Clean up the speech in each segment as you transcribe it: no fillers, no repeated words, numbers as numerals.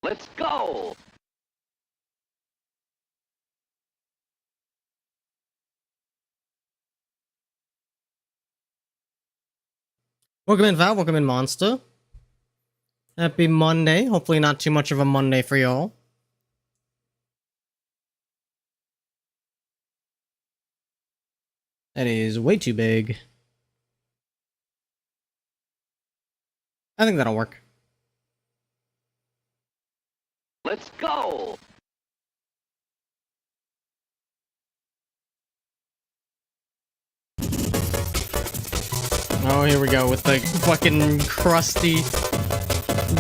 Let's go! Welcome in, Val. Welcome in, Monster. Happy Monday. Hopefully not too much of a Monday for y'all. That is way too big. I think that'll work. Let's go! Oh, here we go with the fucking crusty...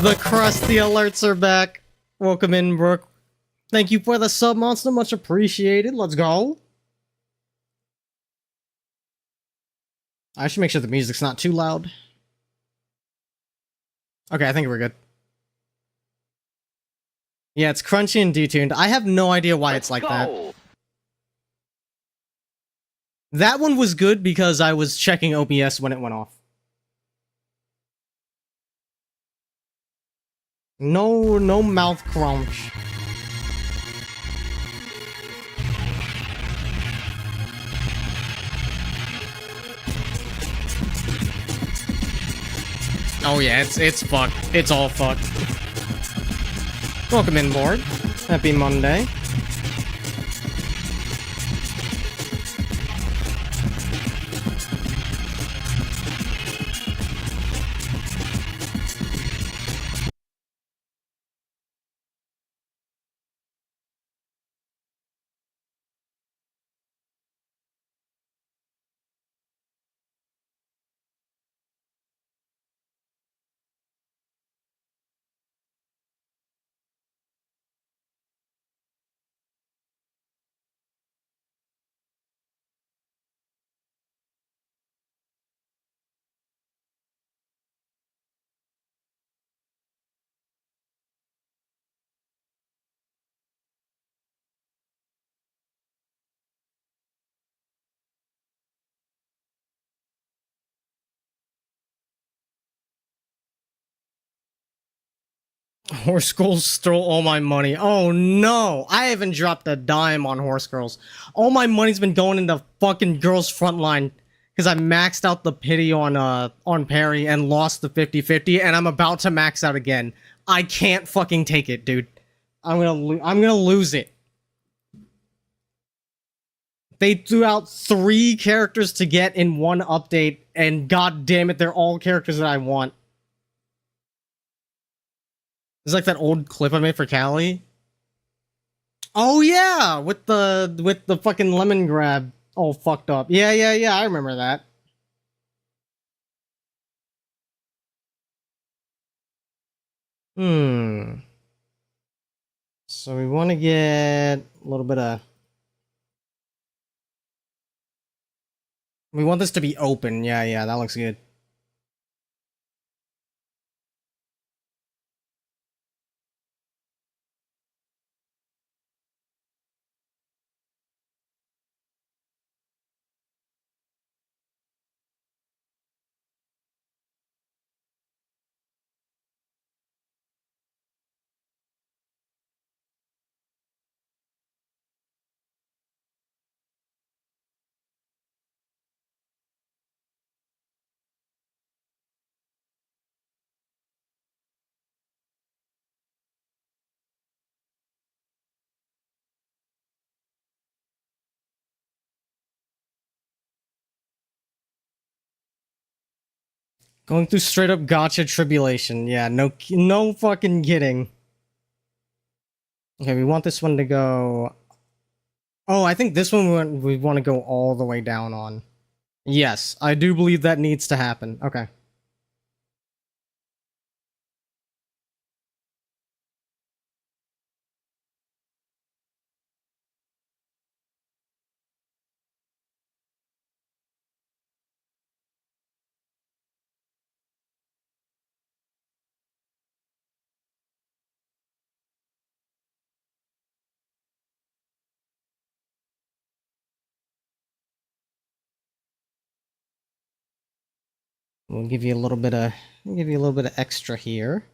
The crusty alerts are back. Welcome in, Brooke. Thank you for the sub, Monster. Much appreciated. Let's go. I should make sure the music's not too loud. Okay, I think we're good. Yeah, it's crunchy and detuned. I have no idea why it's like that. That one was good because I was checking OBS when it went off. No mouth crunch. Oh yeah, it's fucked. It's all fucked. Welcome in, board. Happy Monday. Horse Girls stole all my money. Oh no! I haven't dropped a dime on Horse Girls. All my money's been going into fucking Girls Frontline because I maxed out the pity on Perry and lost the 50-50, and I'm about to max out again. I can't fucking take it, dude. I'm gonna lose it. They threw out 3 characters to get in one update, and god damn it, they're all characters that I want. It's like that old clip I made for Callie. Oh yeah, with the fucking lemon grab all fucked up. Yeah, I remember that. So we want to get a little bit of... We want this to be open. Yeah, that looks good. Going through straight up gotcha tribulation. Yeah, no fucking kidding. Okay, we want this one to go... Oh, I think this one we want to go all the way down on. Yes, I do believe that needs to happen. Okay. We'll give you a little bit of extra here.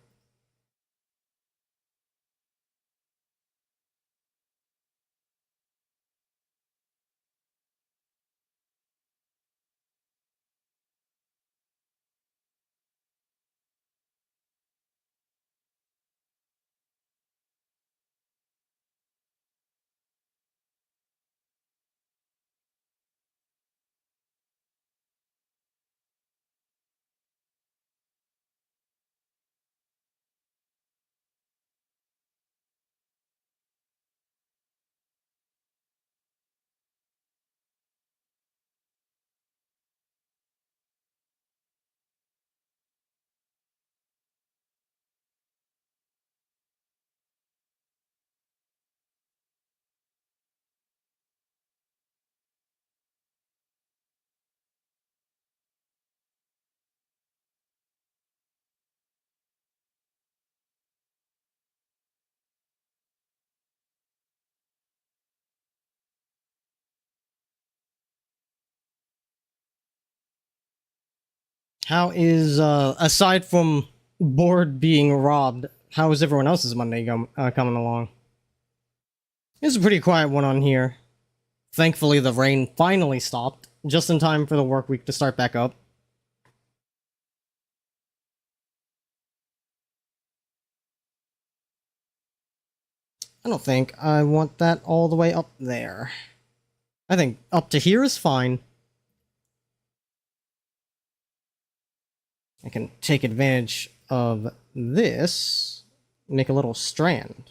How is, aside from board being robbed, how is everyone else's Monday coming along? It's a pretty quiet one on here. Thankfully, the rain finally stopped, just in time for the work week to start back up. I don't think I want that all the way up there. I think up to here is fine. I can take advantage of this, make a little strand.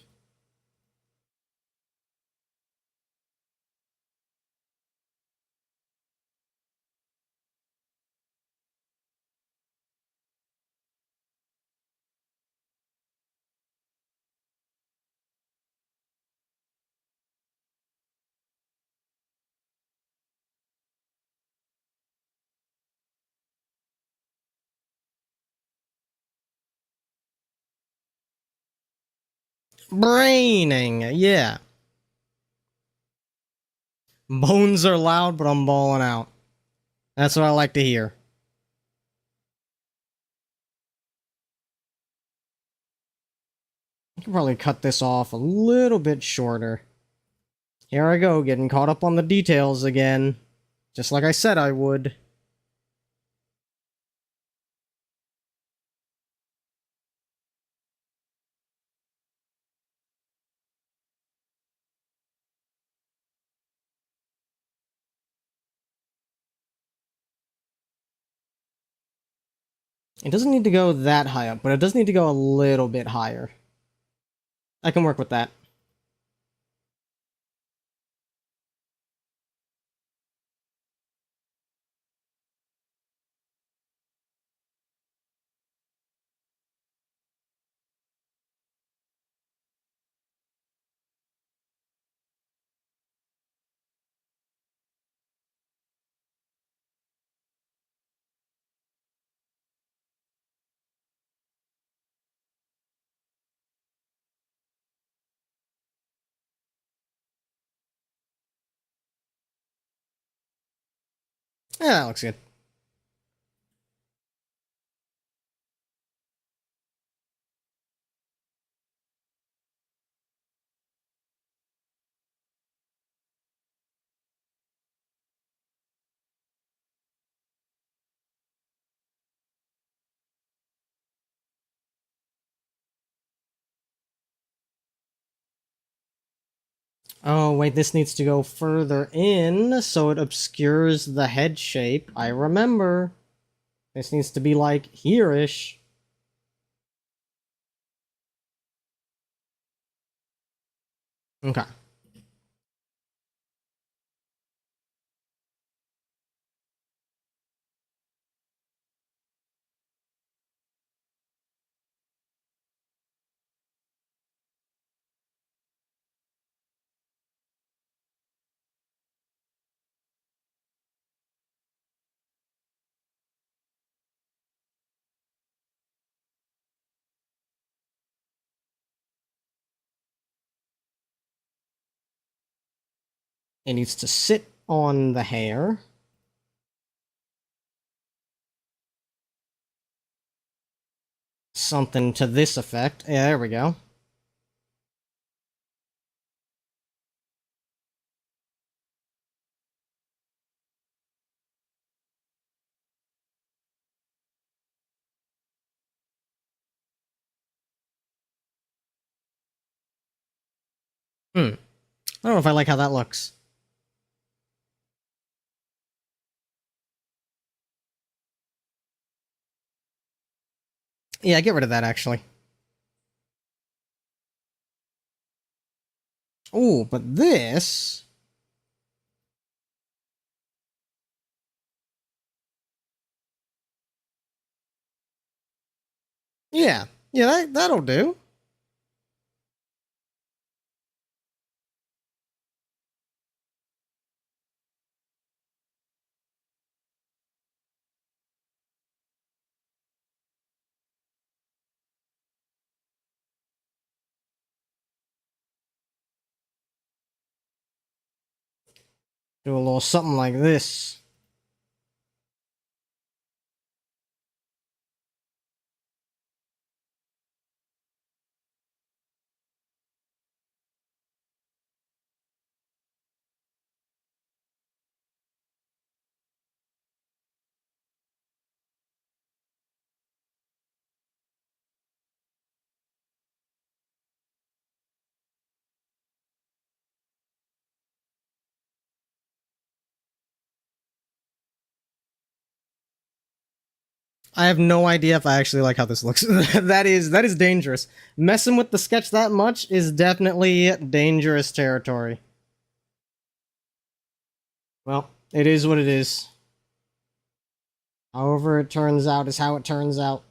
Braining, yeah. Bones are loud, but I'm balling out. That's what I like to hear. I can probably cut this off a little bit shorter. Here I go, getting caught up on the details again. Just like I said I would. It doesn't need to go that high up, but it does need to go a little bit higher. I can work with that. Yeah, that looks good. Oh, wait, this needs to go further in, so it obscures the head shape. I remember. This needs to be, like, here-ish. Okay. It needs to sit on the hair. Something to this effect. Yeah, there we go. I don't know if I like how that looks. Yeah, get rid of that, actually. Oh, but this... Yeah. Yeah, that'll do. Do a little something like this. I have no idea if I actually like how this looks. That is dangerous. Messing with the sketch that much is definitely dangerous territory. Well, it is what it is. However it turns out is how it turns out.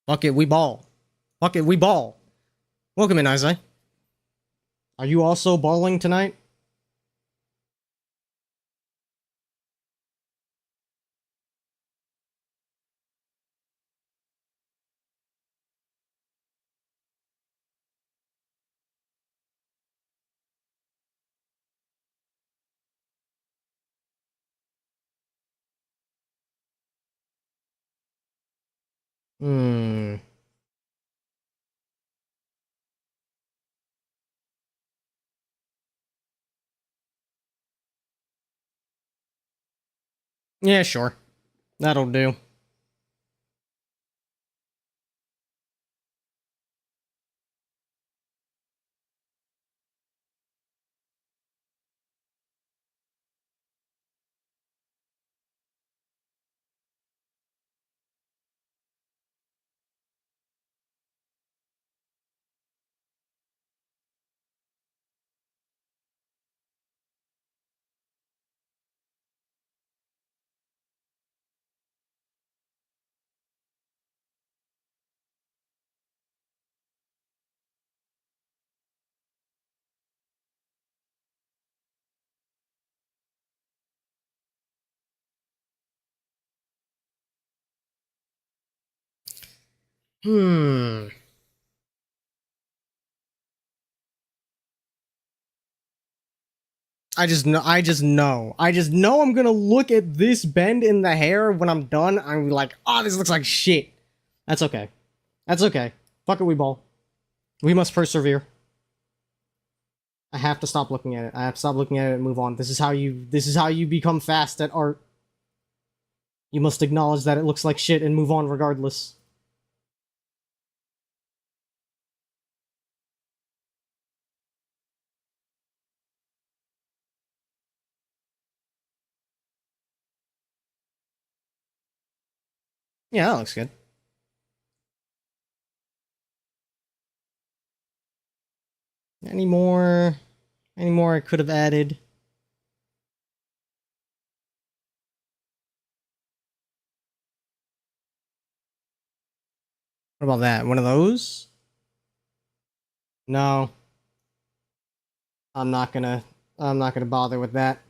Fuck it, we ball. Fuck it, we ball. Welcome in, Isai. Are you also balling tonight? Hmm. Yeah, sure. That'll do. Hmm. I just know I'm gonna look at this bend in the hair when I'm done. I'm like, oh, this looks like shit. That's okay. That's okay. Fuck it, we ball. We must persevere. I have to stop looking at it. I have to stop looking at it and move on. This is how you become fast at art. You must acknowledge that it looks like shit and move on regardless. Yeah, that looks good. Any more? Any more I could have added? What about that? One of those? No. I'm not gonna I'm not gonna bother with that.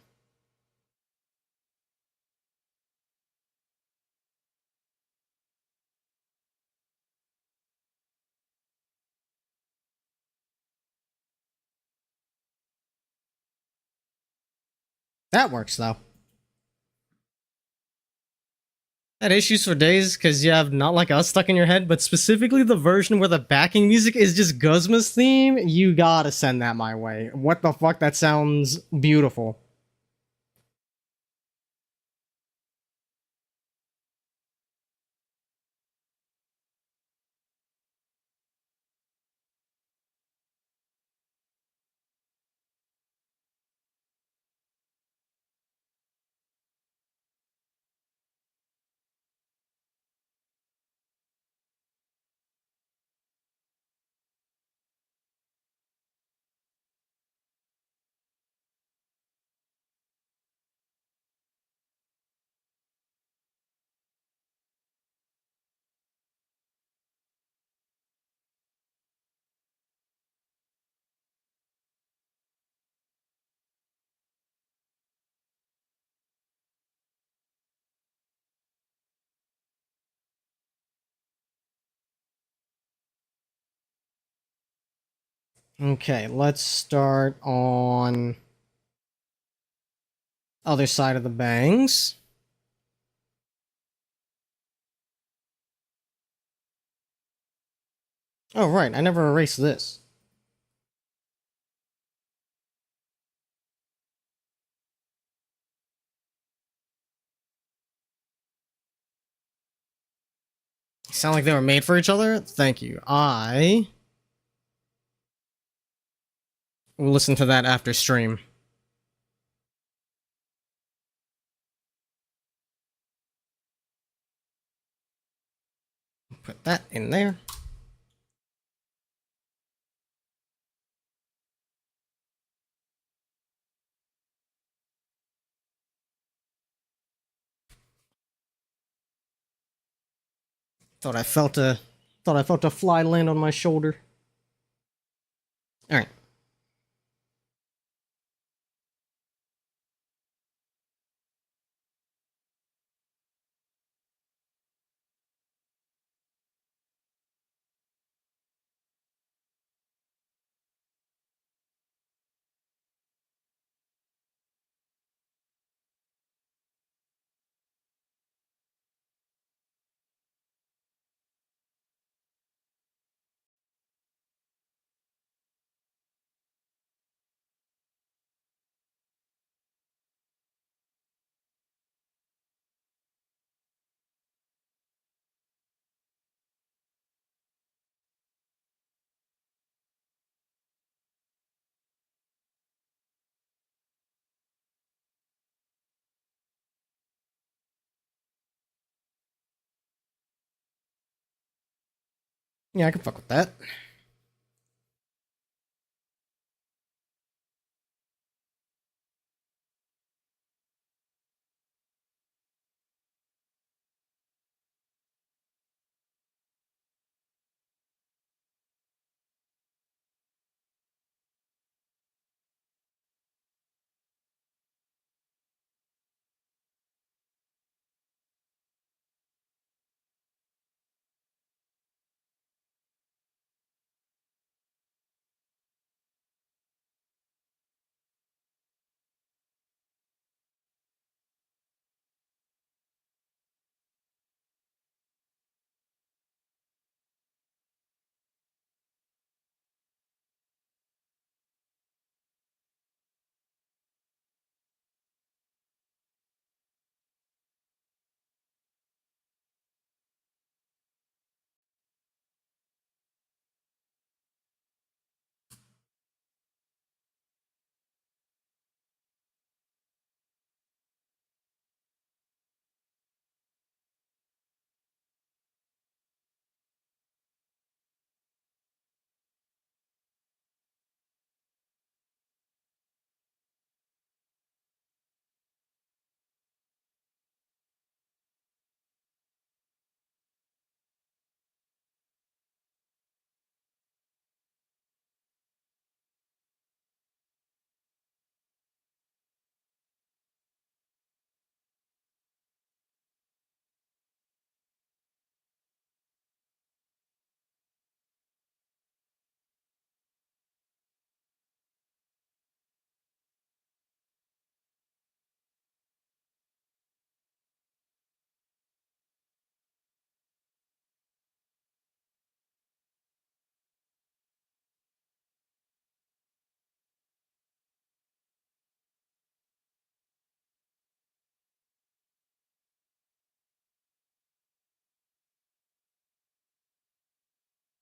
That works though. Had issues for days because you have Not Like Us stuck in your head, but specifically the version where the backing music is just Guzma's theme, you gotta send that my way. What the fuck? That sounds beautiful. Okay, let's start on other side of the bangs. Oh right, I never erased this. Sound like they were made for each other? Thank you. I will listen to that after stream. Put that in there. Thought I felt a fly land on my shoulder. All right. Yeah, I can fuck with that.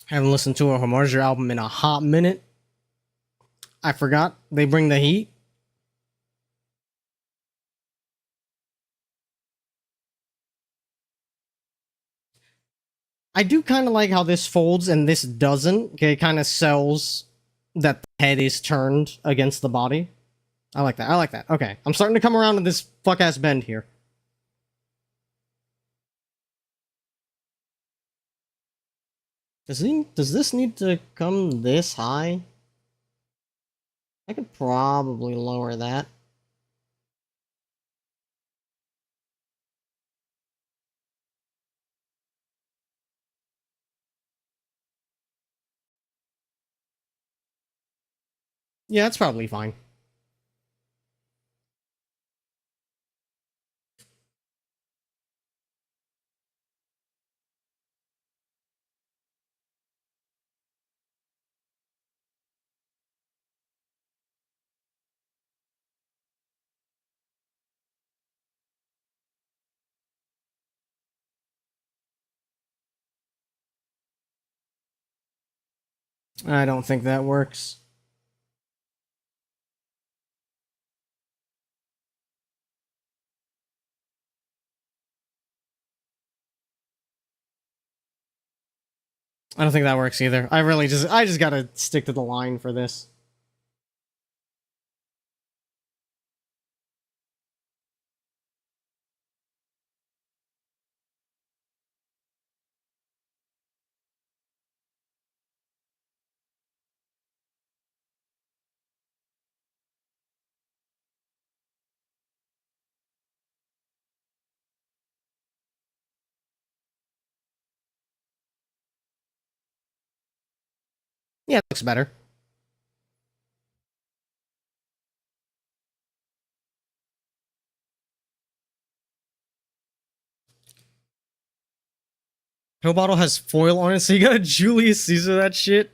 Haven't listened to a Homarger album in a hot minute. I forgot they bring the heat. I do kind of like how this folds and this doesn't. It kind of sells that the head is turned against the body. I like that. I like that. Okay, I'm starting to come around to this fuck ass bend here. Does this need to come this high? I could probably lower that. Yeah, that's probably fine. I don't think that works. I don't think that works either. I just gotta stick to the line for this. Yeah, it looks better. Pill bottle has foil on it, so you gotta Julius Caesar that shit.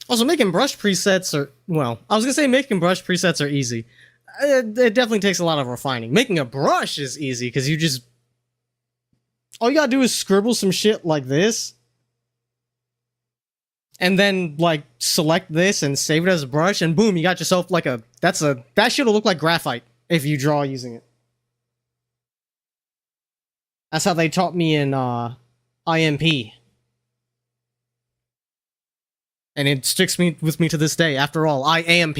Also, making brush presets are, well, I was gonna say making brush presets are easy. It definitely takes a lot of refining. Making a brush is easy because you just, all you gotta do is scribble some shit like this, and then like select this and save it as a brush, and boom, you got yourself like that shit'll look like graphite if you draw using it. That's how they taught me in IMP. And it sticks with me to this day. After all, I AMP.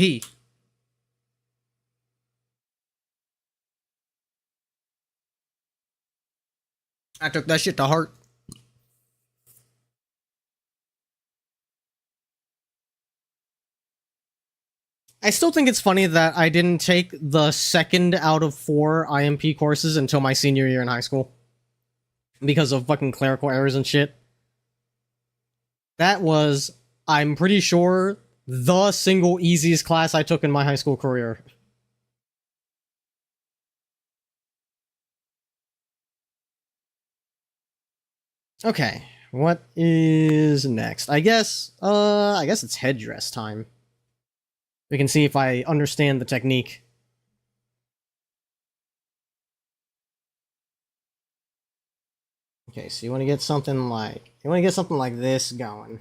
I took that shit to heart. I still think it's funny that I didn't take the second out of 4 IMP courses until my senior year in high school. Because of fucking clerical errors and shit. That was, I'm pretty sure, the single easiest class I took in my high school career. Okay, what is next? I guess it's headdress time. We can see if I understand the technique. Okay, so you want to get something like this going.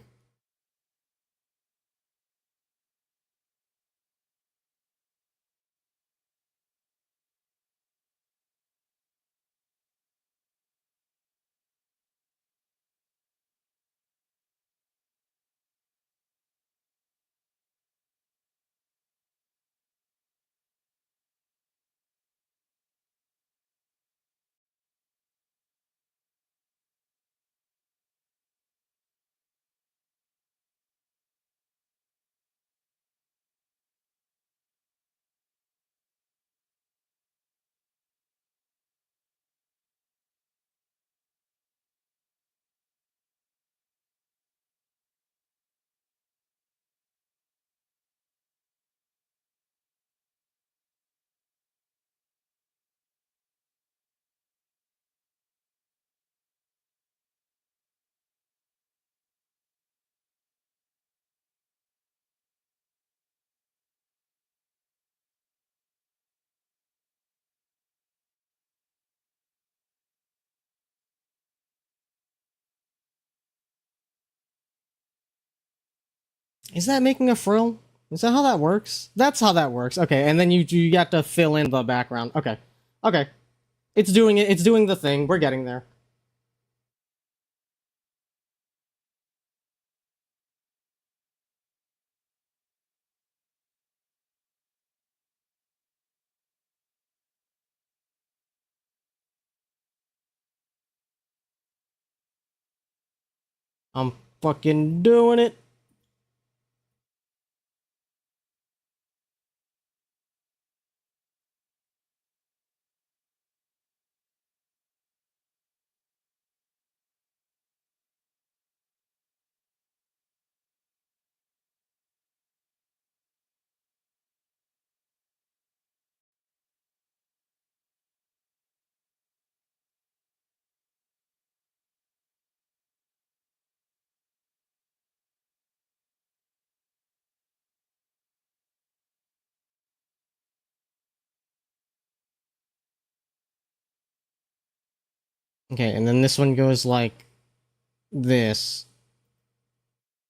Is that making a frill? Is that how that works? That's how that works. Okay, and then you have to fill in the background. Okay. Okay. It's doing it. It's doing the thing. We're getting there. I'm fucking doing it. Okay, and then this one goes like this.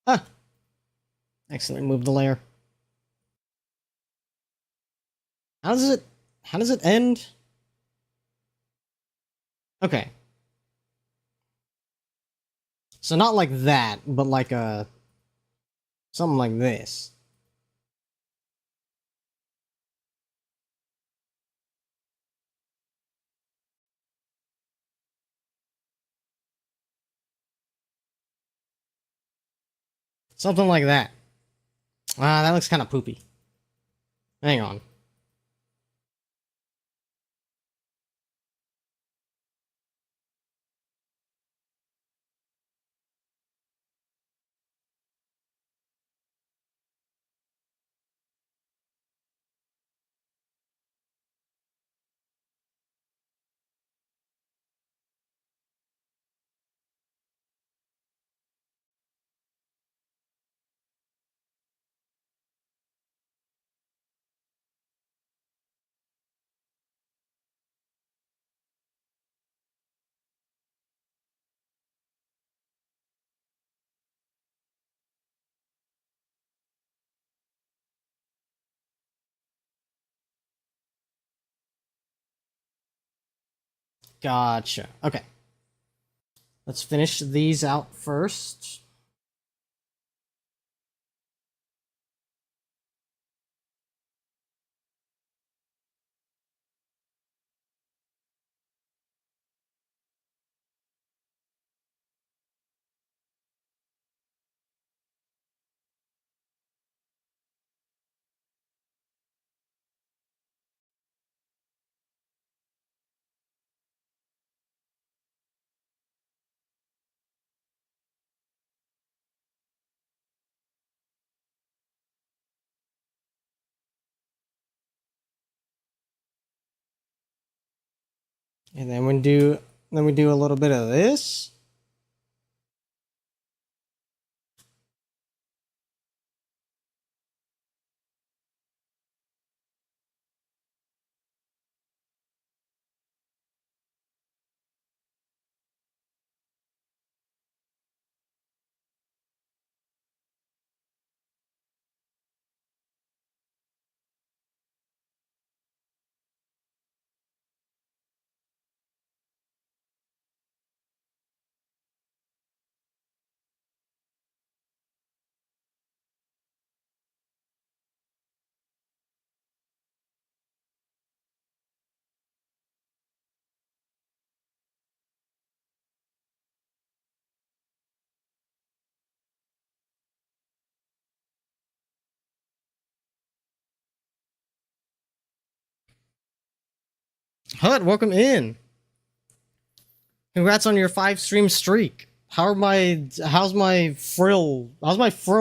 Ah! Excellent. Move the layer. How does it end? Okay. So not like that, but like something like this. Something like that. Ah, that looks kind of poopy. Hang on. Gotcha. Okay. Let's finish these out first. And then we do a little bit of this. Hut, welcome in. Congrats on your 5 stream streak. How's my frill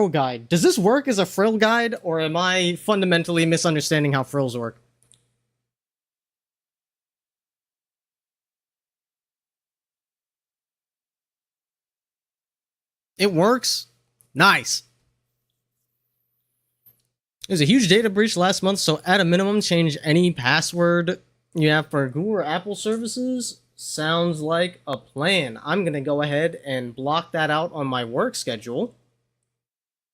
guide? Does this work as a frill guide, or am I fundamentally misunderstanding how frills work? It works? Nice. There's a huge data breach last month, so at a minimum, change any password you have for Google or Apple services. Sounds like a plan. I'm gonna go ahead and block that out on my work schedule,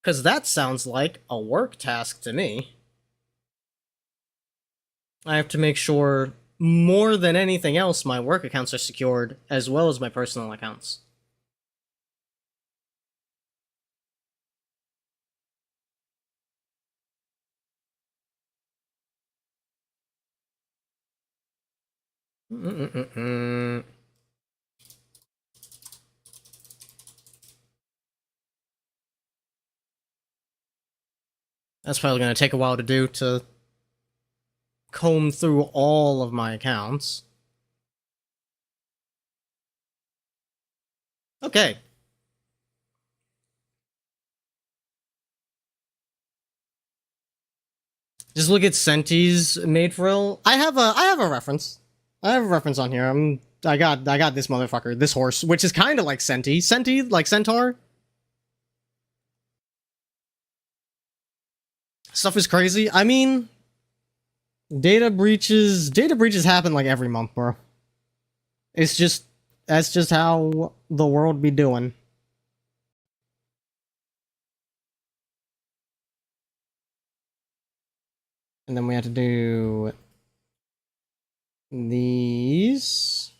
because that sounds like a work task to me. I have to make sure, more than anything else, my work accounts are secured, as well as my personal accounts. That's probably going to take a while to do, to comb through all of my accounts. Okay. Just look at Senti's maid frill. I have a reference. I have a reference on here. I got this motherfucker, this horse, which is kind of like Senti. Senti, like centaur. Stuff is crazy. I mean, data breaches happen like every month, bro. That's just how the world be doing. And then we have to do these.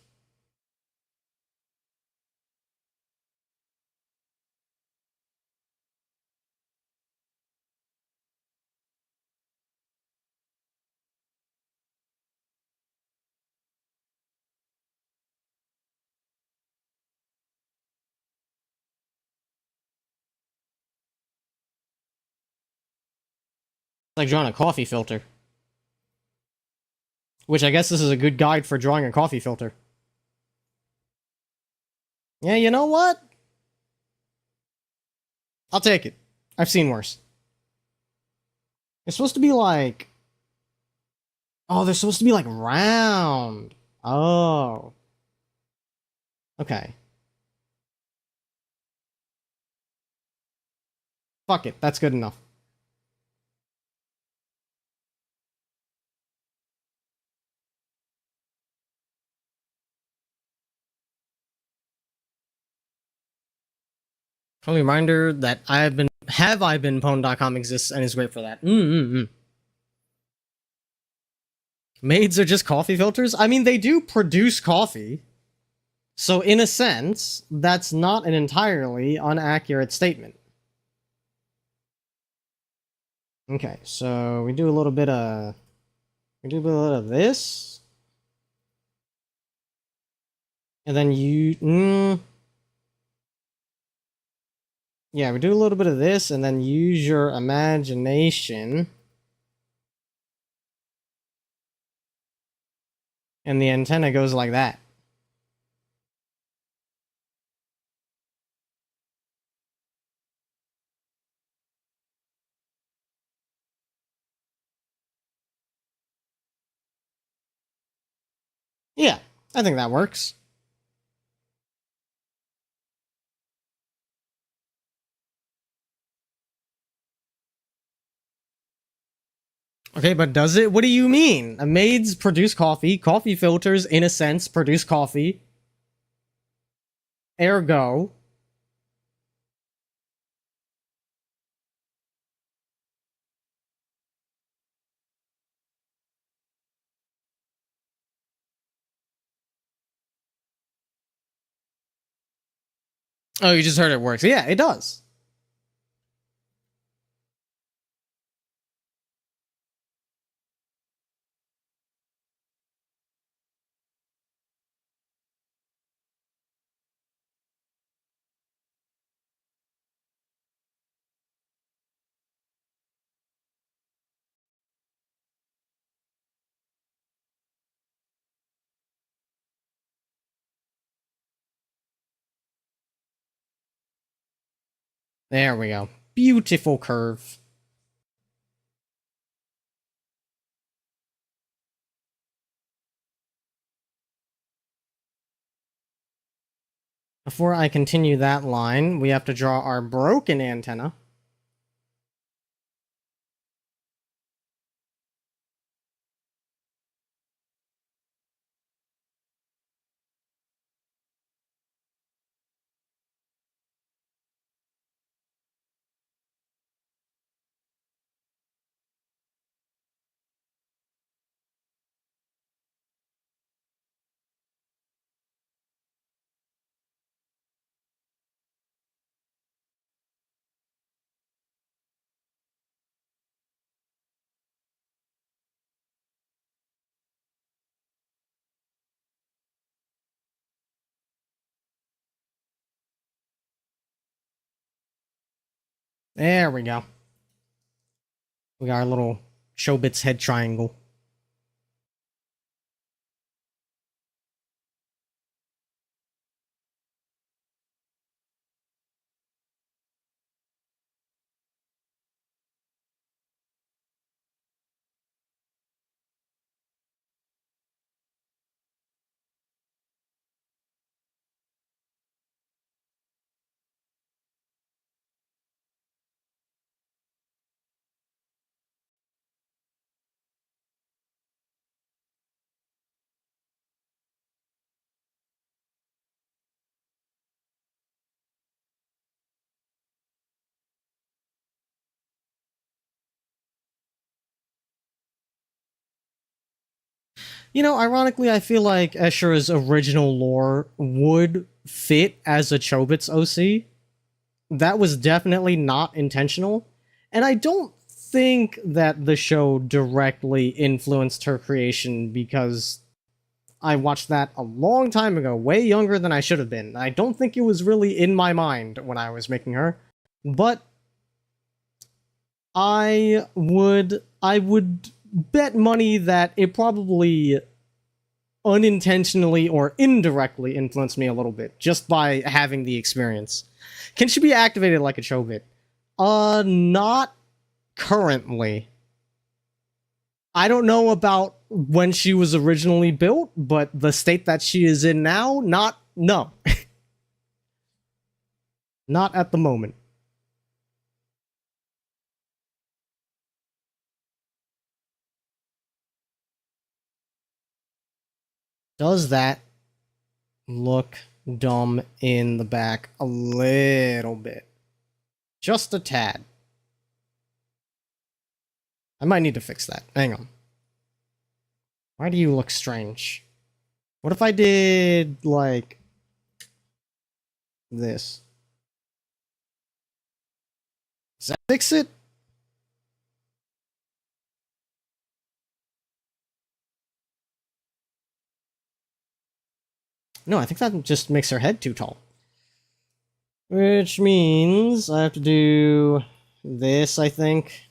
like drawing a coffee filter. Which I guess this is a good guide for drawing a coffee filter. Yeah, you know what? I'll take it. I've seen worse. It's supposed to be like... Oh, they're supposed to be like round. Oh. Okay. Fuck it, that's good enough. A reminder that have I been pwn.com exists and is great for that. Maids are just coffee filters? I mean, they do produce coffee. So in a sense, that's not an entirely inaccurate statement. Okay, so we do a little bit of this. And then yeah, we do a little bit of this and then use your imagination. And the antenna goes like that. Yeah, I think that works. Okay, but does it? What do you mean? Maids produce coffee. Coffee filters, in a sense, produce coffee. Ergo. Oh, you just heard it works. Yeah, it does. There we go. Beautiful curve. Before I continue that line, we have to draw our broken antenna. There we go. We got our little Chobits head triangle. You know, ironically, I feel like Eschira's original lore would fit as a Chobits OC. That was definitely not intentional. And I don't think that the show directly influenced her creation because I watched that a long time ago, way younger than I should have been. I don't think it was really in my mind when I was making her. But I would I would bet money that it probably unintentionally or indirectly influenced me a little bit just by having the experience. Can she be activated like a Chobit? Not currently. I don't know about when she was originally built, but the state that she is in now, no. Not at the moment. Does that look dumb in the back a little bit? Just a tad. I might need to fix that. Hang on. Why do you look strange? What if I did, like, this? Does that fix it? No, I think that just makes her head too tall. Which means I have to do this, I think.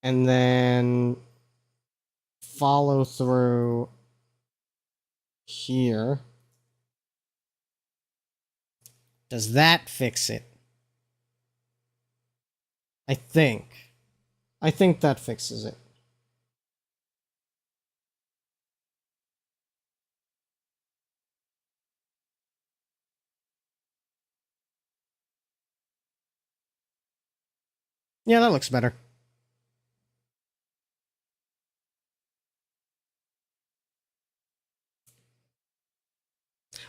And then follow through here. Does that fix it? I think. I think that fixes it. Yeah, that looks better.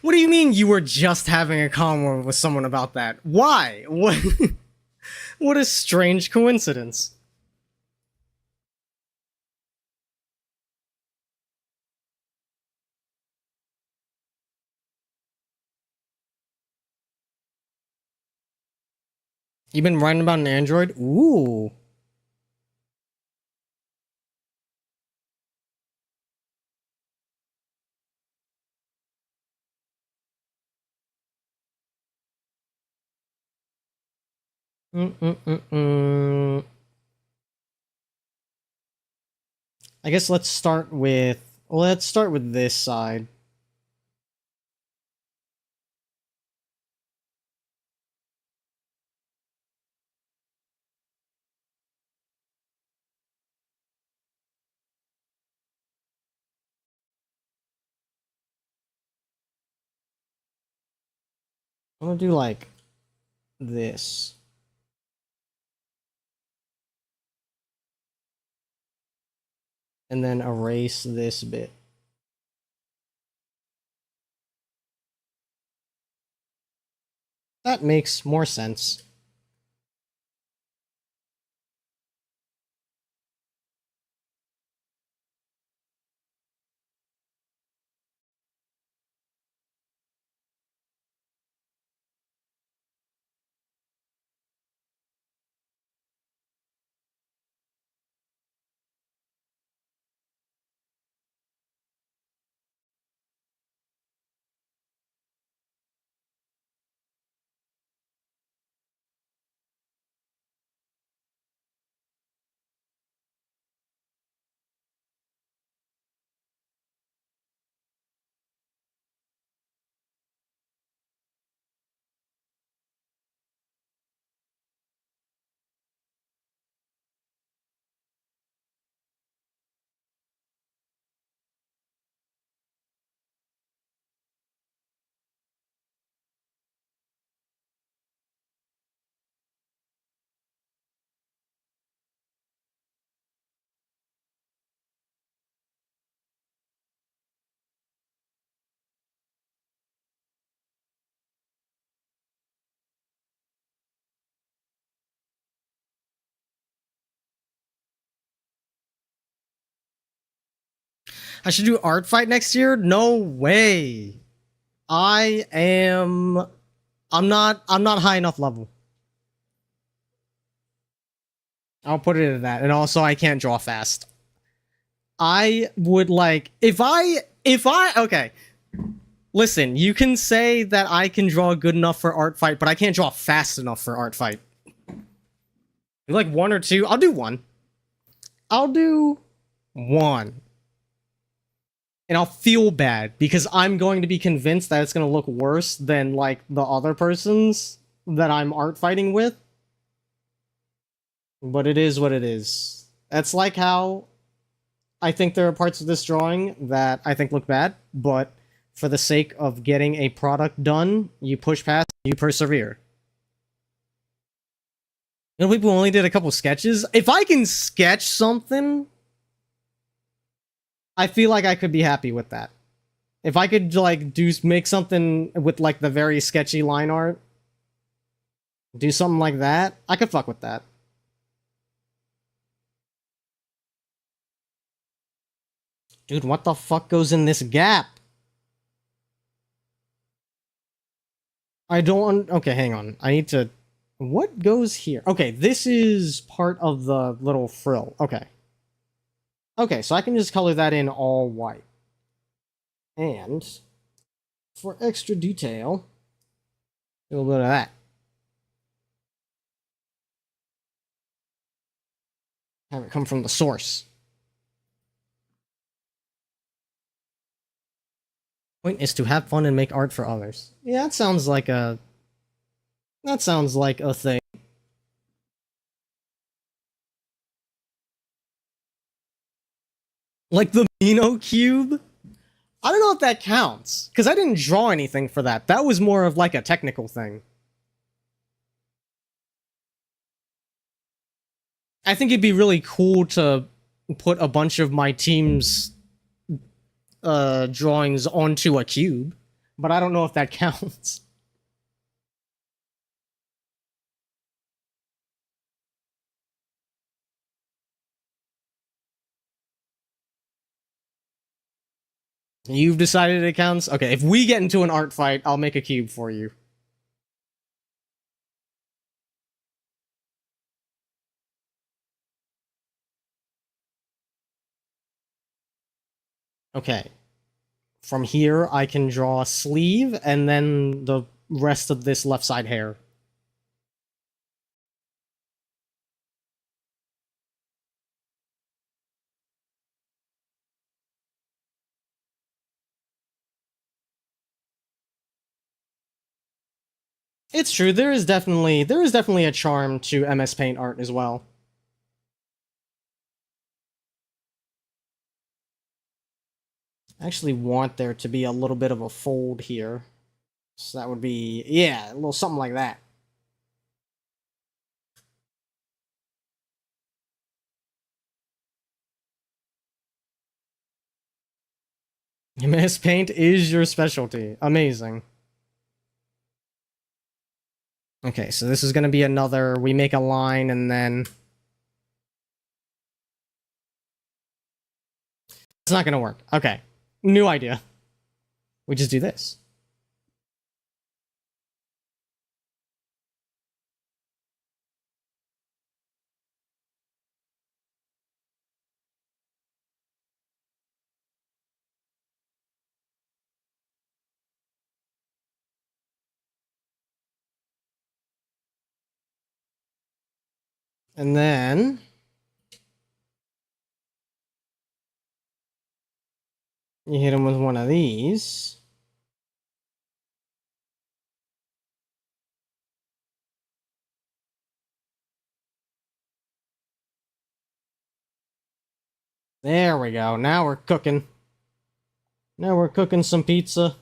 What do you mean you were just having a convo with someone about that? Why? What? What a strange coincidence. You been writing about an android? Ooh. Mm-mm-mm-mm. I guess let's start with this side. I'm gonna do like this. And then erase this bit. That makes more sense. I should do art fight next year? No way. I am I'm not high enough level. I'll put it at that. And also I can't draw fast. I would like if I okay. Listen, you can say that I can draw good enough for art fight, but I can't draw fast enough for art fight. You like one or two? I'll do one. I'll do one. And I'll feel bad because I'm going to be convinced that it's going to look worse than like the other person's that I'm art fighting with. But it is what it is. That's like how I think there are parts of this drawing that I think look bad, but for the sake of getting a product done, you push past, you persevere. You know, people only did a couple sketches. If I can sketch something, I feel like I could be happy with that. If I could, like, make something with, like, the very sketchy line art, do something like that, I could fuck with that. Dude, what the fuck goes in this gap? I don't... Okay, hang on. I need to... What goes here? Okay, this is part of the little frill. Okay. Okay, so I can just color that in all white. And for extra detail, a little bit of that. Have it come from the source. Point is to have fun and make art for others. Yeah, that sounds like a... That sounds like a thing. Like the Mino cube? I don't know if that counts, because I didn't draw anything for that. That was more of like a technical thing. I think it'd be really cool to put a bunch of my team's drawings onto a cube, but I don't know if that counts. You've decided it counts? Okay, if we get into an art fight, I'll make a cube for you. Okay. From here, I can draw a sleeve, and then the rest of this left side hair. It's true, there is definitely a charm to MS Paint art as well. I actually want there to be a little bit of a fold here. So that would be, yeah, a little something like that. MS Paint is your specialty. Amazing. Okay, so this is going to be another, we make a line and then... It's not going to work. Okay, new idea. We just do this. And then... You hit him with one of these. There we go. Now we're cooking. Now we're cooking some pizza.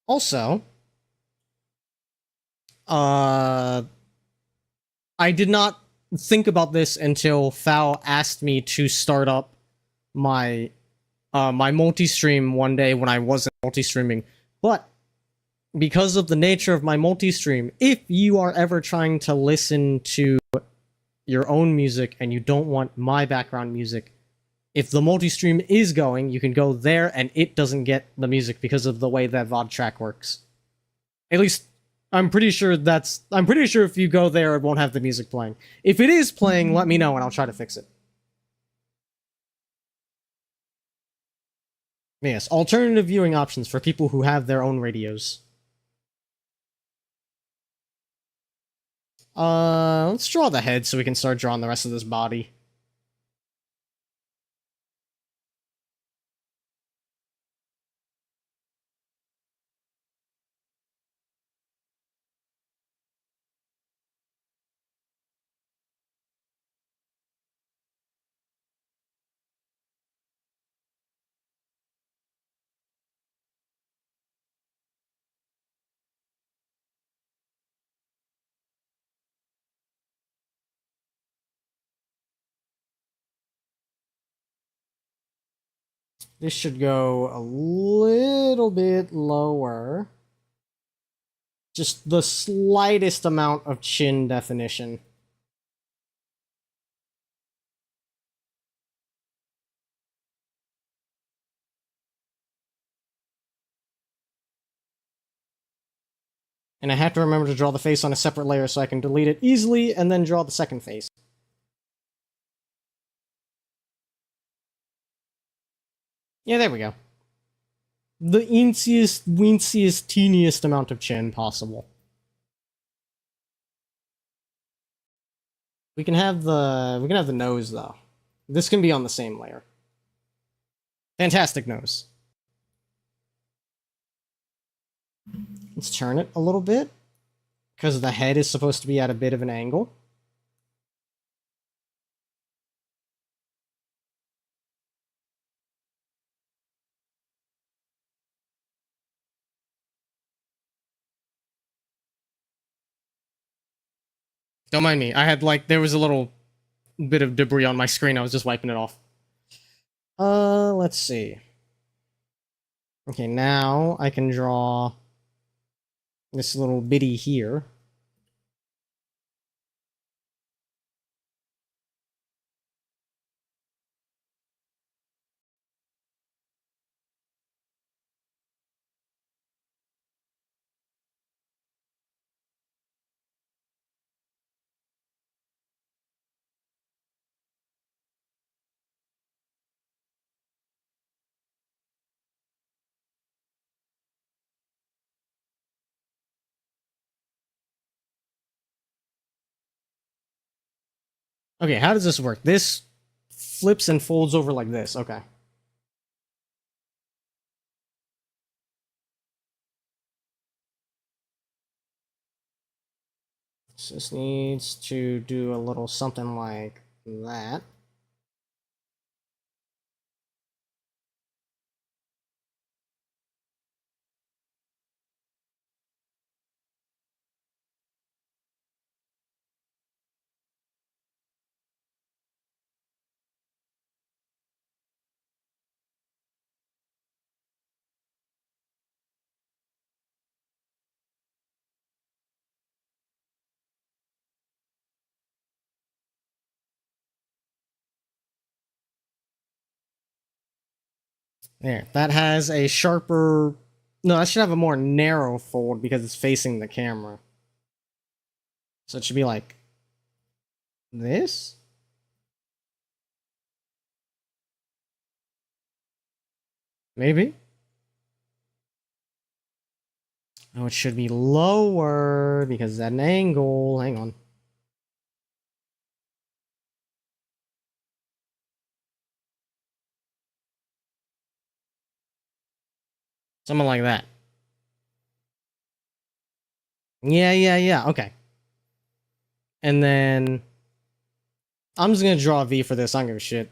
Also, Uh, I did not think about this until Fao asked me to start up my my multi-stream one day when I wasn't multi-streaming. But because of the nature of my multi-stream, if you are ever trying to listen to your own music and you don't want my background music, if the multi-stream is going, you can go there and it doesn't get the music because of the way that VOD track works. At least I'm pretty sure if you go there, it won't have the music playing. If it is playing, let me know and I'll try to fix it. Yes, alternative viewing options for people who have their own radios. Let's draw the head so we can start drawing the rest of this body. This should go a little bit lower. Just the slightest amount of chin definition. And I have to remember to draw the face on a separate layer so I can delete it easily and then draw the second face. Yeah, there we go. The insiest, winsiest, teeniest amount of chin possible. We can have the nose though. This can be on the same layer. Fantastic nose. Let's turn it a little bit because the head is supposed to be at a bit of an angle. Don't mind me. I had there was a little bit of debris on my screen. I was just wiping it off. Let's see. Okay, now I can draw this little bitty here. Okay, how does this work? This flips and folds over like this. Okay. So this needs to do a little something like that. There. That has a sharper... No, that should have a more narrow fold because it's facing the camera. So it should be like this? Maybe? Oh, it should be lower because at an angle. Hang on. Something like that. Yeah. Okay. And then... I'm just gonna draw a V for this. I don't give a shit.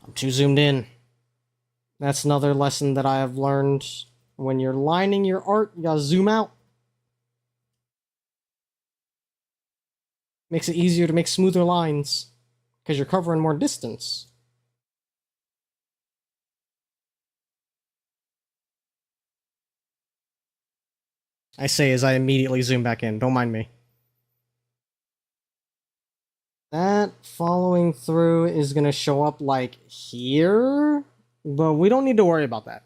I'm too zoomed in. That's another lesson that I have learned. When you're lining your art, you gotta zoom out. Makes it easier to make smoother lines, because you're covering more distance. I say as I immediately zoom back in. Don't mind me. That following through is going to show up like here, but we don't need to worry about that.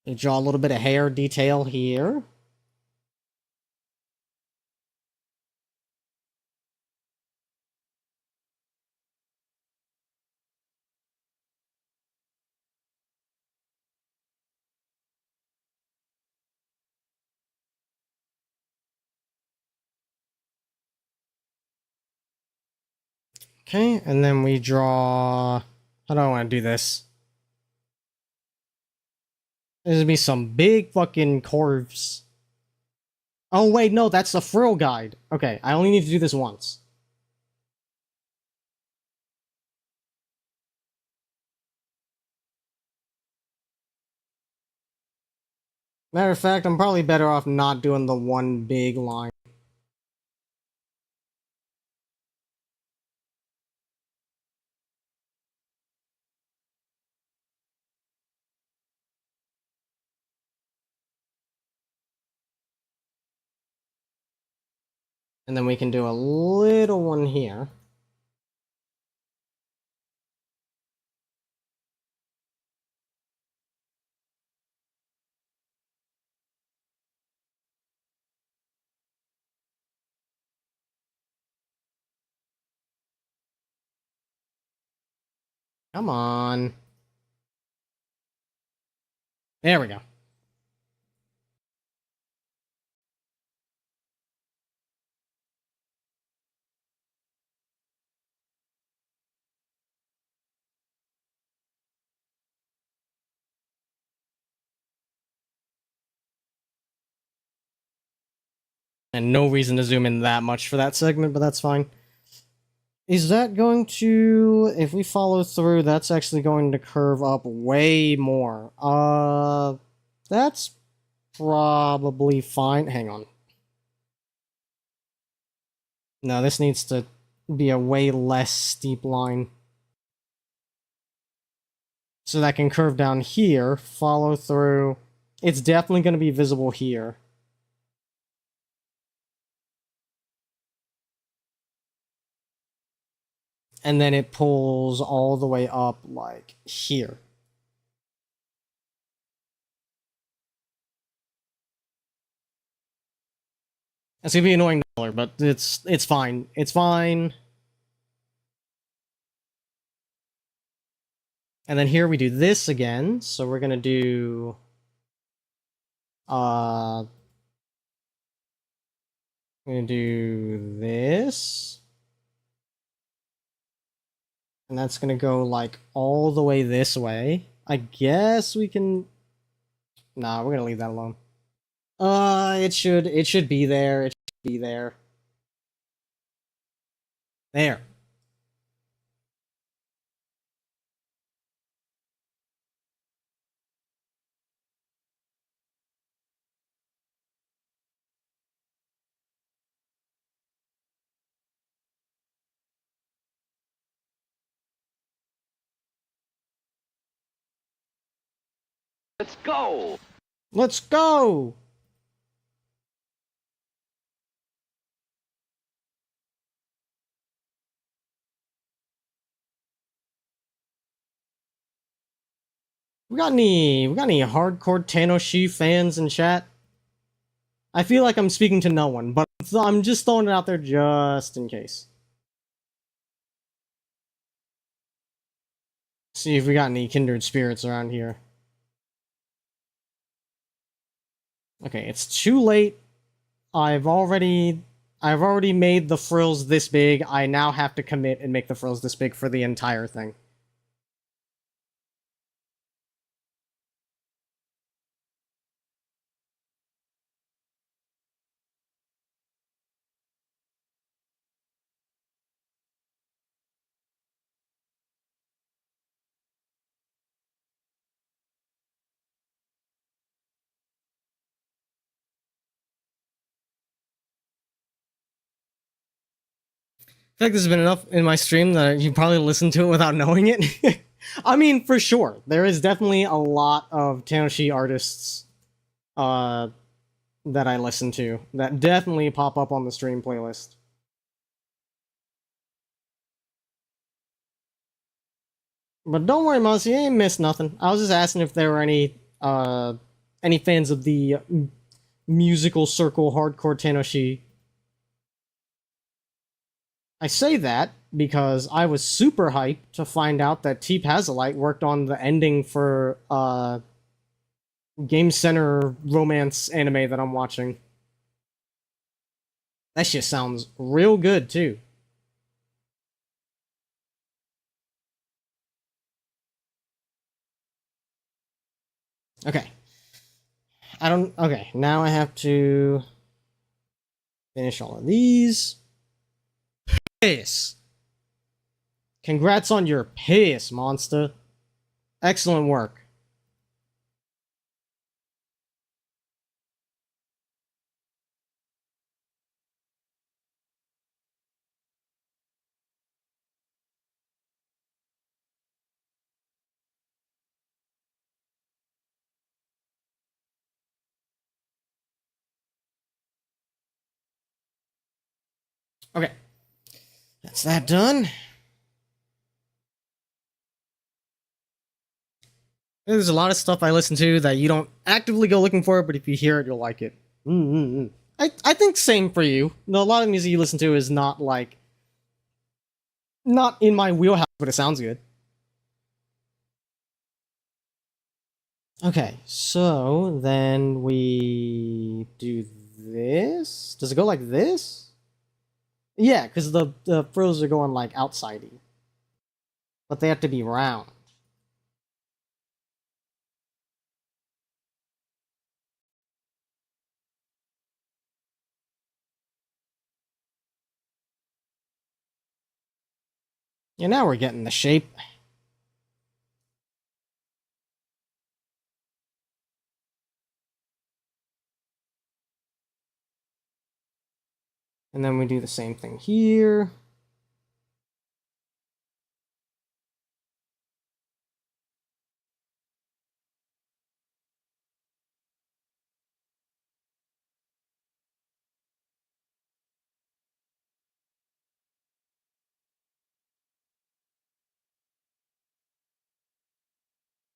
You draw a little bit of hair detail here. Okay, and then we draw... How do I want to do this? There's gonna be some big fucking curves. Oh wait, no, that's the frill guide. Okay, I only need to do this once. Matter of fact, I'm probably better off not doing the one big line. And then we can do a little one here. Come on. There we go. And no reason to zoom in that much for that segment, but that's fine. Is that going to... If we follow through, that's actually going to curve up way more. That's probably fine. Hang on. No, this needs to be a way less steep line. So that can curve down here, follow through. It's definitely going to be visible here. And then it pulls all the way up, like, here. It's gonna be annoying color, but it's fine. It's fine. And then here we do this again. So we're gonna do I'm gonna do this. And that's gonna go like all the way this way. I guess we can... Nah, we're gonna leave that alone. It should be there. It should be there. There. Let's go! Let's go! We got any hardcore Tanoshi fans in chat? I feel like I'm speaking to no one, but I'm just throwing it out there just in case. See if we got any kindred spirits around here. Okay, it's too late. I've already made the frills this big. I now have to commit and make the frills this big for the entire thing. feel like there's been enough in my stream that you probably listened to it without knowing it. I mean, for sure, there is definitely a lot of Tanoshi artists that I listen to that definitely pop up on the stream playlist. But don't worry, Mouse, you ain't missed nothing. I was just asking if there were any fans of the musical circle hardcore Tanoshi. I say that because I was super hyped to find out that T. Pazalite worked on the ending for Game Center romance anime that I'm watching. That shit sounds real good too. Okay. Okay, now I have to finish all of these. Piss. Congrats on your piss, monster. Excellent work. Okay. That's that done. There's a lot of stuff I listen to that you don't actively go looking for, but if you hear it, you'll like it. I think same for you. A lot of music you listen to is not like not in my wheelhouse, but it sounds good. Okay, so then we do this. Does it go like this? Yeah, because the frills are going like outsidey, but they have to be round. Yeah, now we're getting the shape. And then we do the same thing here.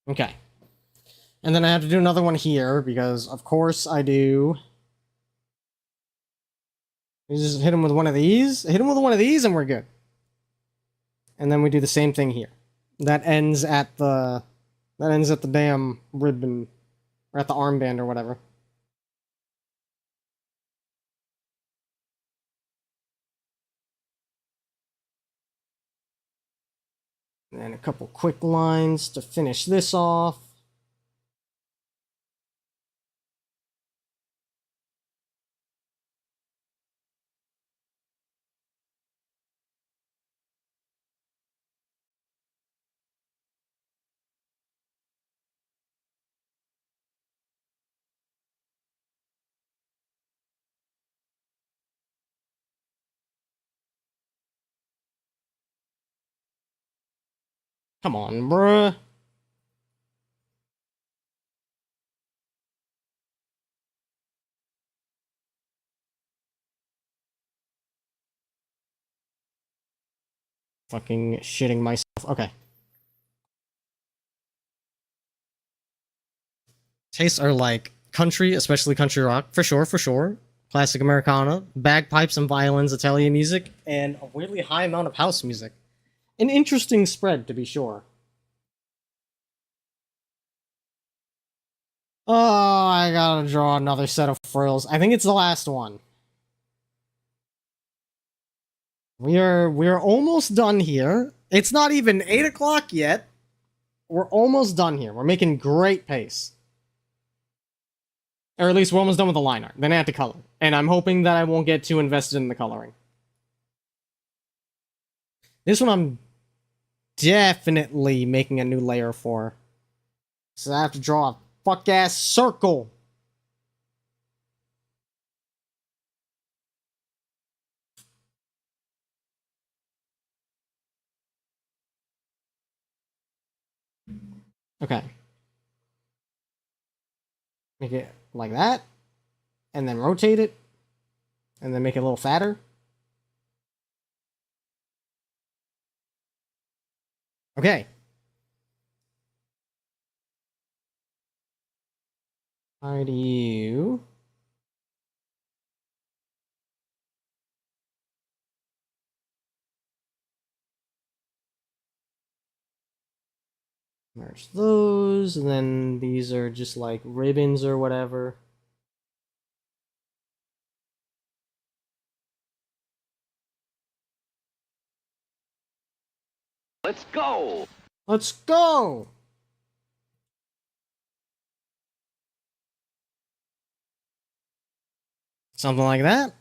Okay. And then I have to do another one here, because of course I do. You just hit him with one of these. Hit him with one of these and we're good. And then we do the same thing here. That ends at the damn ribbon. Or at the armband or whatever. And a couple quick lines to finish this off. Come on, bruh. Fucking shitting myself. Okay. Tastes are like country, especially country rock, for sure, for sure. Classic Americana, bagpipes and violins, Italian music, and a weirdly high amount of house music. An interesting spread, to be sure. Oh, I gotta draw another set of frills. I think it's the last one. We're almost done here. It's not even 8 o'clock yet. We're almost done here. We're making great pace. Or at least we're almost done with the line art. Then I have to color. And I'm hoping that I won't get too invested in the coloring. This one I'm definitely making a new layer for. So I have to draw a fuck-ass circle. Okay. Make it like that. And then rotate it. And then make it a little fatter. Okay. How do you... merge those, and then these are just like ribbons or whatever. Let's go! Let's go! Something like that.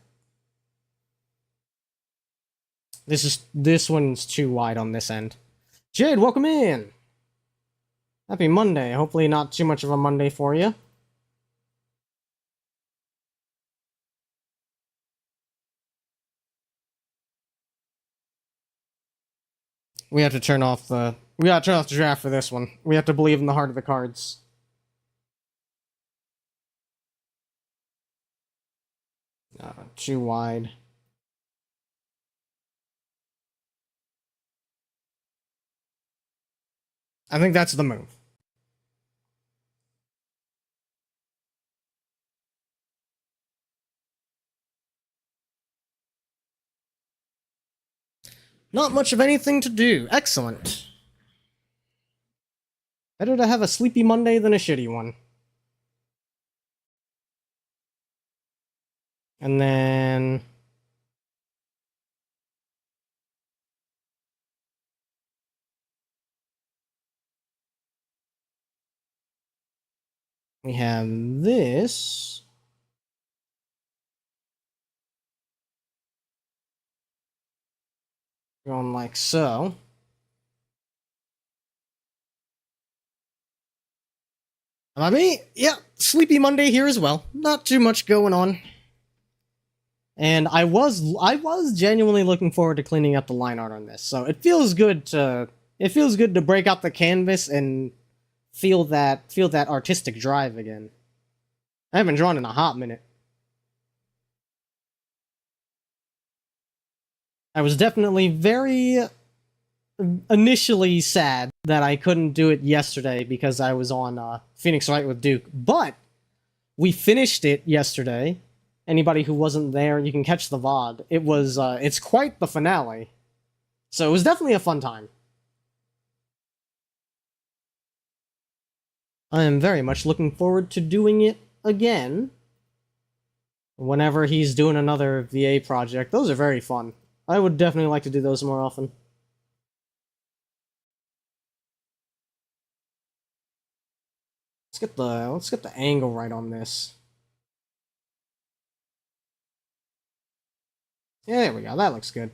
This one's too wide on this end. Jade, welcome in! Happy Monday. Hopefully not too much of a Monday for you. We have to turn off the... we gotta turn off the draft for this one. We have to believe in the heart of the cards. Too wide. I think that's the move. Not much of anything to do. Excellent. Better to have a sleepy Monday than a shitty one. And then... we have this. Going like so. I mean, yeah, sleepy Monday here as well. Not too much going on. And I was genuinely looking forward to cleaning up the line art on this. So it feels good to break out the canvas and feel that artistic drive again. I haven't drawn in a hot minute. I was definitely very initially sad that I couldn't do it yesterday because I was on Phoenix Wright with Duke, but we finished it yesterday. Anybody who wasn't there, you can catch the VOD. It was, it's quite the finale. So it was definitely a fun time. I am very much looking forward to doing it again. Whenever he's doing another VA project. Those are very fun. I would definitely like to do those more often. Let's get the angle right on this. Yeah, there we go. That looks good.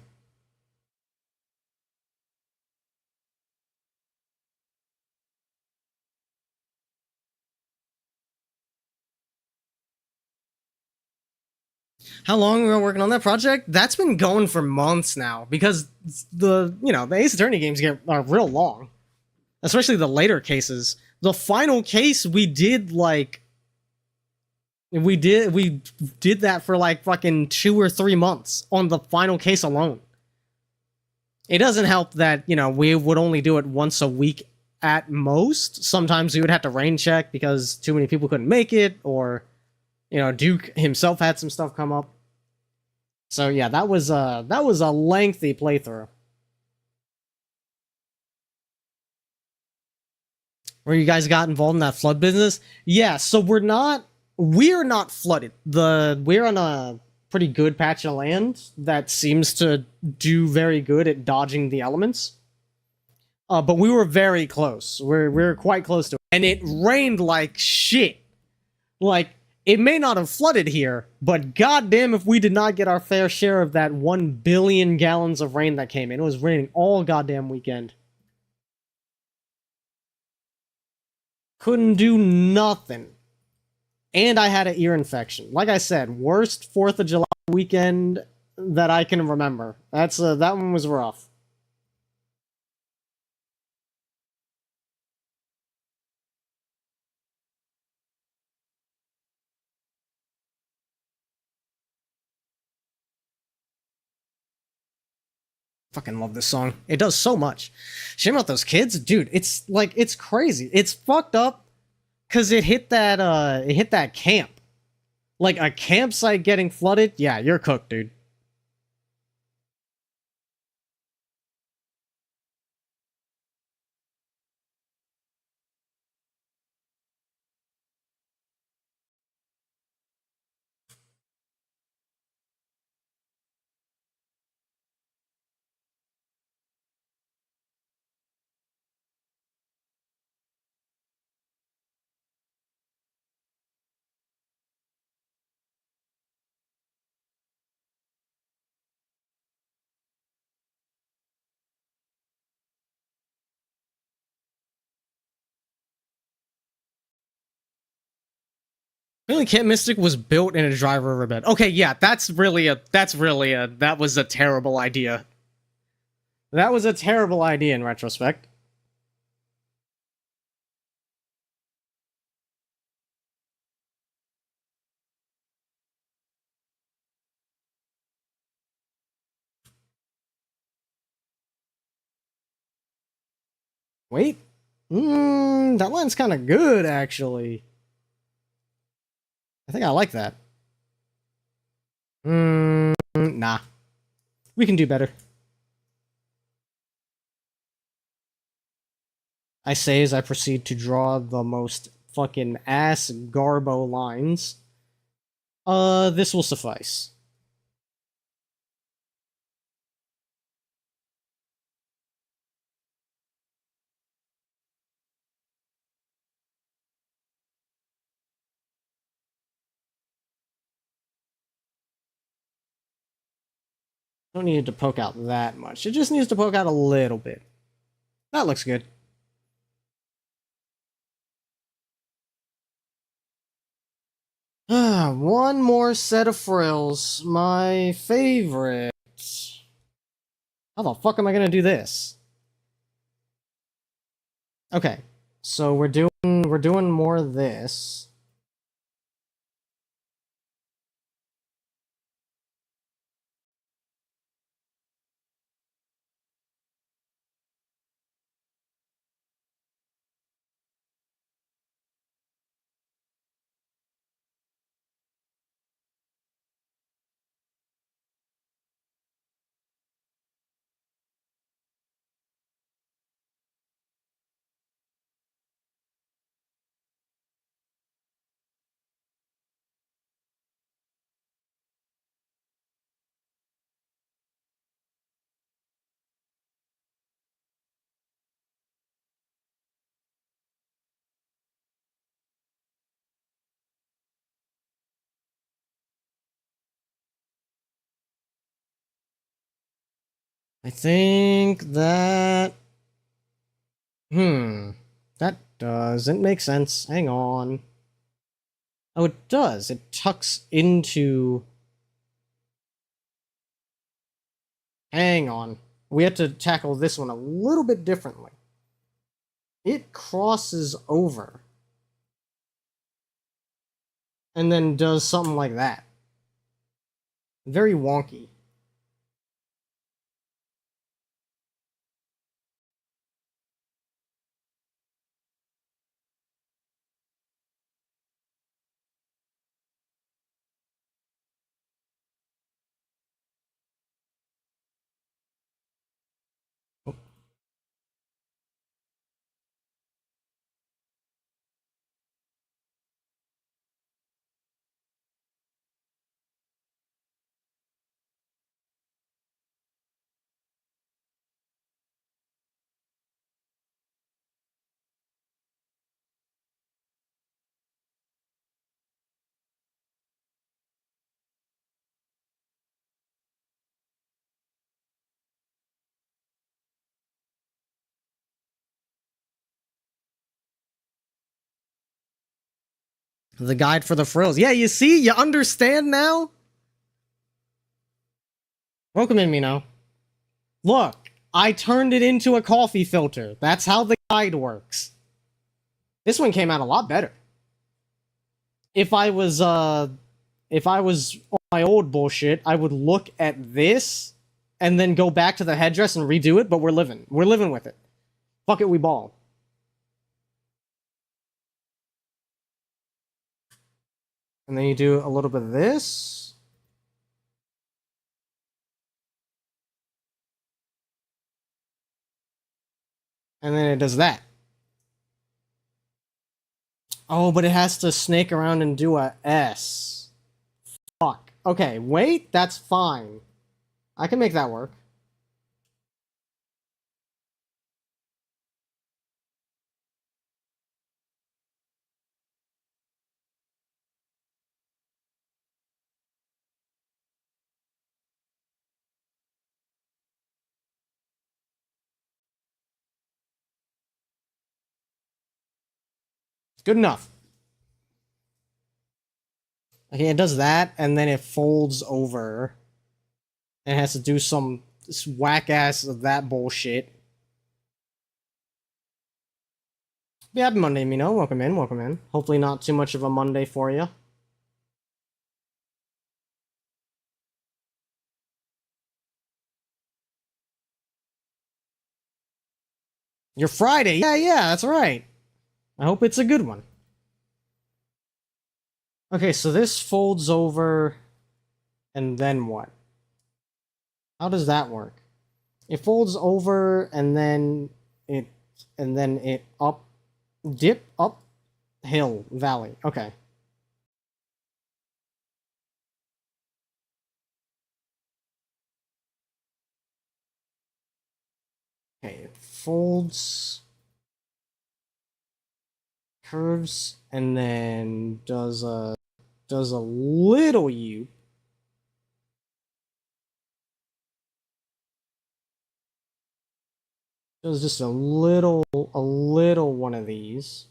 How long we were working on that project? That's been going for months now because the Ace Attorney games are real long, especially the later cases. The final case we did that for like fucking 2 or 3 months on the final case alone. It doesn't help that, we would only do it once a week at most. Sometimes we would have to rain check because too many people couldn't make it, or, Duke himself had some stuff come up. So yeah, that was a lengthy playthrough. Where you guys got involved in that flood business? Yeah, so we're not flooded. We're on a pretty good patch of land that seems to do very good at dodging the elements. But we were very close. We're quite close to it. And it rained like shit. Like, it may not have flooded here, but goddamn if we did not get our fair share of that 1 billion gallons of rain that came in. It was raining all goddamn weekend. Couldn't do nothing. And I had an ear infection. Like I said, worst 4th of July weekend that I can remember. That one was rough. Fucking love this song. It does so much. Shame about those kids, dude. It's like it's crazy. It's fucked up because it hit that camp. Like a campsite getting flooded. Yeah, you're cooked, dude. Really, Camp Mystic was built in a driver riverbed. Okay, yeah, that was a terrible idea. That was a terrible idea in retrospect. Wait. That line's kind of good, actually. I think I like that. Nah. We can do better. I say as I proceed to draw the most fucking ass garbo lines. This will suffice. Don't need it to poke out that much. It just needs to poke out a little bit. That looks good. One more set of frills. My favorite. How the fuck am I gonna do this? Okay, so we're doing more of this. I think that... That doesn't make sense. Hang on. Oh, it does. It tucks into... Hang on. We have to tackle this one a little bit differently. It crosses over. And then does something like that. Very wonky. The guide for the frills. Yeah, you see? You understand now? Welcome in, Mino. Look, I turned it into a coffee filter. That's how the guide works. This one came out a lot better. If I was on my old bullshit, I would look at this and then go back to the headdress and redo it, but we're living. We're living with it. Fuck it, we ball. And then you do a little bit of this. And then it does that. Oh, but it has to snake around and do a S. Fuck. Okay, wait, that's fine. I can make that work. Good enough. Okay, it does that, and then it folds over. And it has to do some whack-ass of that bullshit. Yeah, happy Monday, Mino. Welcome in, welcome in. Hopefully not too much of a Monday for you. Your Friday? Yeah, that's right. I hope it's a good one. Okay, so this folds over, and then what? How does that work? It folds over, and then it up, dip, up, hill, valley. Okay. Okay, it folds, curves, and then does a little U. Does just a little one of these.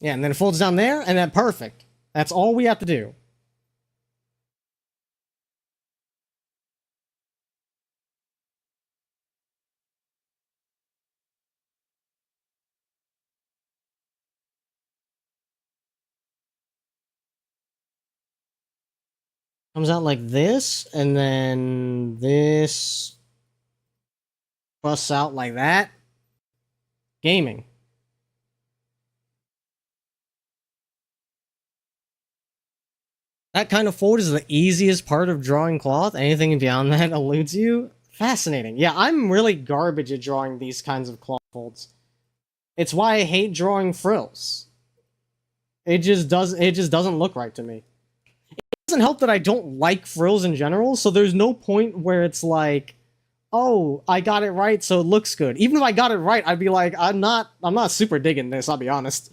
Yeah, and then it folds down there, and then perfect. That's all we have to do. Comes out like this, and then this busts out like that. Gaming. That kind of fold is the easiest part of drawing cloth. Anything beyond that eludes you. Fascinating. Yeah, I'm really garbage at drawing these kinds of cloth folds. It's why I hate drawing frills. It just doesn't look right to me. It doesn't help that I don't like frills in general, so there's no point where it's like, oh, I got it right, so it looks good. Even if I got it right, I'd be like, I'm not super digging this, I'll be honest.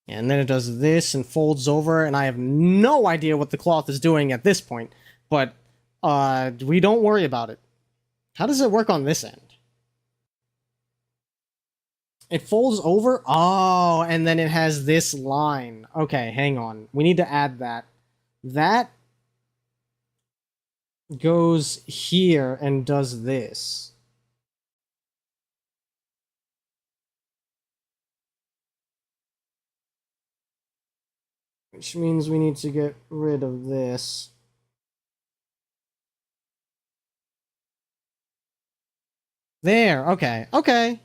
And then it does this and folds over, and I have no idea what the cloth is doing at this point, but we don't worry about it. How does it work on this end? It folds over? Oh, and then it has this line. Okay, hang on. We need to add that. That goes here and does this. Which means we need to get rid of this. There, okay, okay.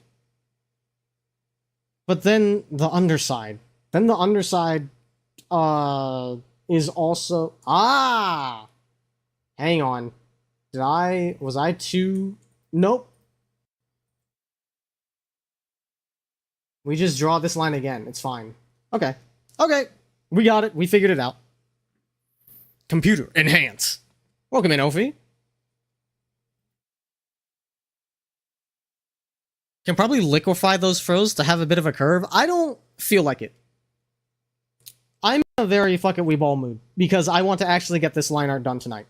But then the underside. Then the underside, is also... Ah! Hang on. Was I too... Nope. We just draw this line again. It's fine. Okay. Okay. We got it. We figured it out. Computer, enhance. Welcome in, Ophi. Can probably liquefy those frills to have a bit of a curve. I don't feel like it. I'm in a very fuck it we ball mood because I want to actually get this line art done tonight.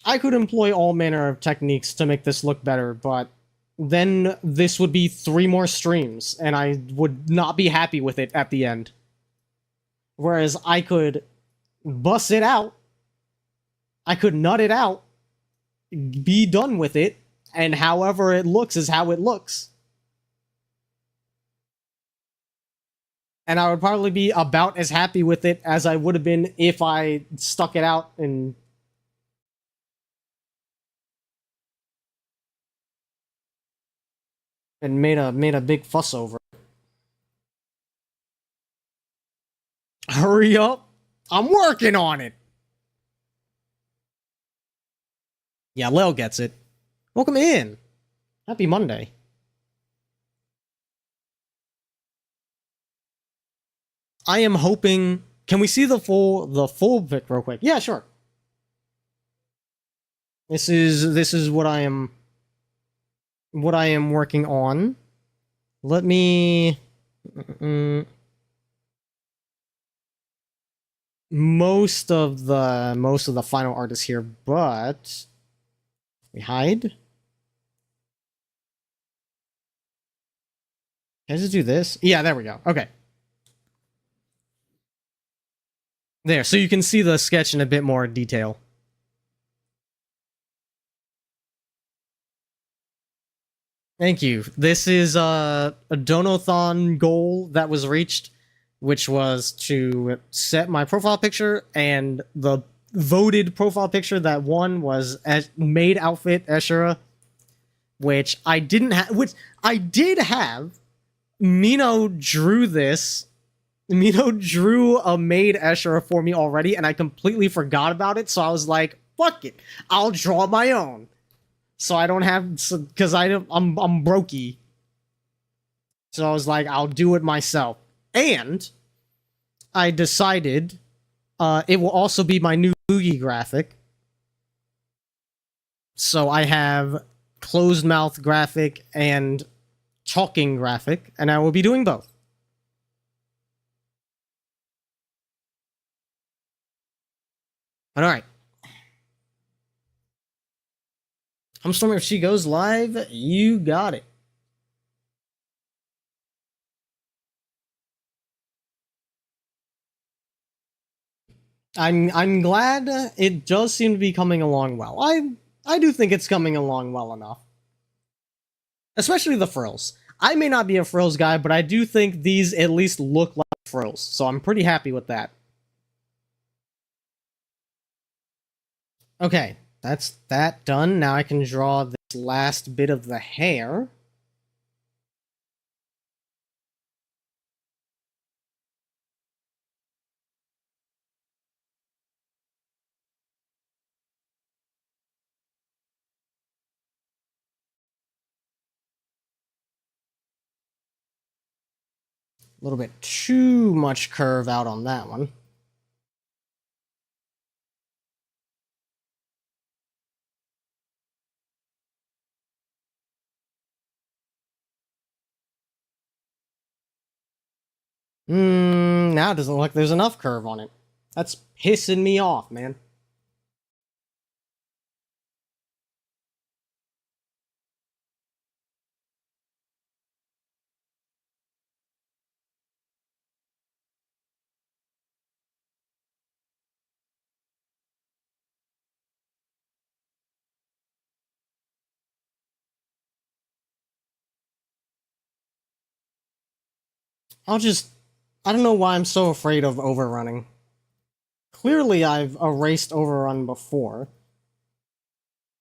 I could employ all manner of techniques to make this look better, but then this would be 3 more streams, and I would not be happy with it at the end. Whereas I could bust it out, I could nut it out, be done with it, and however it looks is how it looks. And I would probably be about as happy with it as I would have been if I stuck it out and made a big fuss over it. Hurry up! I'm working on it! Yeah, Lil gets it. Welcome in! Happy Monday. I am hoping... Can we see the full pic real quick? Yeah, sure. This is what I am working on. Let me... most of the final art is here, but we hide. Can I just do this? Yeah, there we go. Okay. There, so you can see the sketch in a bit more detail. Thank you. This is a donathon goal that was reached, which was to set my profile picture, and the voted profile picture that won was maid outfit eschira, which I didn't have. Which I did have. Mino drew this. Mino drew a maid eschira for me already, and I completely forgot about it. So I was like, "Fuck it, I'll draw my own." So I don't have, because I'm brokey. So I was like, I'll do it myself. And I decided it will also be my new Boogie graphic. So I have closed mouth graphic and talking graphic, and I will be doing both. Alright. I'm Stormy. If she goes live, you got it. I'm glad it does seem to be coming along well. I do think it's coming along well enough. Especially the frills. I may not be a frills guy, but I do think these at least look like frills, so I'm pretty happy with that. Okay, that's that done. Now I can draw this last bit of the hair. A little bit too much curve out on that one. Now it doesn't look like there's enough curve on it. That's pissing me off, man. I don't know why I'm so afraid of overrunning. Clearly I've erased overrun before.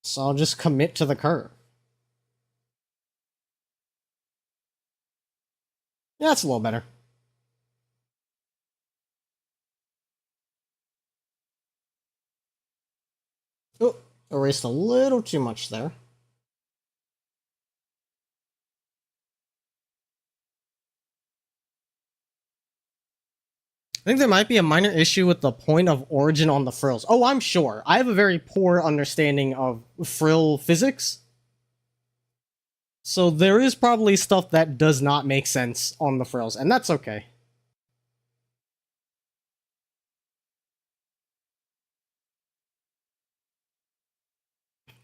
So I'll just commit to the curve. Yeah, that's a little better. Oh, erased a little too much there. think there might be a minor issue with the point of origin on the frills. Oh, I'm sure. I have a very poor understanding of frill physics. So there is probably stuff that does not make sense on the frills, and that's okay.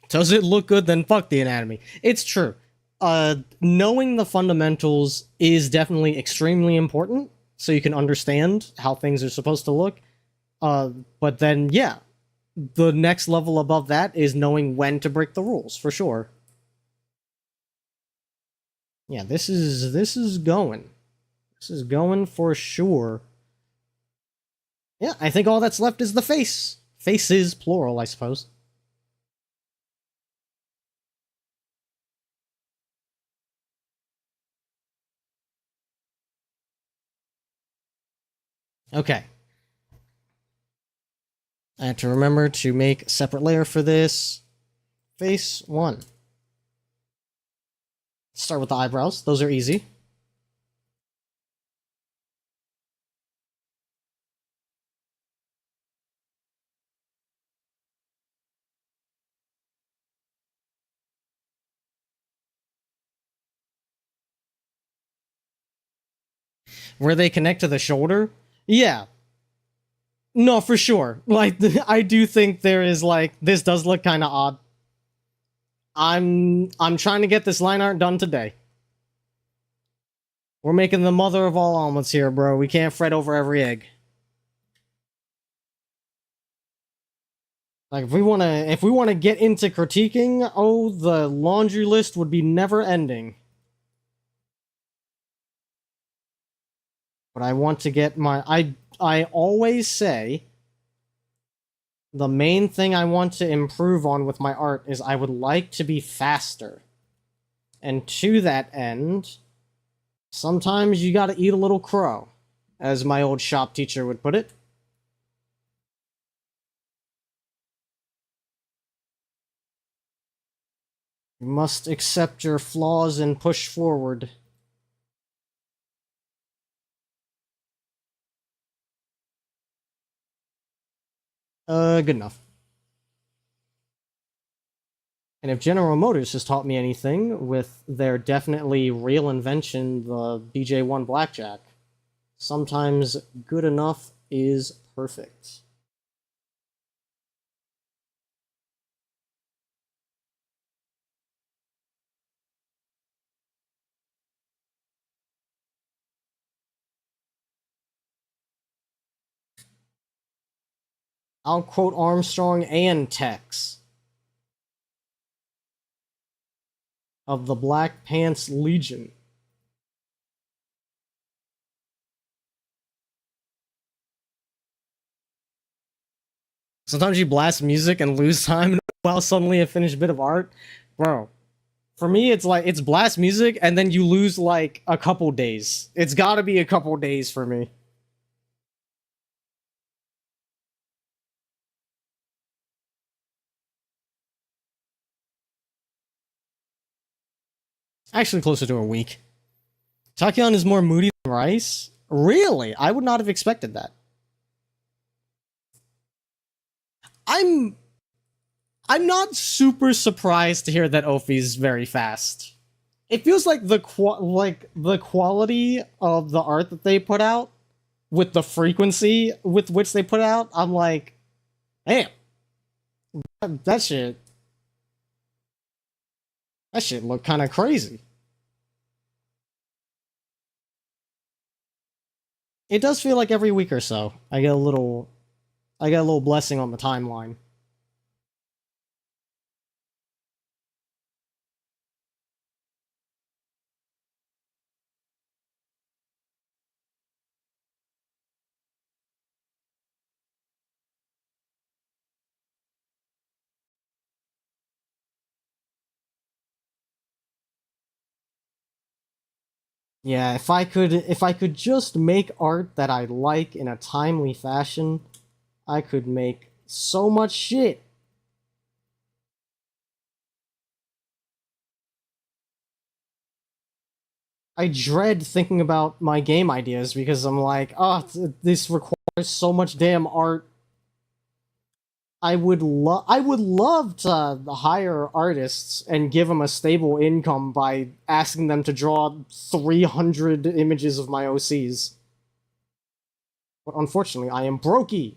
Does it look good? Then fuck the anatomy. It's true. Knowing the fundamentals is definitely extremely important, so you can understand how things are supposed to look. But then, yeah, the next level above that is knowing when to break the rules, for sure. Yeah, this is going. This is going for sure. Yeah, I think all that's left is the face. Faces, plural, I suppose. Okay. I have to remember to make a separate layer for this. Face 1. Start with the eyebrows. Those are easy. Where they connect to the shoulder? Yeah. No, for sure. Like, I do think there is, like, this does look kind of odd. I'm trying to get this line art done today. We're making the mother of all omelets here, bro. We can't fret over every egg. Like, if we wanna get into critiquing, oh, the laundry list would be never ending. But I want to get my... I always say the main thing I want to improve on with my art is I would like to be faster. And to that end, sometimes you gotta eat a little crow, as my old shop teacher would put it. You must accept your flaws and push forward. Good enough. And if General Motors has taught me anything with their definitely real invention, the BJ1 Blackjack, sometimes good enough is perfect. I'll quote Armstrong and Tex of the Black Pants Legion. Sometimes you blast music and lose time while suddenly a finished bit of art. Bro, for me, it's like, it's blast music and then you lose like a couple days. It's gotta be a couple days for me. Actually, closer to a week. Tachyon is more moody than Rice? Really? I would not have expected that. I'm I'm not super surprised to hear that Ophi's very fast. It feels like the quality of the art that they put out with the frequency with which they put it out. I'm like, damn, that shit looked kind of crazy. It does feel like every week or so I get a little blessing on the timeline. Yeah, if I could just make art that I like in a timely fashion, I could make so much shit. I dread thinking about my game ideas because I'm like, oh, this requires so much damn art. I would love to hire artists and give them a stable income by asking them to draw 300 images of my OCs. But unfortunately, I am brokey.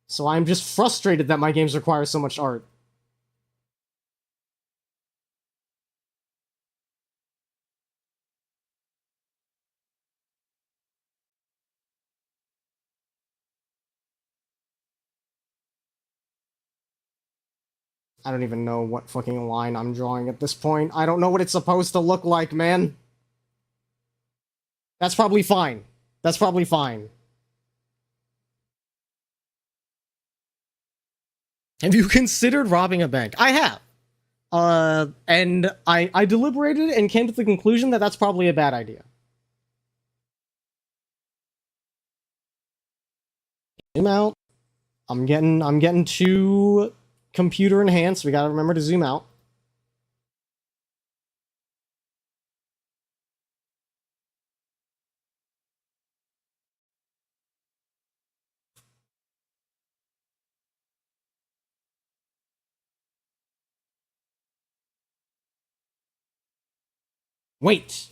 So I'm just frustrated that my games require so much art. I don't even know what fucking line I'm drawing at this point. I don't know what it's supposed to look like, man. That's probably fine. That's probably fine. Have you considered robbing a bank? I have. And I deliberated and came to the conclusion that that's probably a bad idea. Zoom out. I'm getting too computer enhanced. We gotta remember to zoom out. Wait.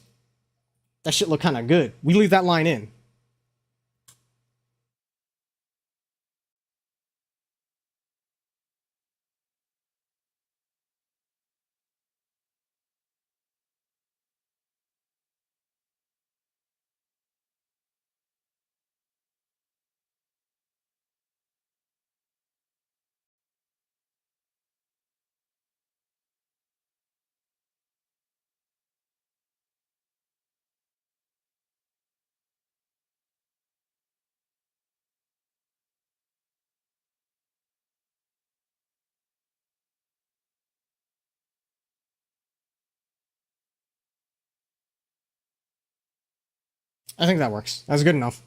That shit look kind of good. We leave that line in. I think that works. That's good enough.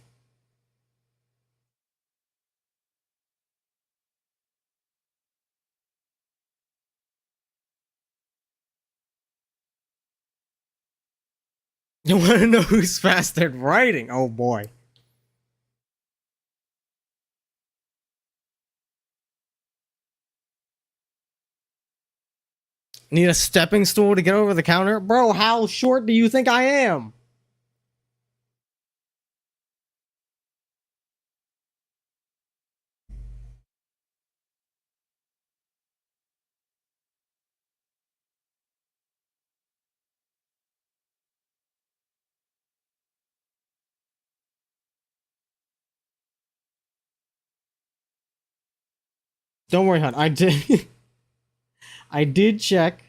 You want to know who's fast at writing? Oh boy. Need a stepping stool to get over the counter? Bro, how short do you think I am? Don't worry, hon. I did. I did check.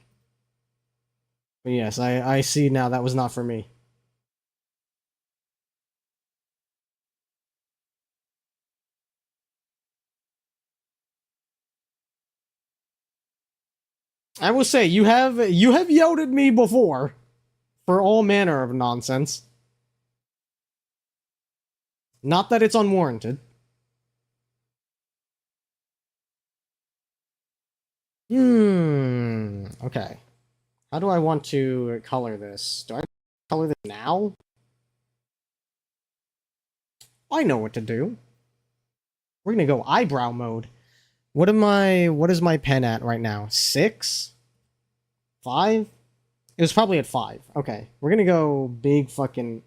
But yes, I see now that was not for me. I will say you have yelled at me before for all manner of nonsense. Not that it's unwarranted. Okay. How do I want to color this? Do I color this now? I know what to do. We're gonna go eyebrow mode. What is my pen at right now? 6? 5? It was probably at 5. Okay. We're gonna go big fucking...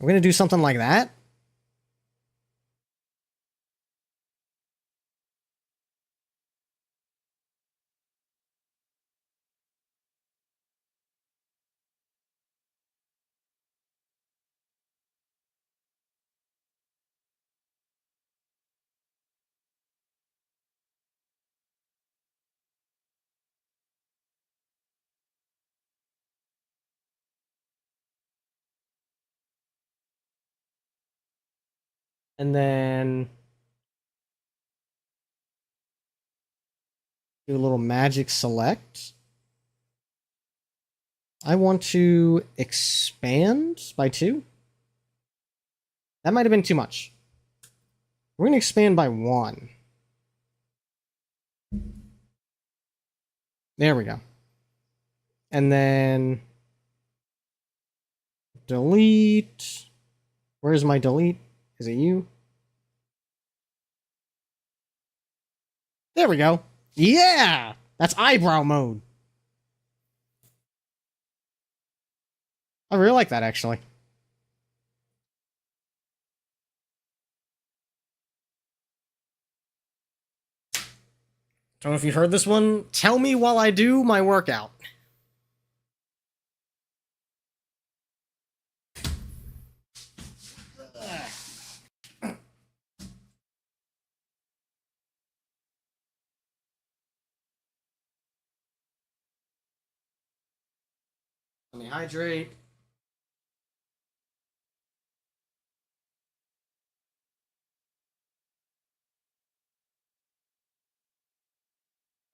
We're gonna do something like that? And then... do a little magic select. I want to expand by 2. That might have been too much. We're going to expand by 1. There we go. And then delete. Where's my delete? Is it you? There we go. Yeah! That's eyebrow mode. I really like that, actually. Don't know if you heard this one. Tell me while I do my workout. Let me hydrate.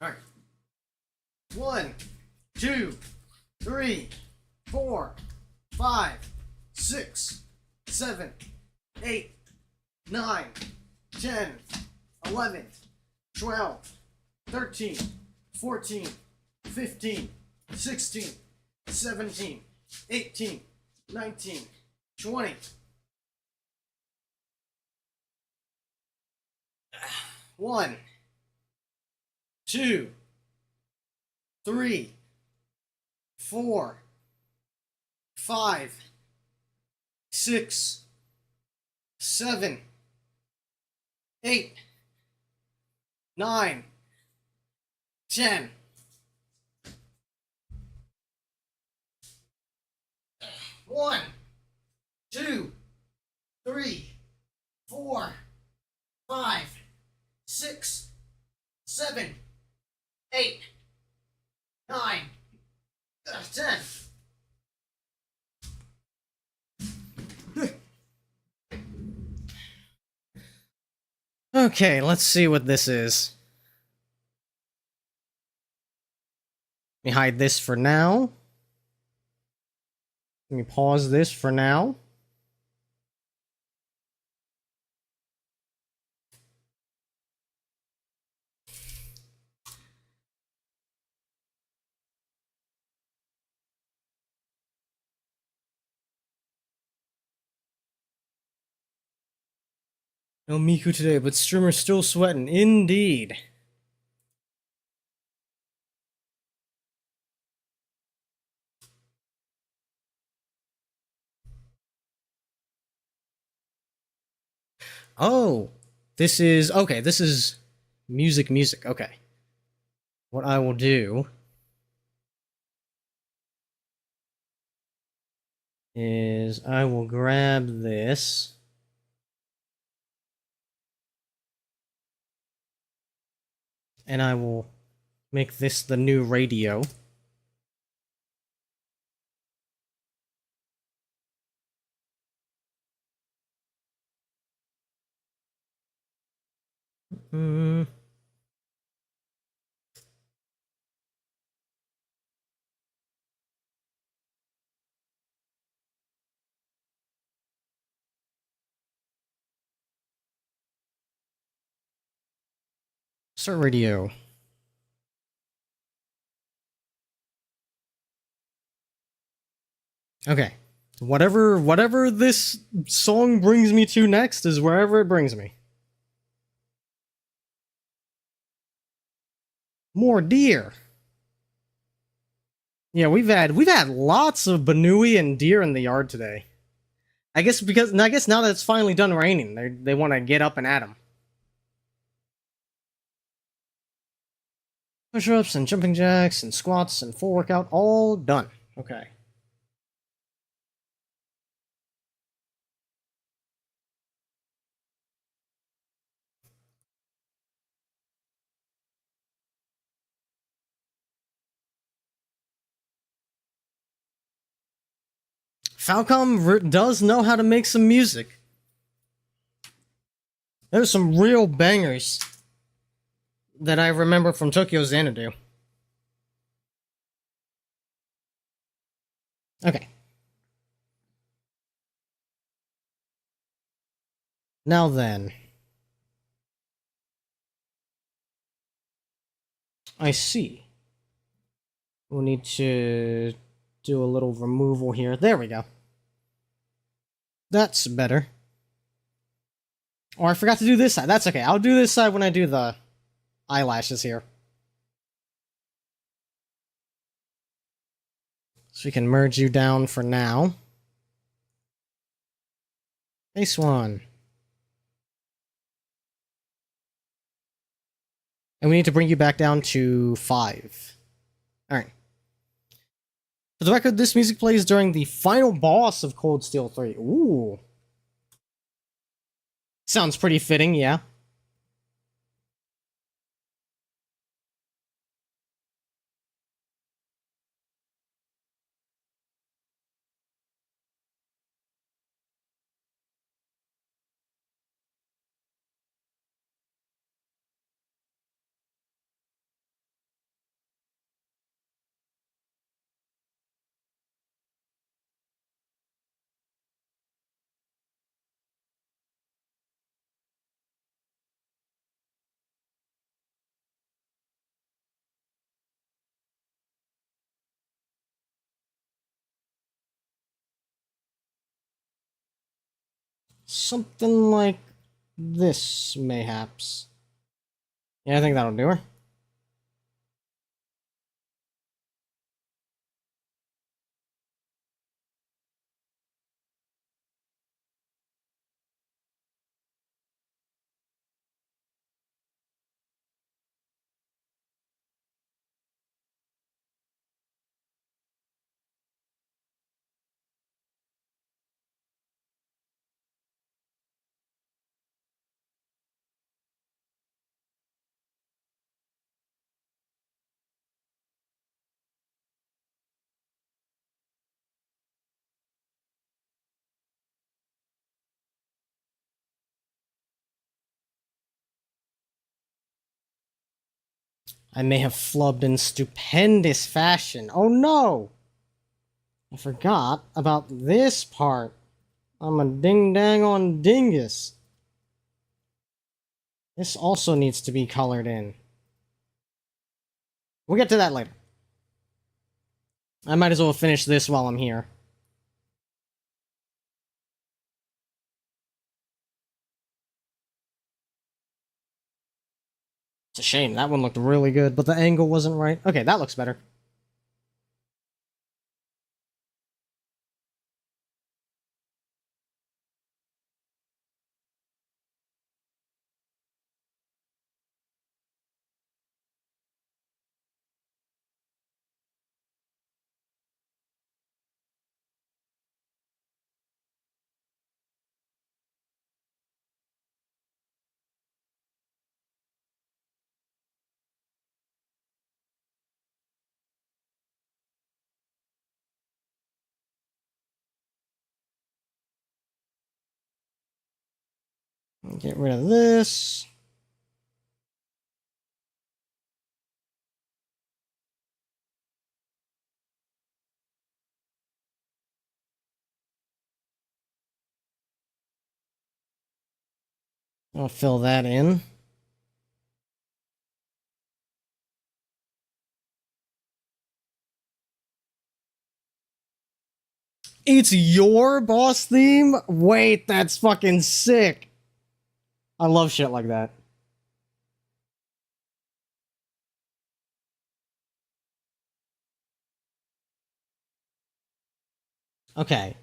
All right. 1, 2, 3, 4, 5, 6, 7, 8, 9, 10, 11, 12, 13, 14, 15, 16, 17, 18, 19, 20. 1, 2, 3, 4, 5, 6, 7, 8, 9, 10. 1, 2, 3, 4, 5, 6, 7, 8, 9, 10. Okay, let's see what this is. Let me hide this for now. Let me pause this for now. No Miku today, but streamer's still sweating. Indeed. Oh, this is okay. This is music. Okay. What I will do is I will grab this. And I will make this the new radio. Start radio. Okay. Whatever this song brings me to next is wherever it brings me. More deer. Yeah, we've had lots of Banui and deer in the yard today. I guess now that it's finally done raining, they want to get up and at them. Push-ups and jumping jacks and squats and full workout all done. Okay. Falcom does know how to make some music. There's some real bangers that I remember from Tokyo Xanadu. Okay. Now then. I see. We'll need to do a little removal here. There we go. That's better. Oh, I forgot to do this side. That's okay. I'll do this side when I do the eyelashes here. So we can merge you down for now. Face one. And we need to bring you back down to 5. Alright. For the record, this music plays during the final boss of Cold Steel 3. Ooh. Sounds pretty fitting, yeah. Something like this, mayhaps. Yeah, I think that'll do her. I may have flubbed in stupendous fashion. Oh no! I forgot about this part. I'm a ding-dang on dingus. This also needs to be colored in. We'll get to that later. I might as well finish this while I'm here. It's a shame, that one looked really good, but the angle wasn't right. Okay, that looks better. Get rid of this. I'll fill that in. It's your boss theme? Wait, that's fucking sick. I love shit like that. Okay.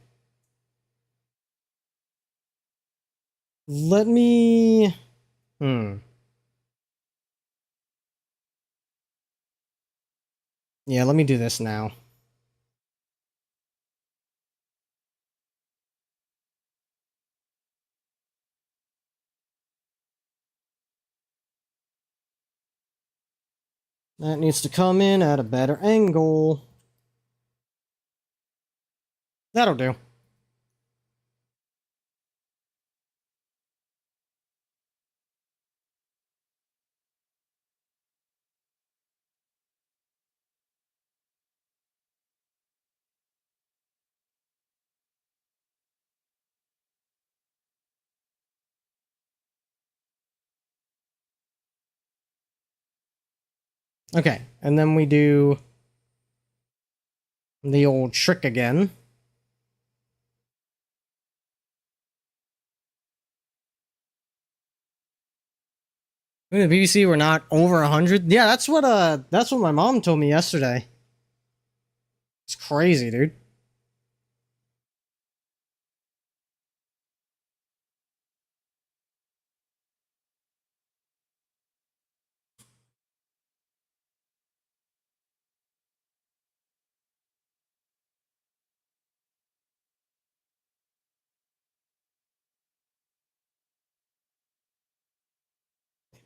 Let me... Yeah, let me do this now. That needs to come in at a better angle. That'll do. Okay, and then we do The old trick again. The BBC were not over 100. Yeah, that's what my mom told me yesterday. It's crazy, dude.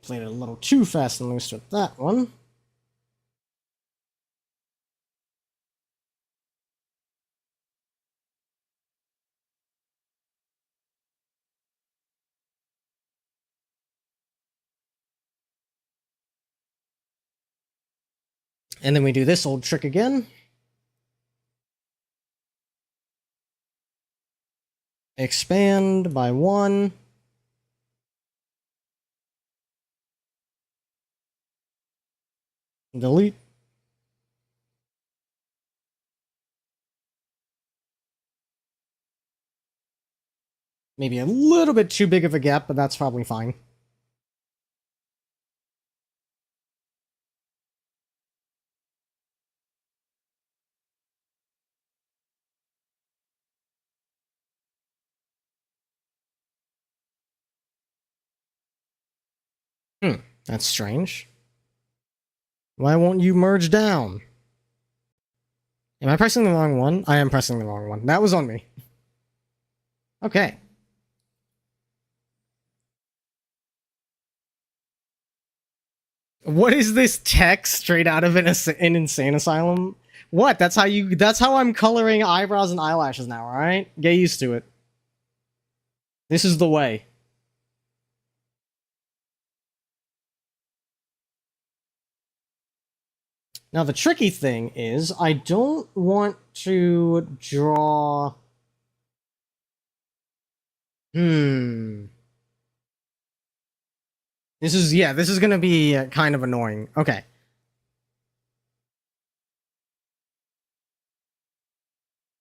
Played it a little too fast and loose with that one. And then we do this old trick again. Expand by 1. Delete. Maybe a little bit too big of a gap, but that's probably fine. That's strange. Why won't you merge down? Am I pressing the wrong one? I am pressing the wrong one. That was on me. Okay. What is this text straight out of an insane asylum? What? That's how I'm coloring eyebrows and eyelashes now, alright? Get used to it. This is the way. Now the tricky thing is, I don't want to draw... This is gonna be kind of annoying. Okay.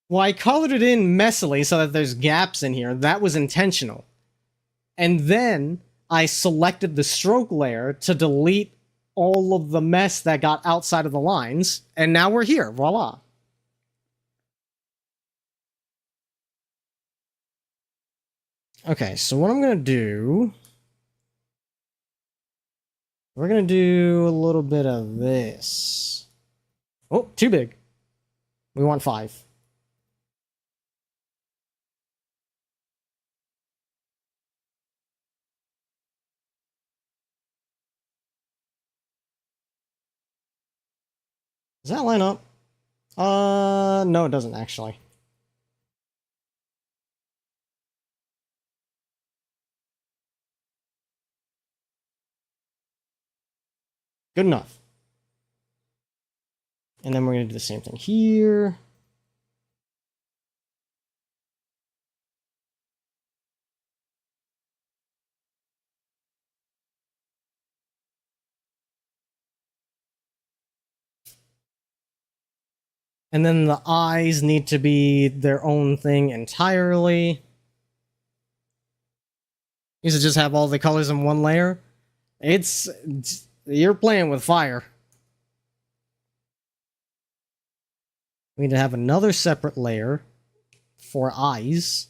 Well, I colored it in messily so that there's gaps in here. That was intentional. And then I selected the stroke layer to delete all of the mess that got outside of the lines. And now we're here. Voila. Okay, so what I'm going to do... We're going to do a little bit of this. Oh, too big. We want 5. Does that line up? No, it doesn't actually. Good enough. And then we're going to do the same thing here. And then the eyes need to be their own thing entirely. You should just have all the colors in one layer. You're playing with fire. We need to have another separate layer for eyes.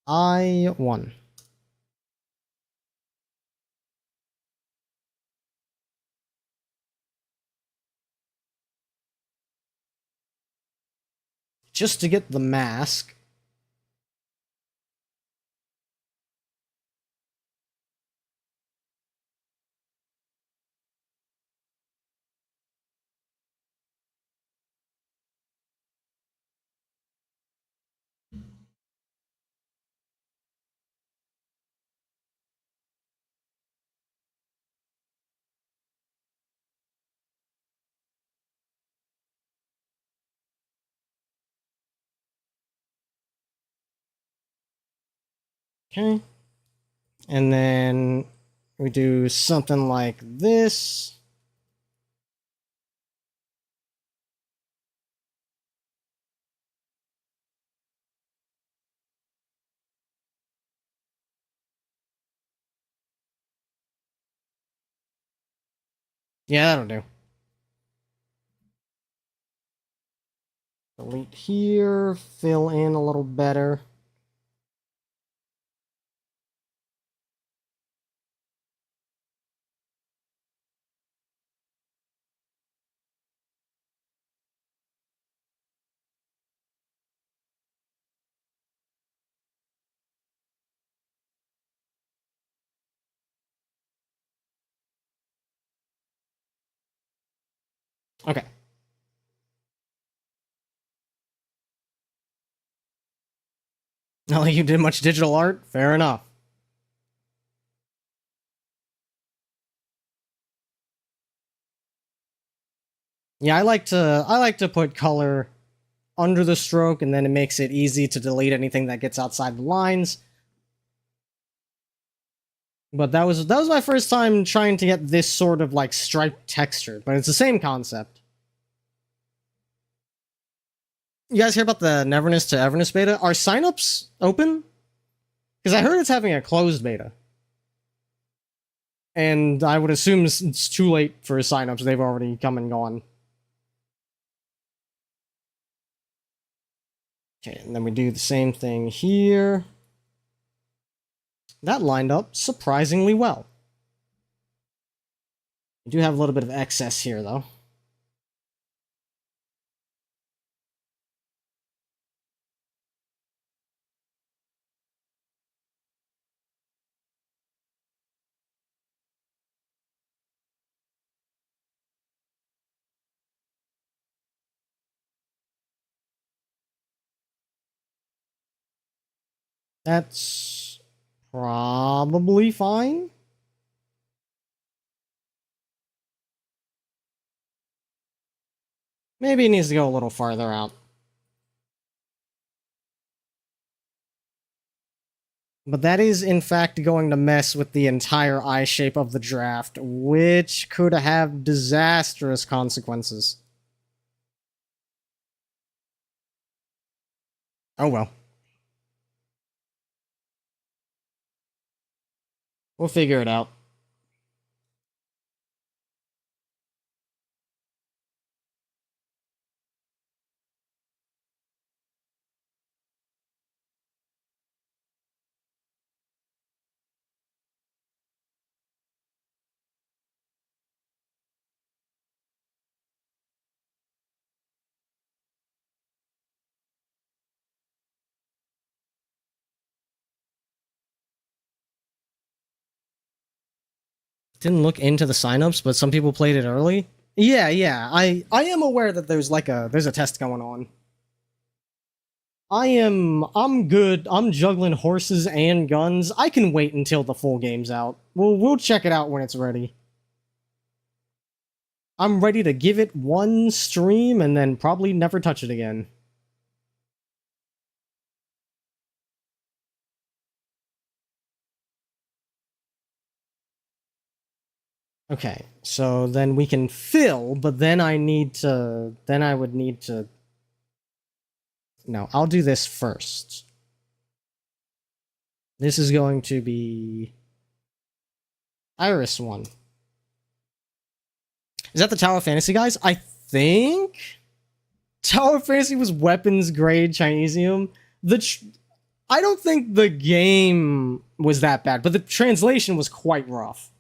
Eye 1. Just to get the mask. Okay. And then we do something like this. Yeah, that'll do. Delete here, fill in a little better. Okay. Not like you did much digital art? Fair enough. Yeah, I like to put color under the stroke, and then it makes it easy to delete anything that gets outside the lines. But that was my first time trying to get this sort of like striped texture, but it's the same concept. You guys hear about the Neverness to Everness beta? Are signups open? Because I heard it's having a closed beta. And I would assume it's too late for signups. They've already come and gone. Okay, and then we do the same thing here. That lined up surprisingly well. We do have a little bit of excess here, though. That's probably fine. Maybe it needs to go a little farther out. But that is, in fact, going to mess with the entire eye shape of the draft, which could have disastrous consequences. Oh well. We'll figure it out. Didn't look into the signups, but some people played it early. Yeah. I am aware that there's a test going on. I'm good. I'm juggling horses and guns. I can wait until the full game's out. We'll check it out when it's ready. I'm ready to give it one stream and then probably never touch it again. Okay, so then we can fill, but then I would need to... No, I'll do this first. This is going to be... Iris one. Is that the Tower of Fantasy, guys? I think... Tower of Fantasy was weapons grade Chinesium. I don't think the game was that bad, but the translation was quite rough.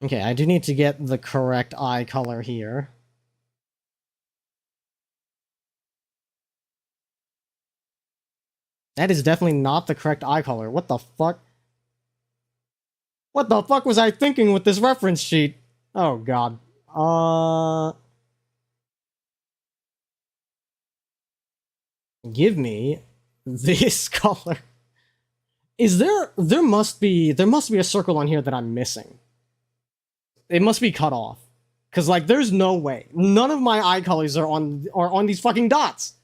Okay, I do need to get the correct eye color here. That is definitely not the correct eye color. What the fuck? What the fuck was I thinking with this reference sheet? Oh god. Give me this color. Is there must be a circle on here that I'm missing. It must be cut off. Cause like there's no way. None of my eye colors are on these fucking dots.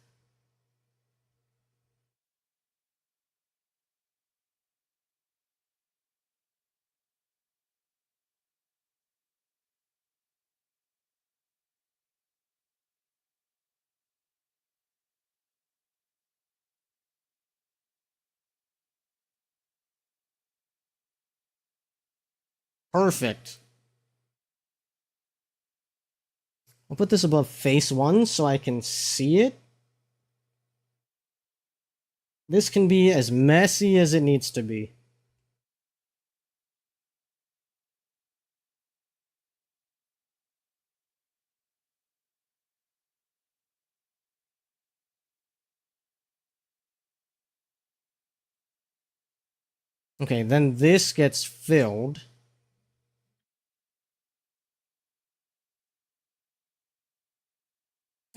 Perfect. I'll put this above face 1 so I can see it. This can be as messy as it needs to be. Okay, then this gets filled.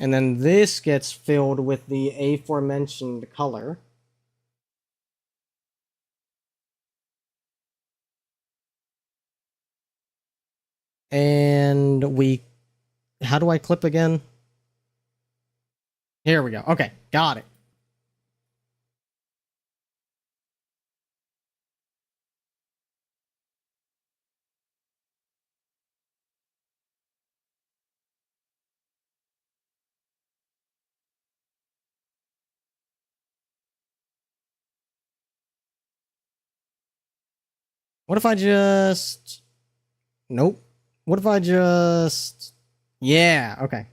And then this gets filled with the aforementioned color. And we... How do I clip again? Here we go. Okay, got it. What if I just... Nope. What if I just... Yeah, okay.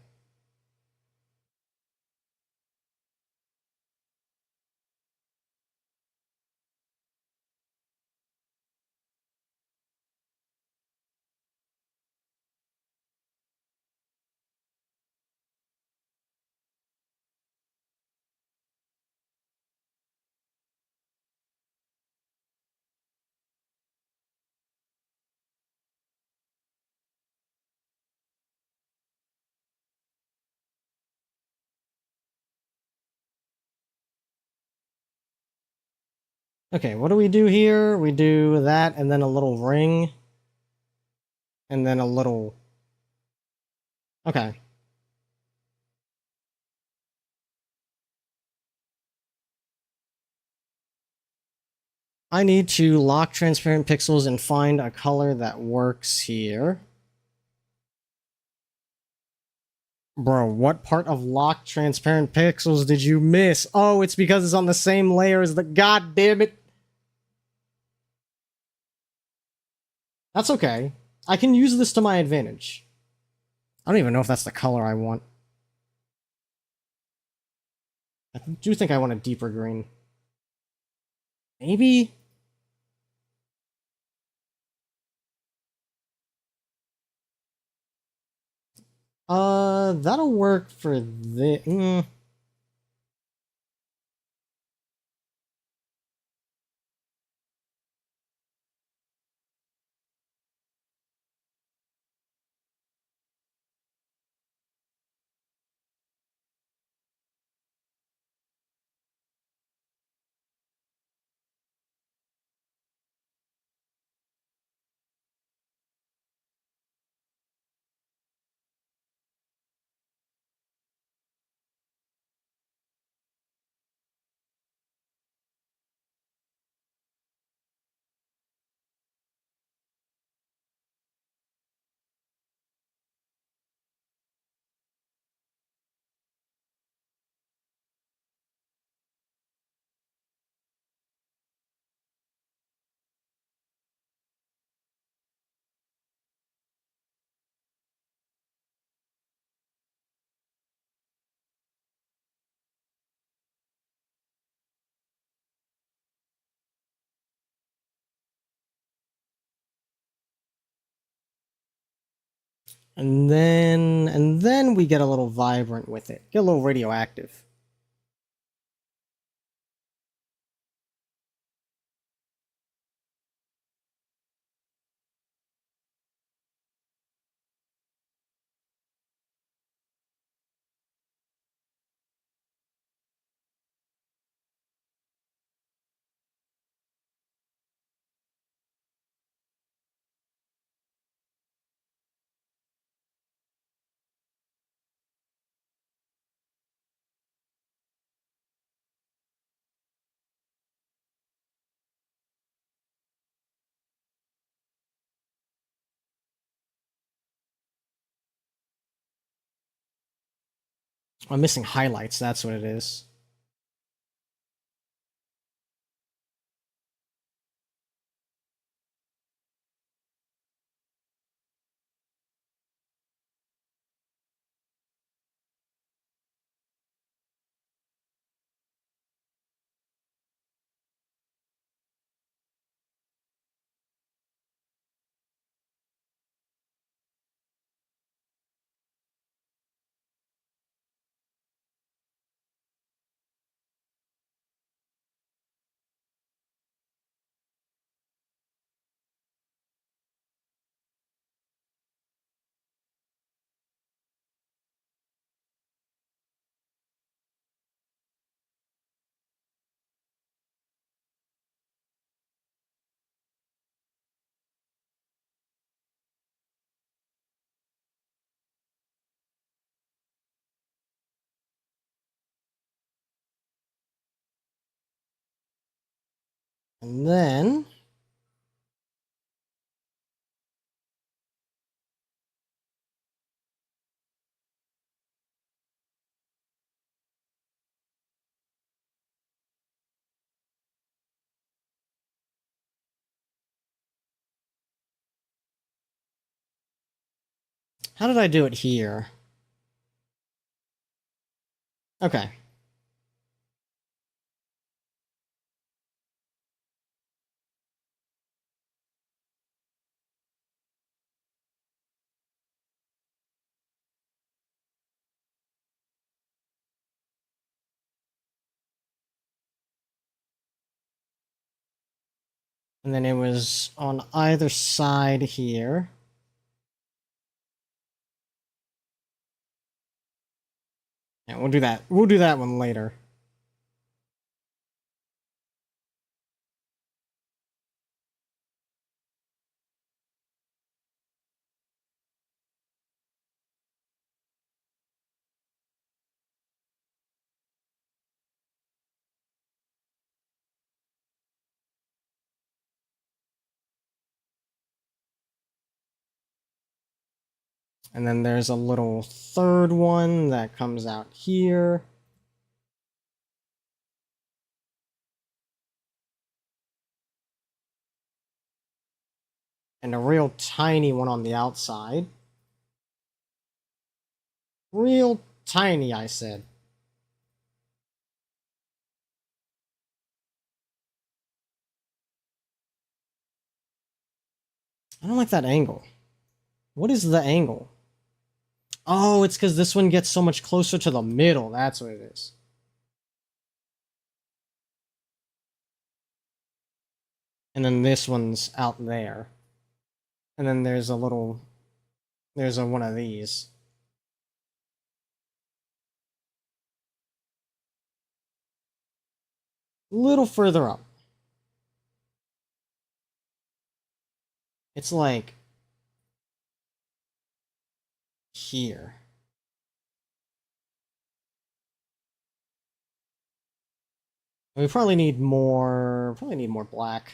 Okay, what do we do here? We do that and then a little ring. And then a little... Okay. I need to lock transparent pixels and find a color that works here. Bro, what part of lock transparent pixels did you miss? Oh, it's because it's on the same layer as the... God damn it! That's okay. I can use this to my advantage. I don't even know if that's the color I want. I do think I want a deeper green. Maybe? That'll work for the... And then we get a little vibrant with it. Get a little radioactive. I'm missing highlights, that's what it is. And then... How did I do it here? Okay. And then it was on either side here. Yeah, we'll do that. We'll do that one later. And then there's a little third one that comes out here. And a real tiny one on the outside. Real tiny, I said. I don't like that angle. What is the angle? Oh, it's because this one gets so much closer to the middle. That's what it is. And then this one's out there. And then there's a little... There's a one of these. A little further up. It's like... here. We probably need more black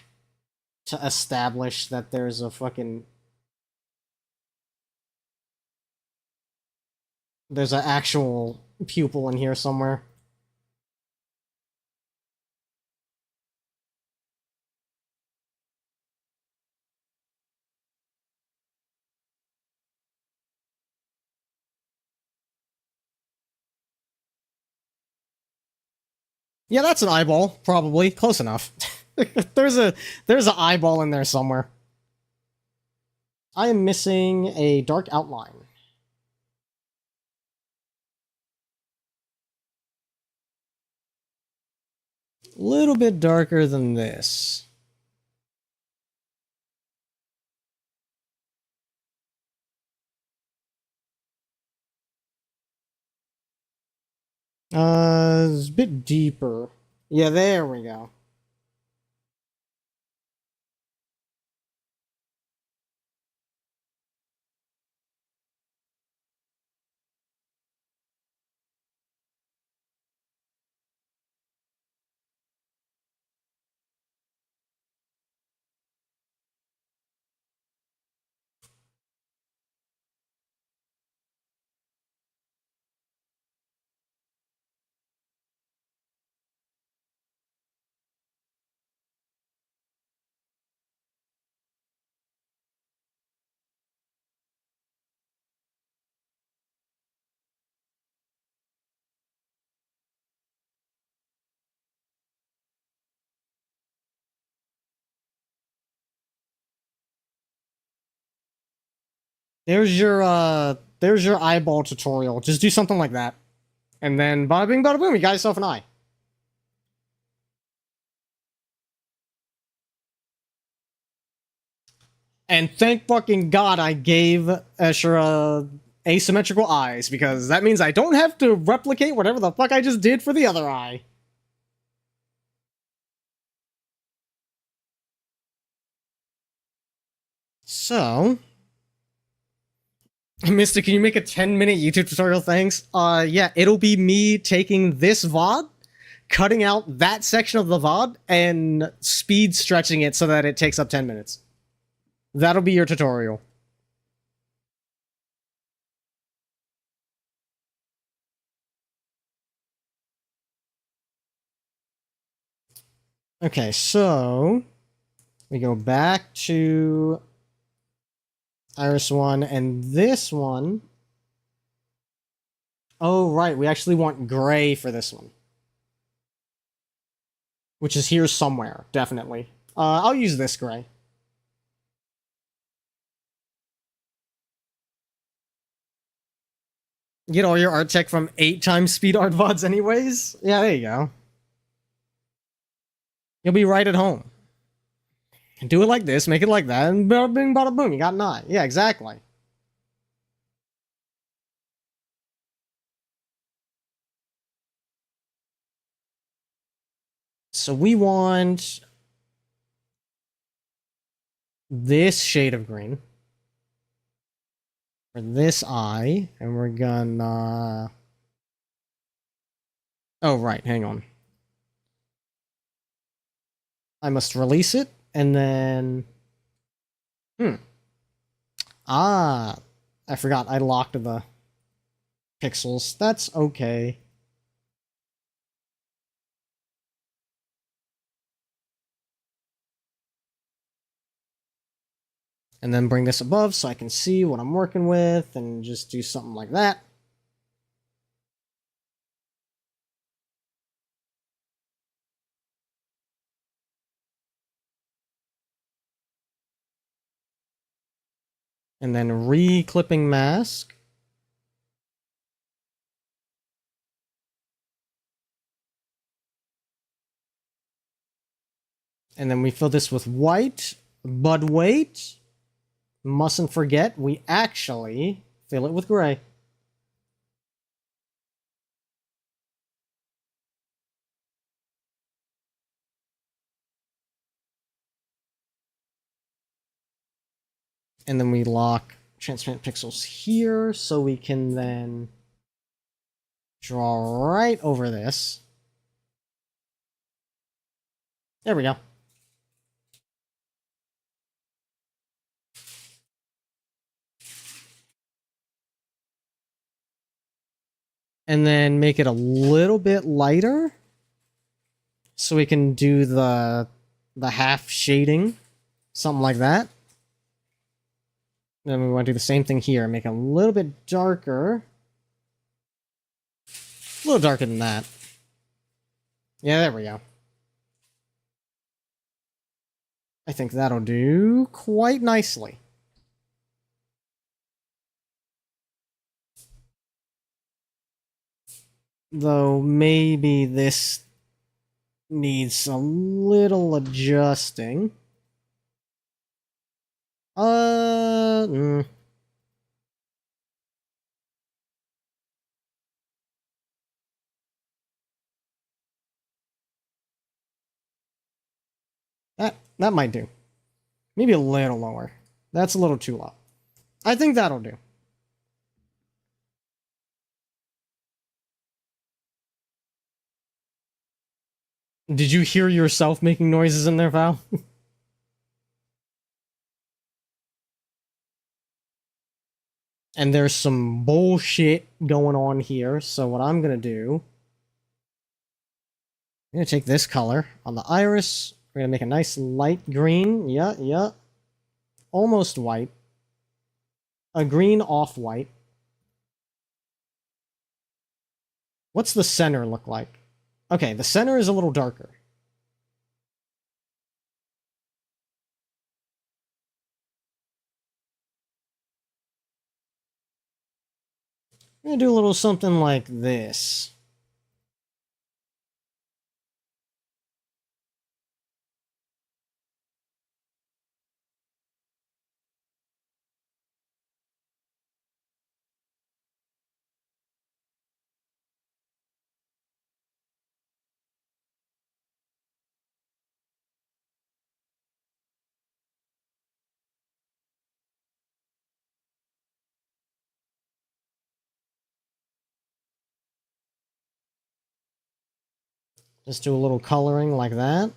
to establish that there's a fucking... There's an actual pupil in here somewhere. Yeah, that's an eyeball, probably. Close enough. there's an eyeball in there somewhere. I am missing a dark outline. A little bit darker than this. It's a bit deeper. Yeah, there we go. There's your eyeball tutorial. Just do something like that. And then bada bing bada boom, you got yourself an eye. And thank fucking God I gave Eschira asymmetrical eyes, because that means I don't have to replicate whatever the fuck I just did for the other eye. So... Mister, can you make a 10-minute YouTube tutorial? Thanks. Yeah, it'll be me taking this VOD, cutting out that section of the VOD and speed stretching it so that it takes up 10 minutes. That'll be your tutorial. Okay, so we go back to Iris 1, and this one... Oh, right, we actually want gray for this one. Which is here somewhere, definitely. I'll use this gray. Get all your art tech from 8 times speed art VODs anyways? Yeah, there you go. You'll be right at home. Do it like this, make it like that, and bada bing, bada boom, you got 9. Yeah, exactly. So we want this shade of green for this eye, and we're gonna... Oh, right, hang on. I must release it, and then... Ah, I forgot I locked the pixels. That's okay. And then bring this above so I can see what I'm working with, and just do something like that. And then re-clipping mask. And then we fill this with white. But wait, mustn't forget, we actually fill it with gray. And then we lock transparent pixels here, so we can then draw right over this. There we go. And then make it a little bit lighter, so we can do the half shading, something like that. Then we want to do the same thing here, make it a little bit darker. A little darker than that. Yeah, there we go. I think that'll do quite nicely. Though maybe this needs a little adjusting. That might do. Maybe a little lower. That's a little too low. I think that'll do. Did you hear yourself making noises in there, Val? And there's some bullshit going on here, so what I'm gonna do... I'm gonna take this color on the iris. We're gonna make a nice light green. Yeah. Almost white. A green off-white. What's the center look like? Okay, the center is a little darker. I'm gonna do a little something like this. Just do a little coloring like that.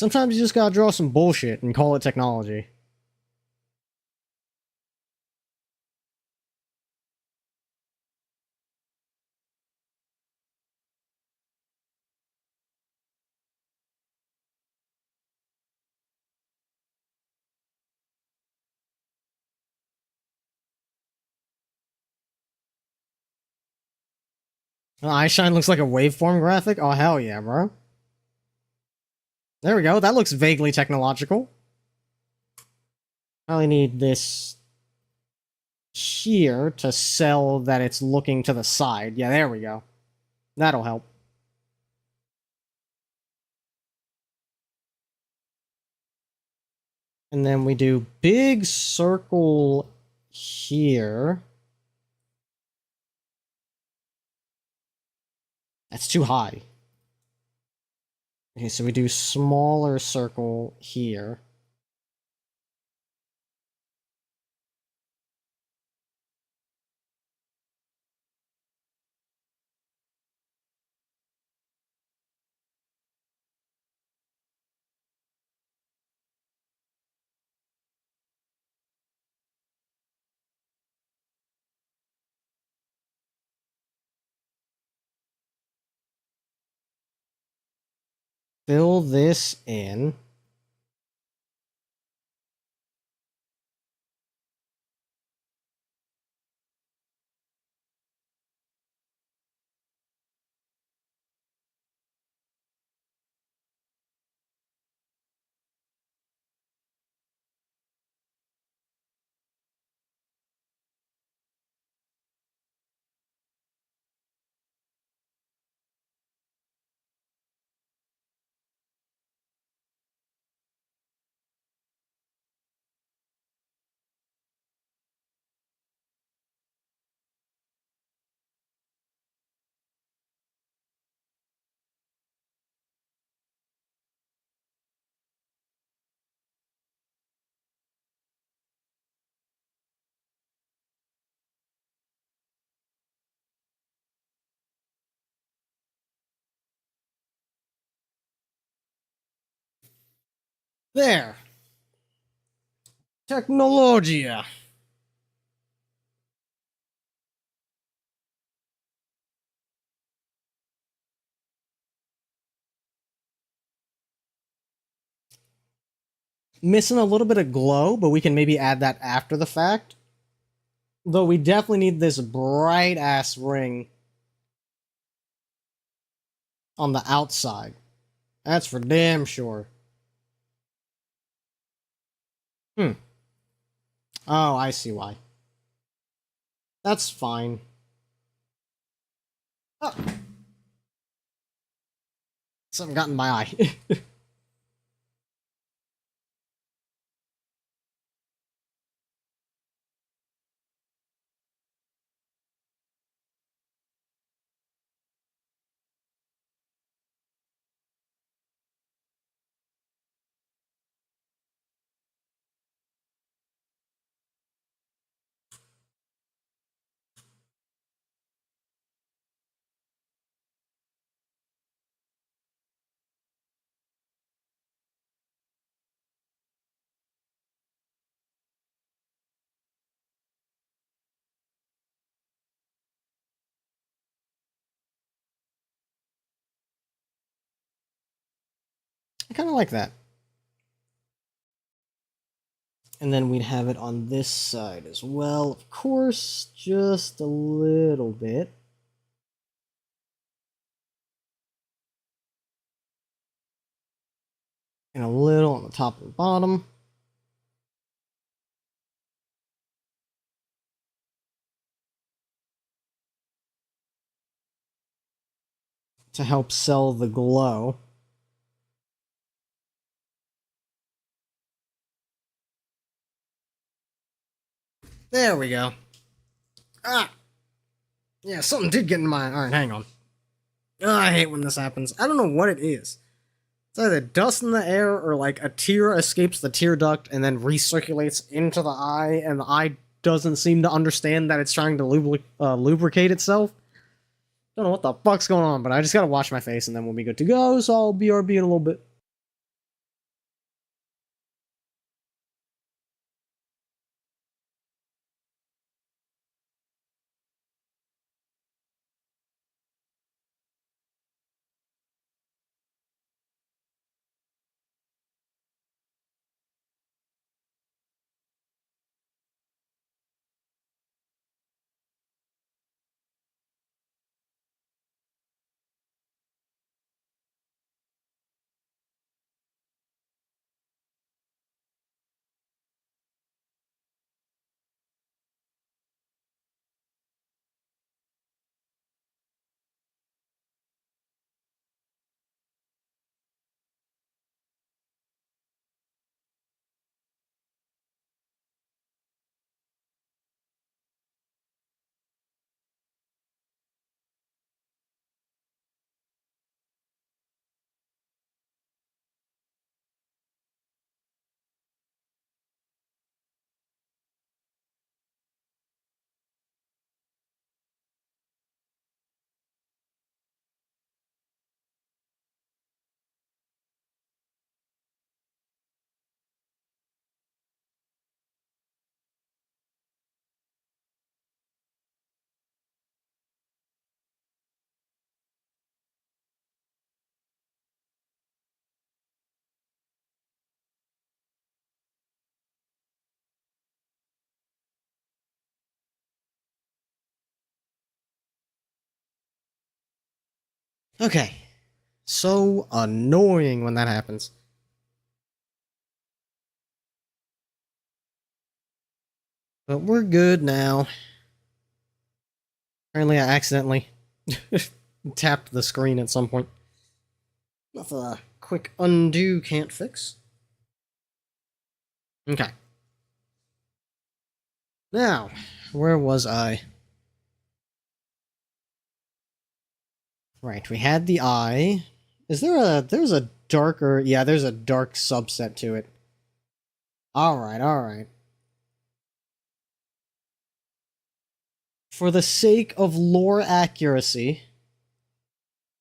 Sometimes you just gotta draw some bullshit and call it technology. Eyeshine looks like a waveform graphic? Oh, hell yeah, bro. There we go. That looks vaguely technological. I only need this here to sell that it's looking to the side. Yeah, there we go. That'll help. And then we do big circle here. That's too high. Okay, so we do smaller circle here. Fill this in. There. Technologia. Missing a little bit of glow, but we can maybe add that after the fact. Though we definitely need this bright ass ring on the outside. That's for damn sure. Hmm. Oh, I see why. That's fine. Oh. Something got in my eye. I kind of like that. And then we'd have it on this side as well, of course, just a little bit. And a little on the top and bottom. To help sell the glow. There we go. Ah! Yeah, something did get in my... Alright, hang on. Oh, I hate when this happens. I don't know what it is. It's either dust in the air or like a tear escapes the tear duct and then recirculates into the eye, and the eye doesn't seem to understand that it's trying to lubricate itself. Don't know what the fuck's going on, but I just gotta wash my face and then we'll be good to go, so I'll BRB in a little bit. Okay. So annoying when that happens. But we're good now. Apparently I accidentally tapped the screen at some point. Nothing a quick undo can't fix. Okay. Now, where was I? Right, we had the eye. There's a darker, yeah, there's a dark subset to it. Alright, alright. For the sake of lore accuracy,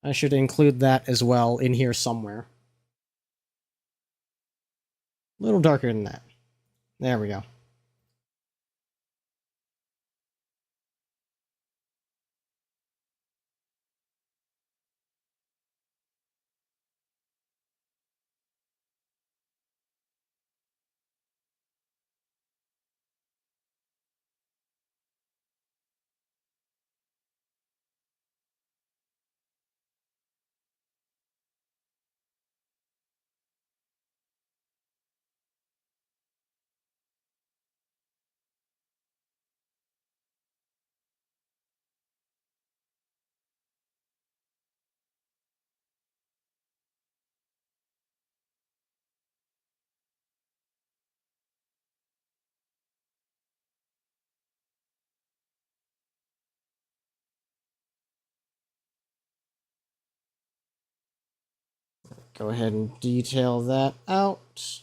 I should include that as well in here somewhere. A little darker than that. There we go. Go ahead and detail that out.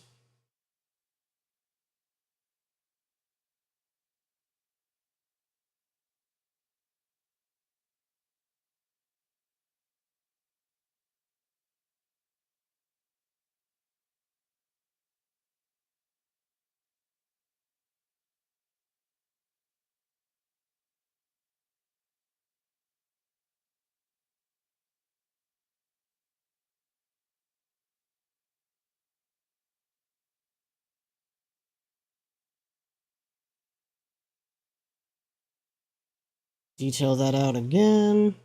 Detail that out again.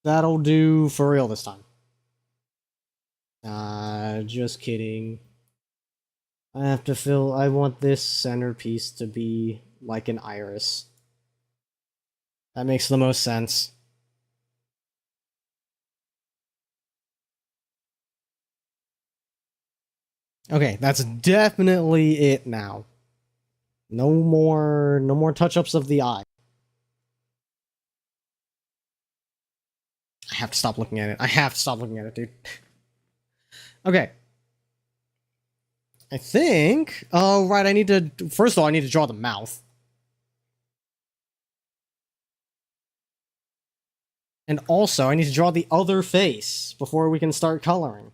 That'll do for real this time. Just kidding. I want this centerpiece to be like an iris. That makes the most sense. Okay, that's definitely it now. No more touch-ups of the eye. I have to stop looking at it. I have to stop looking at it, dude. Okay. I think... Oh, right, I need to... First of all, I need to draw the mouth. And also, I need to draw the other face before we can start coloring.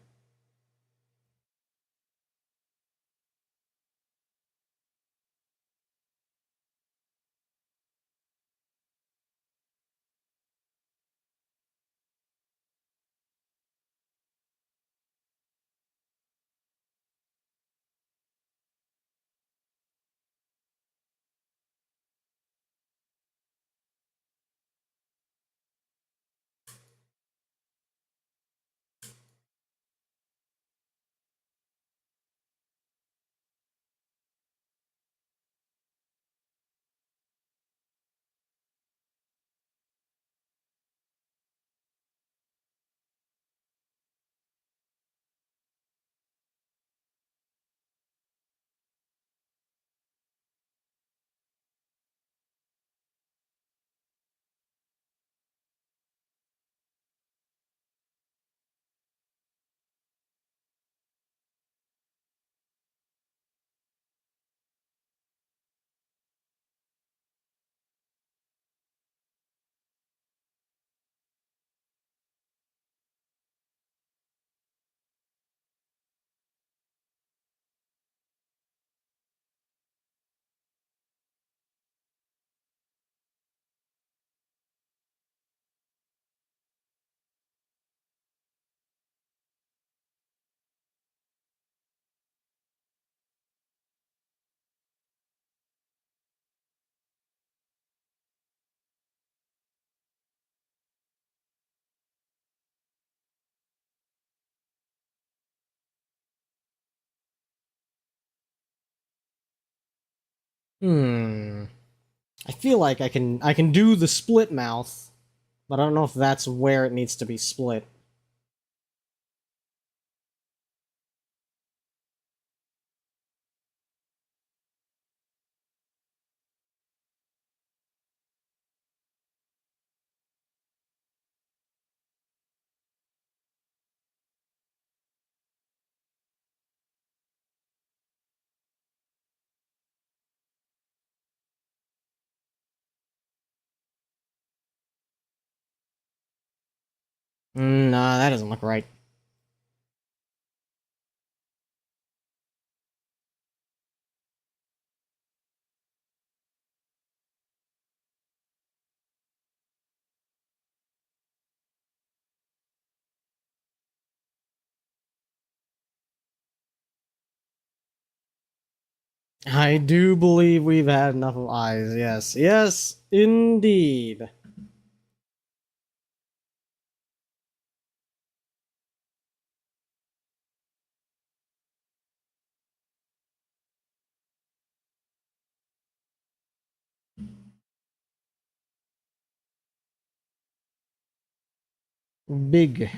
I feel like I can do the split mouth, but I don't know if that's where it needs to be split. Nah, that doesn't look right. I do believe we've had enough of eyes, yes. Yes, indeed. Big.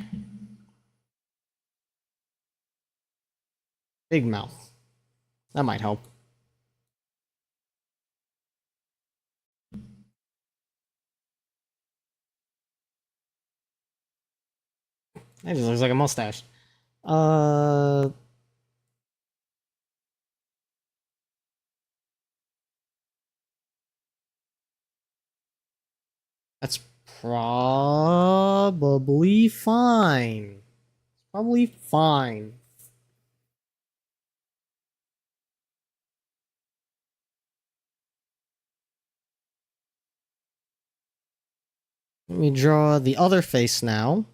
Big mouth. That might help. That just looks like a mustache. Uh... That's probably fine. Probably fine. Let me draw the other face now.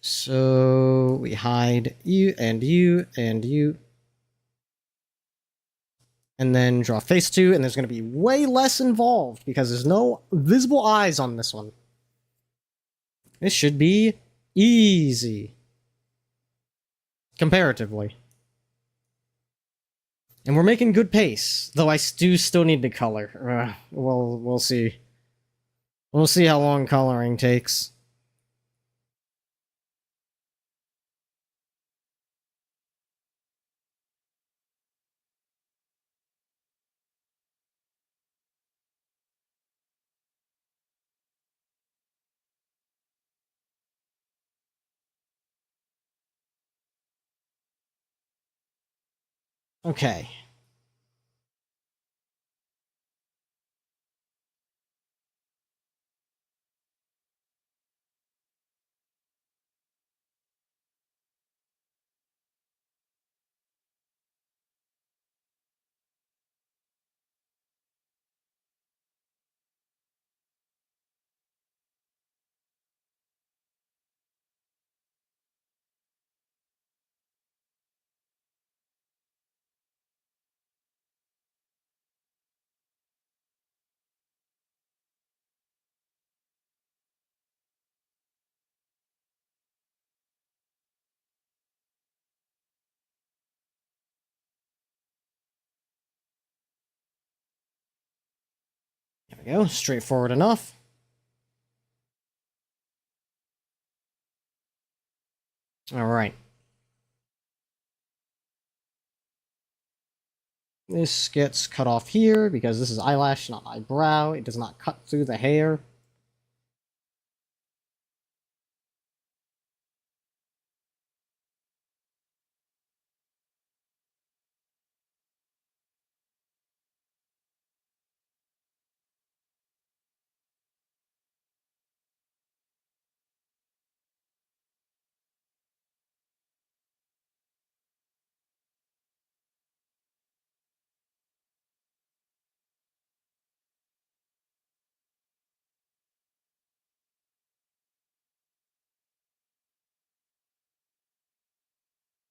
So we hide you and you and you. And then draw face 2, and there's going to be way less involved because there's no visible eyes on this one. This should be easy. Comparatively. And we're making good pace, though I do still need to color. We'll see. We'll see how long coloring takes. Okay. There we go. Straightforward enough. Alright. This gets cut off here because this is eyelash, not eyebrow. It does not cut through the hair.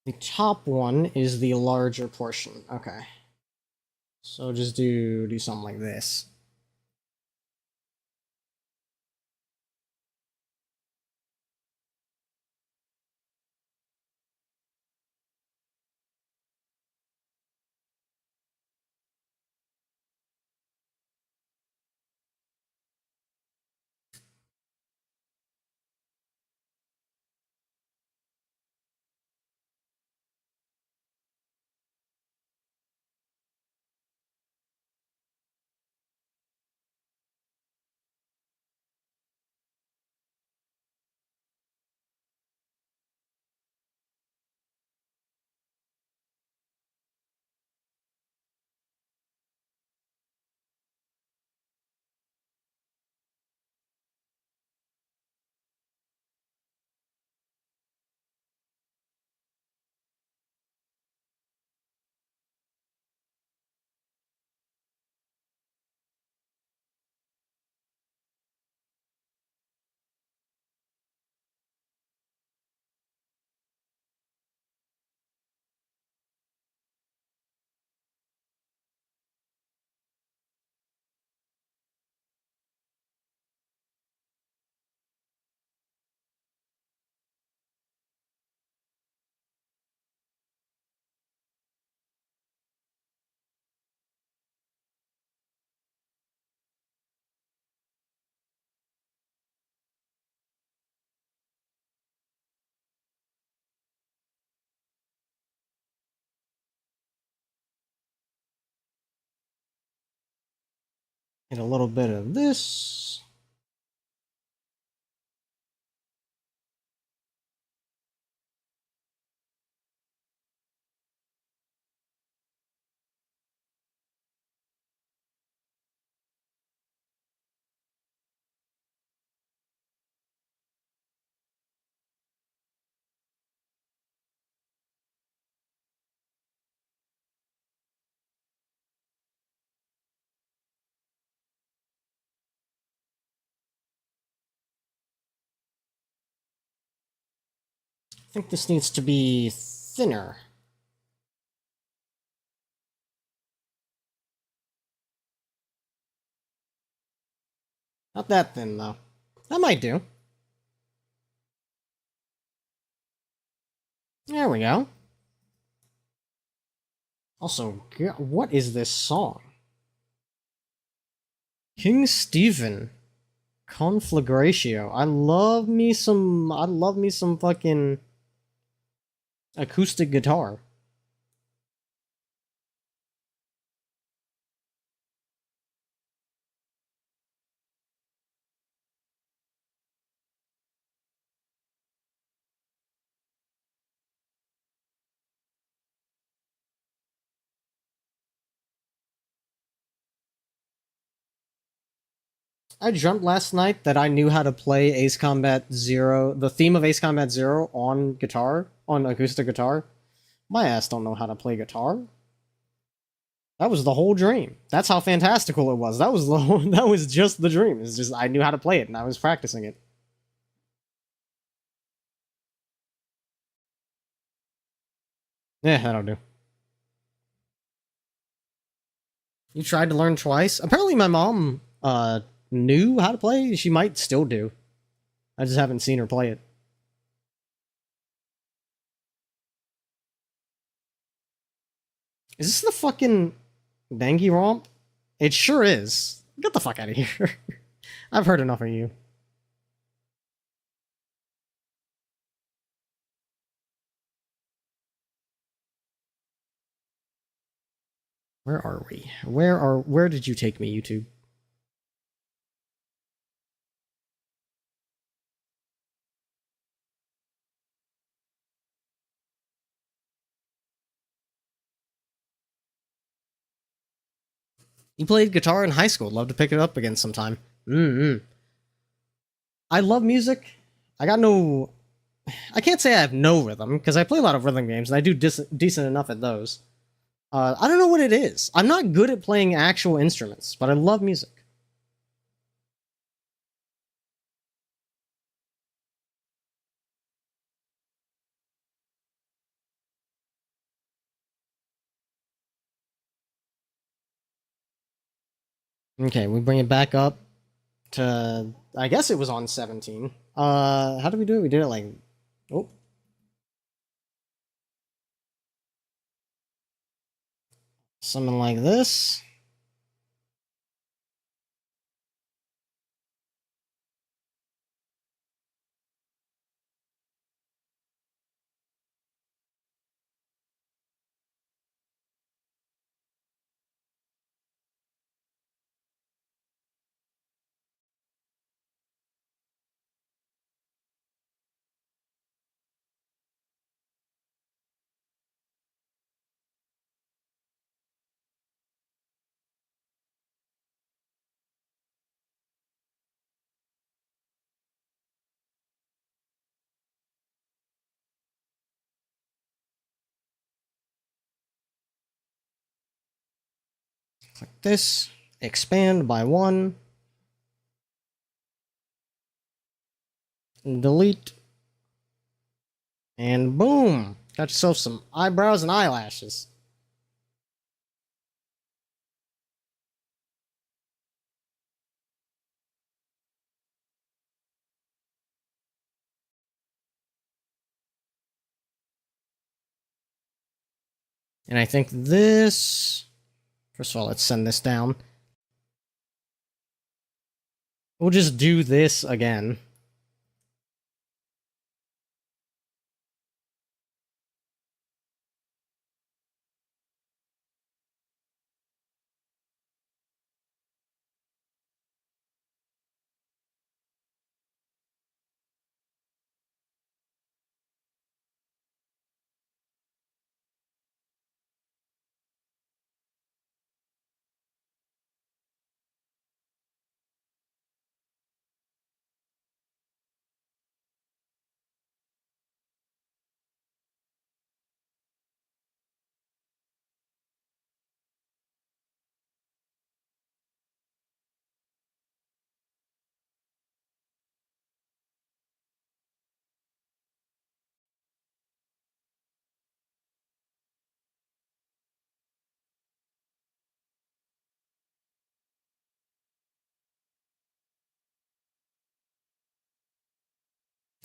The top one is the larger portion. Okay. So just do something like this. Get a little bit of this. think this needs to be thinner. Not that thin, though. That might do. There we go. Also, what is this song? King Stephen. Conflagratio. I love me some fucking acoustic guitar. I dreamt last night that I knew how to play Ace Combat Zero, the theme of Ace Combat Zero on guitar, on acoustic guitar. My ass don't know how to play guitar. That was the whole dream. That's how fantastical it was. That was that was just the dream. It's just I knew how to play it and I was practicing it. Yeah, that'll do. You tried to learn twice? Apparently my mom knew how to play. She might still do. I just haven't seen her play it. Is this the fucking Dangy Romp? It sure is. Get the fuck out of here. I've heard enough of you. Where are we? Where did you take me, YouTube? You played guitar in high school. Love to pick it up again sometime. I love music. I got no... I can't say I have no rhythm, because I play a lot of rhythm games, and I do decent enough at those. I don't know what it is. I'm not good at playing actual instruments, but I love music. Okay, we bring it back up to... I guess it was on 17. How did we do it? We did it like... Oh. Something like this. Like this. Expand by 1. Delete. And boom! Got yourself some eyebrows and eyelashes. And I think this... First of all, let's send this down. We'll just do this again.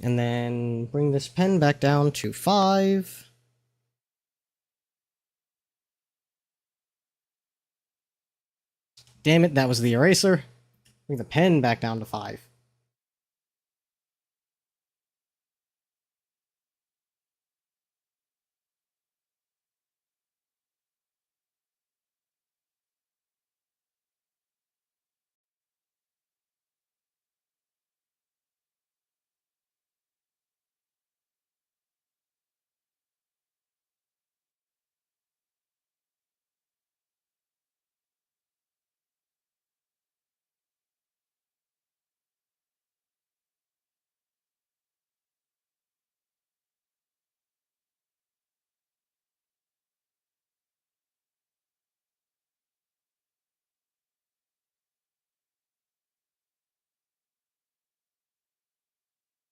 And then bring this pen back down to 5. Damn it, that was the eraser. Bring the pen back down to 5.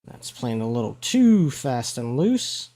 That's playing a little too fast and loose.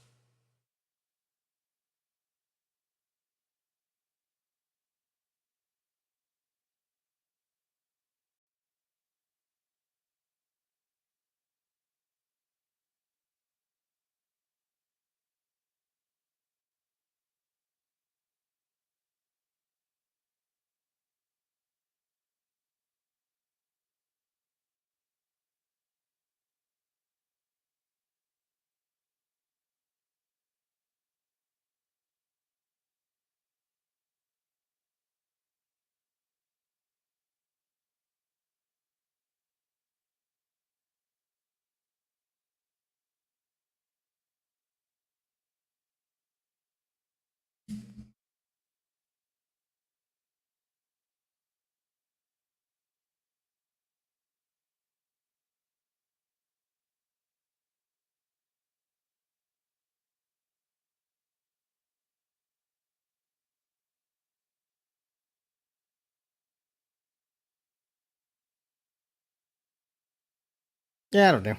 Yeah, that'll do.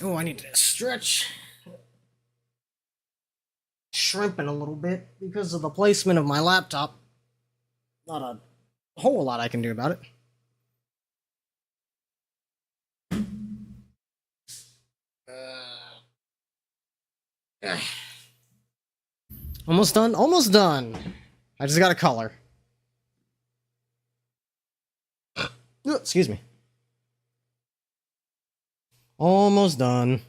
Oh, I need to stretch. Shrimping a little bit because of the placement of my laptop. Not a whole lot I can do about it. Almost done? Almost done. I just got a color. Excuse me. Almost done.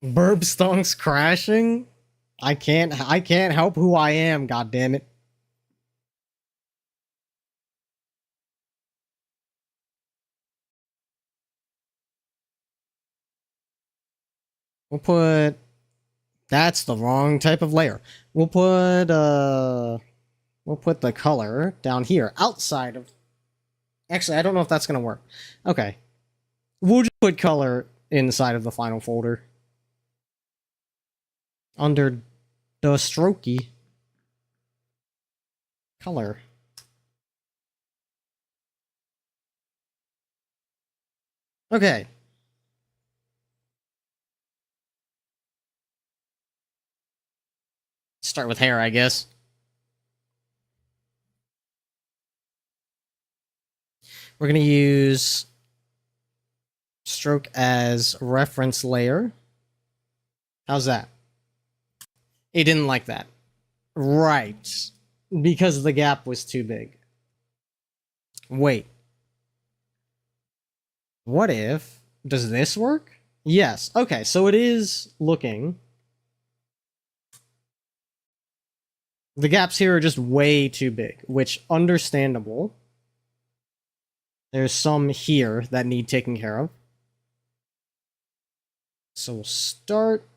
Burb stonks crashing? I can't help who I am, god damn it. We'll put that's the wrong type of layer. We'll put the color down here outside of actually I don't know if that's gonna work. Okay. We'll just put color inside of the final folder. Under the strokey color. Okay. Start with hair, I guess. We're going to use stroke as reference layer. How's that? It didn't like that. Right. Because the gap was too big. Wait. What if... Does this work? Yes. Okay, so it is looking... The gaps here are just way too big, which, understandable. There's some here that need taking care of. So we'll start...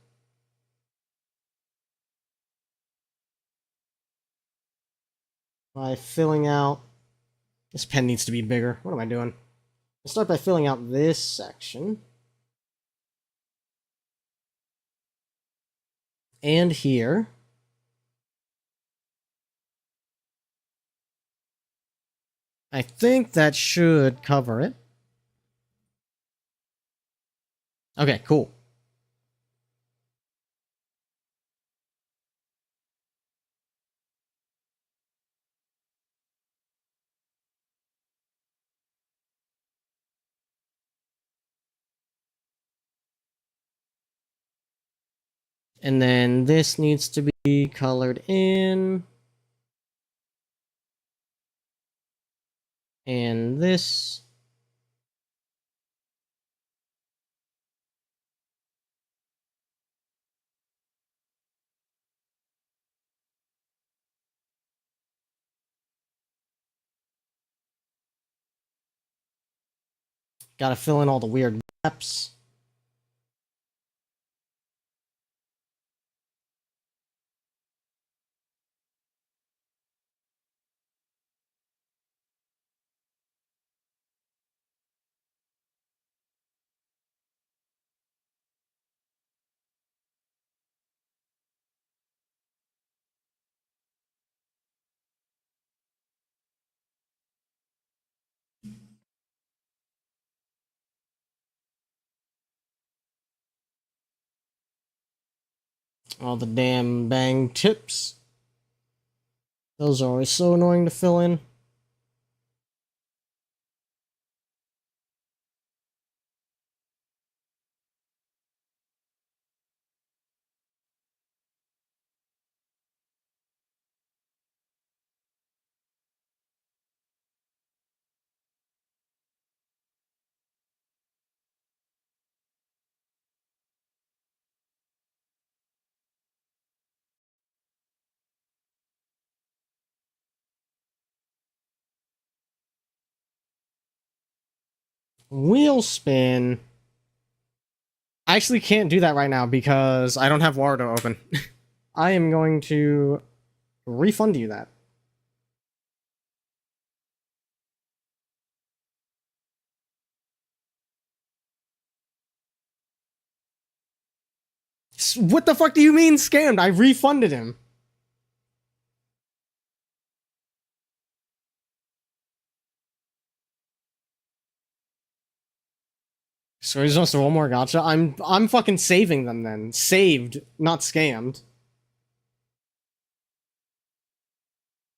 by filling out... This pen needs to be bigger. What am I doing? I'll start by filling out this section. And here. I think that should cover it. Okay, cool. And then this needs to be colored in. And this. Gotta fill in all the weird gaps. All the damn bang tips. Those are always so annoying to fill in. Wheel spin. I actually can't do that right now because I don't have water to open. I am going to refund you that. What the fuck do you mean scammed? I refunded him. So he's just one more gotcha. I'm fucking saving them then. Saved, not scammed.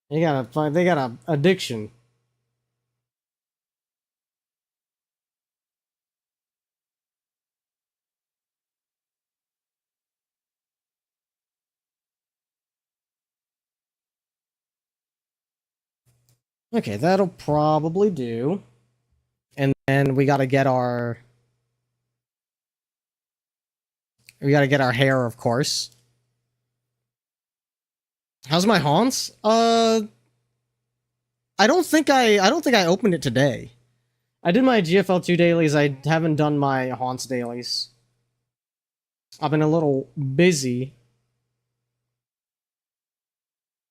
They got a addiction. Okay, that'll probably do. And then we gotta get our hair, of course. How's my haunts? I don't think I opened it today. I did my GFL2 dailies. I haven't done my haunts dailies. I've been a little busy.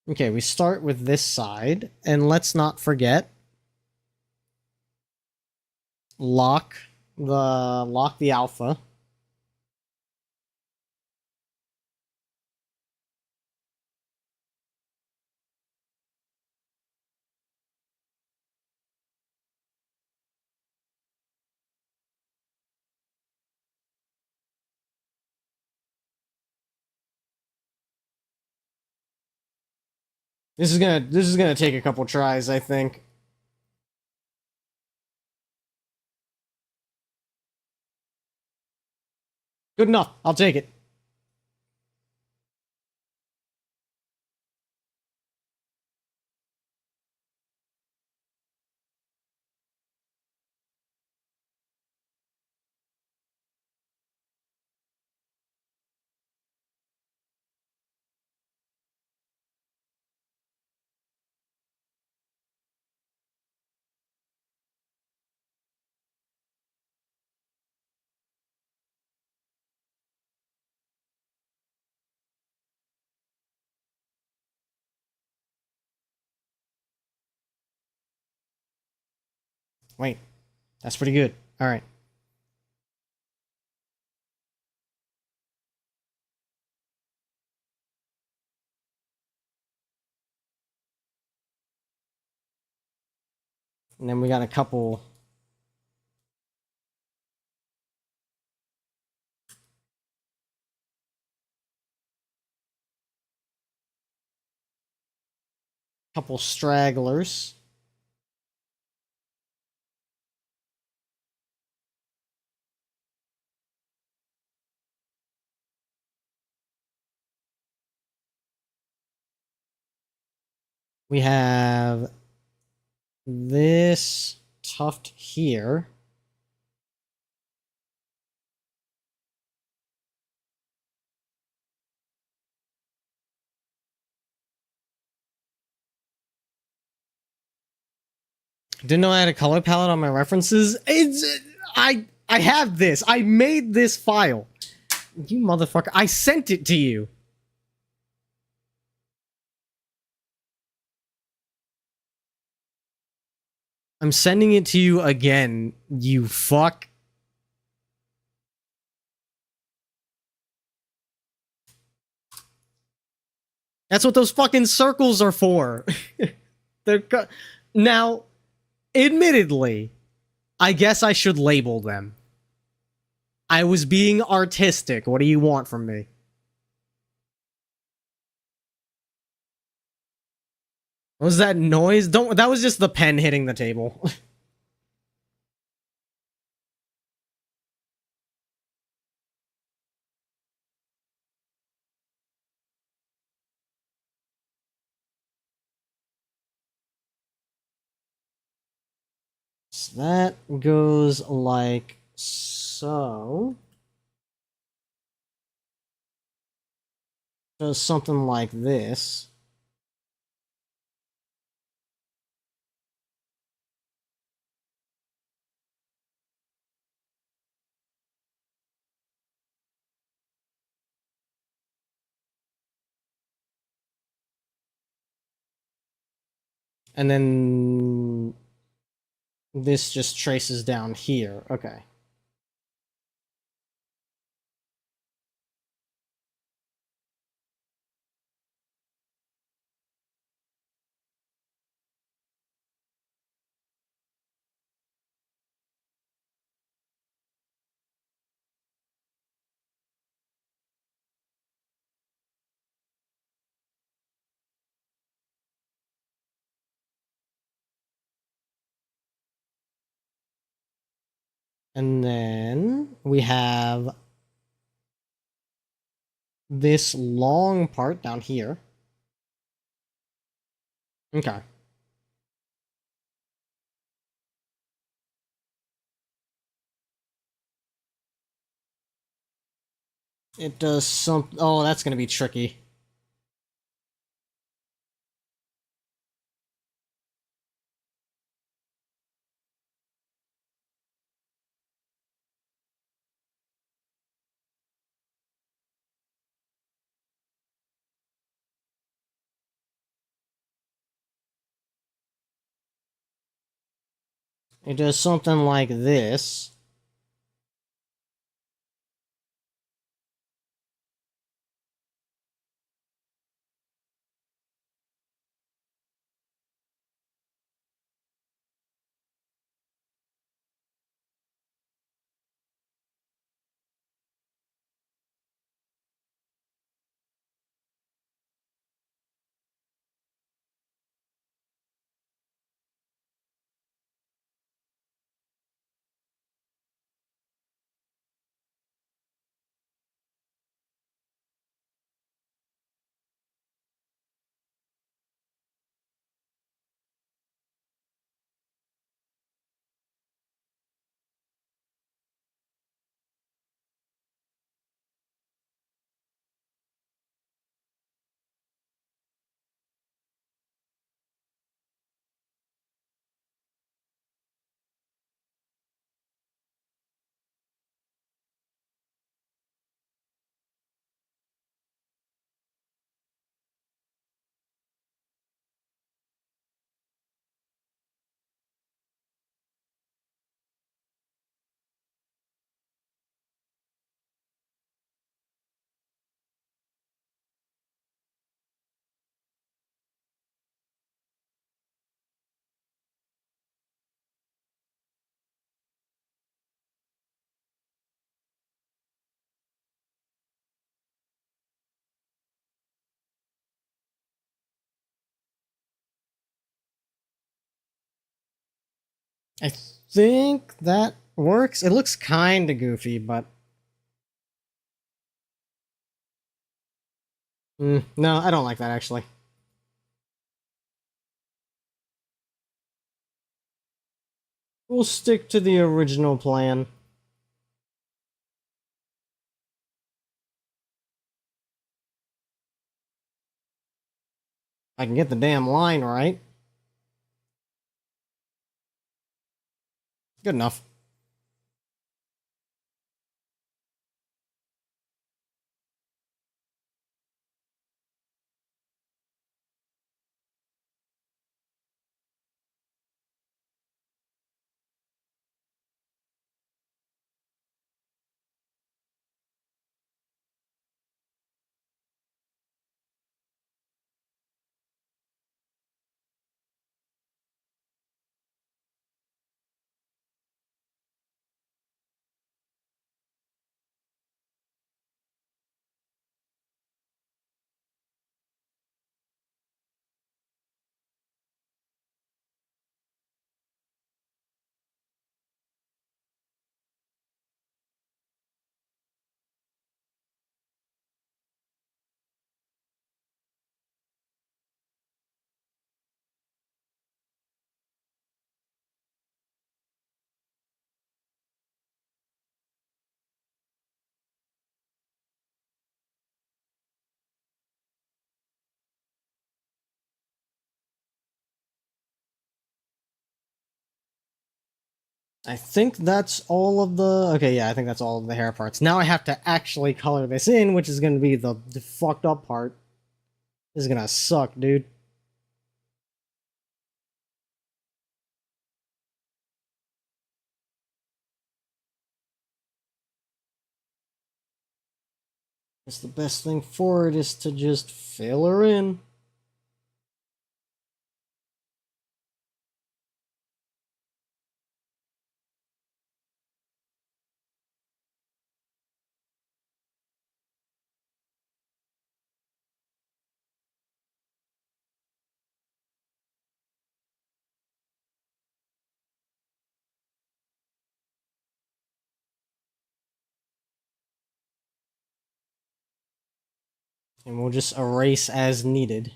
Okay, we start with this side, and let's not forget lock the alpha. This is gonna take a couple tries, I think. Good enough. I'll take it. Wait, that's pretty good. All right. And then we got a couple stragglers. We have this tuft here. Didn't know I had a color palette on my references. I have this. I made this file. You motherfucker. I sent it to you. I'm sending it to you again, you fuck. That's what those fucking circles are for. Now, admittedly, I guess I should label them. I was being artistic. What do you want from me? What was that noise? That was just the pen hitting the table. So that goes like so. Does something like this. And then this just traces down here. Okay. And then we have this long part down here. Okay. It does some... Oh, that's gonna be tricky. It does something like this. I think that works. It looks kinda goofy, but... no, I don't like that, actually. We'll stick to the original plan. I can get the damn line right. Good enough. I think that's all of the... Okay, yeah, I think that's all of the hair parts. Now I have to actually color this in, which is going to be the fucked up part. This is going to suck, dude. Guess the best thing for it is to just fill her in. And we'll just erase as needed.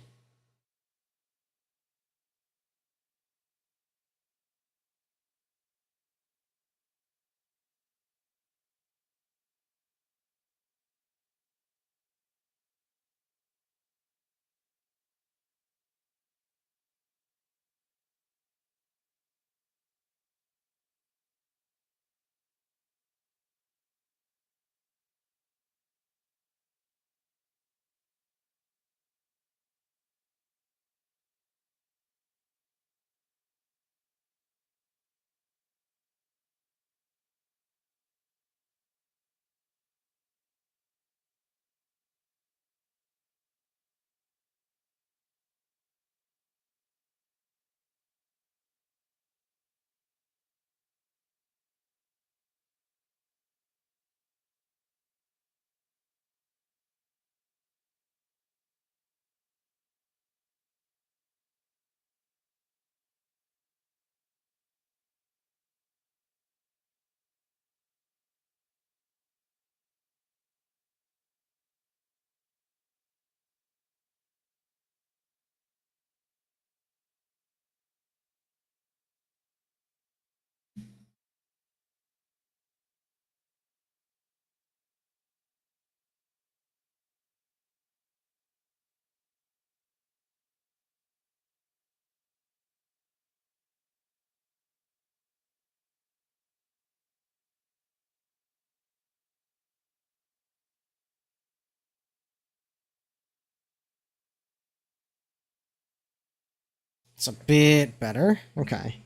It's a bit better. Okay.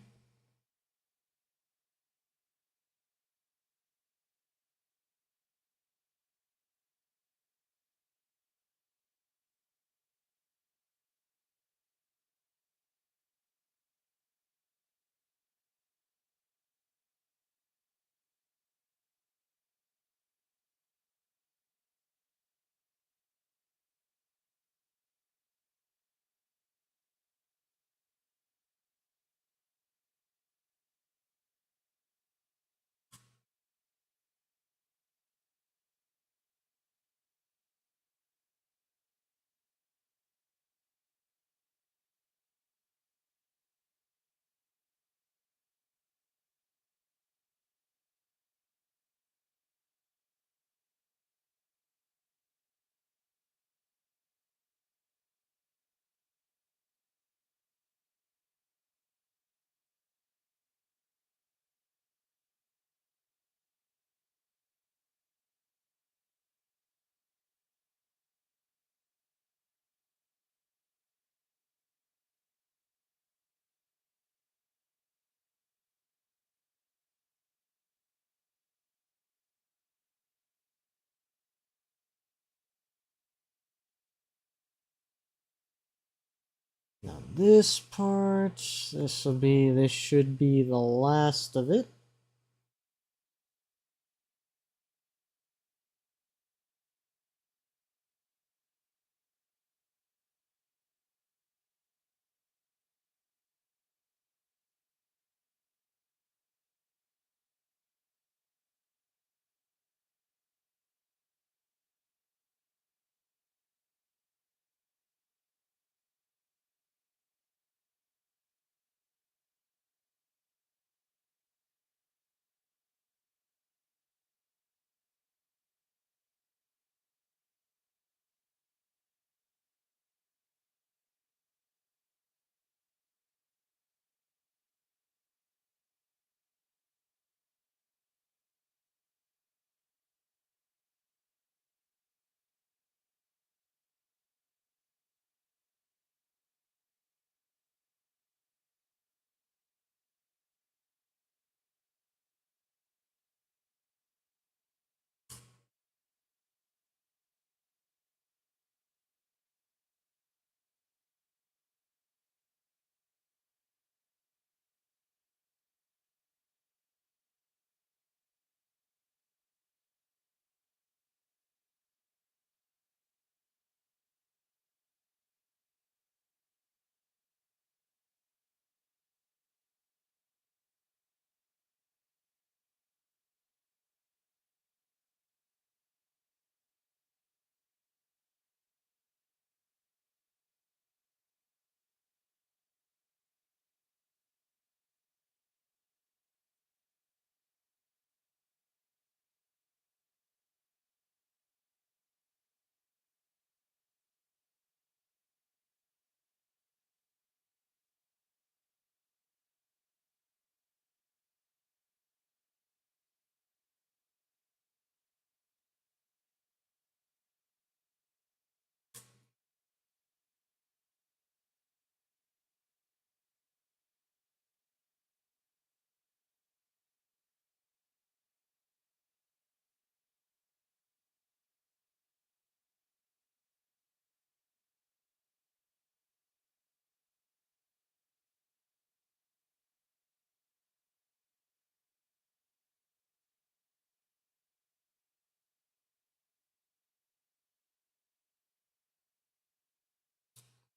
this part. This should be the last of it.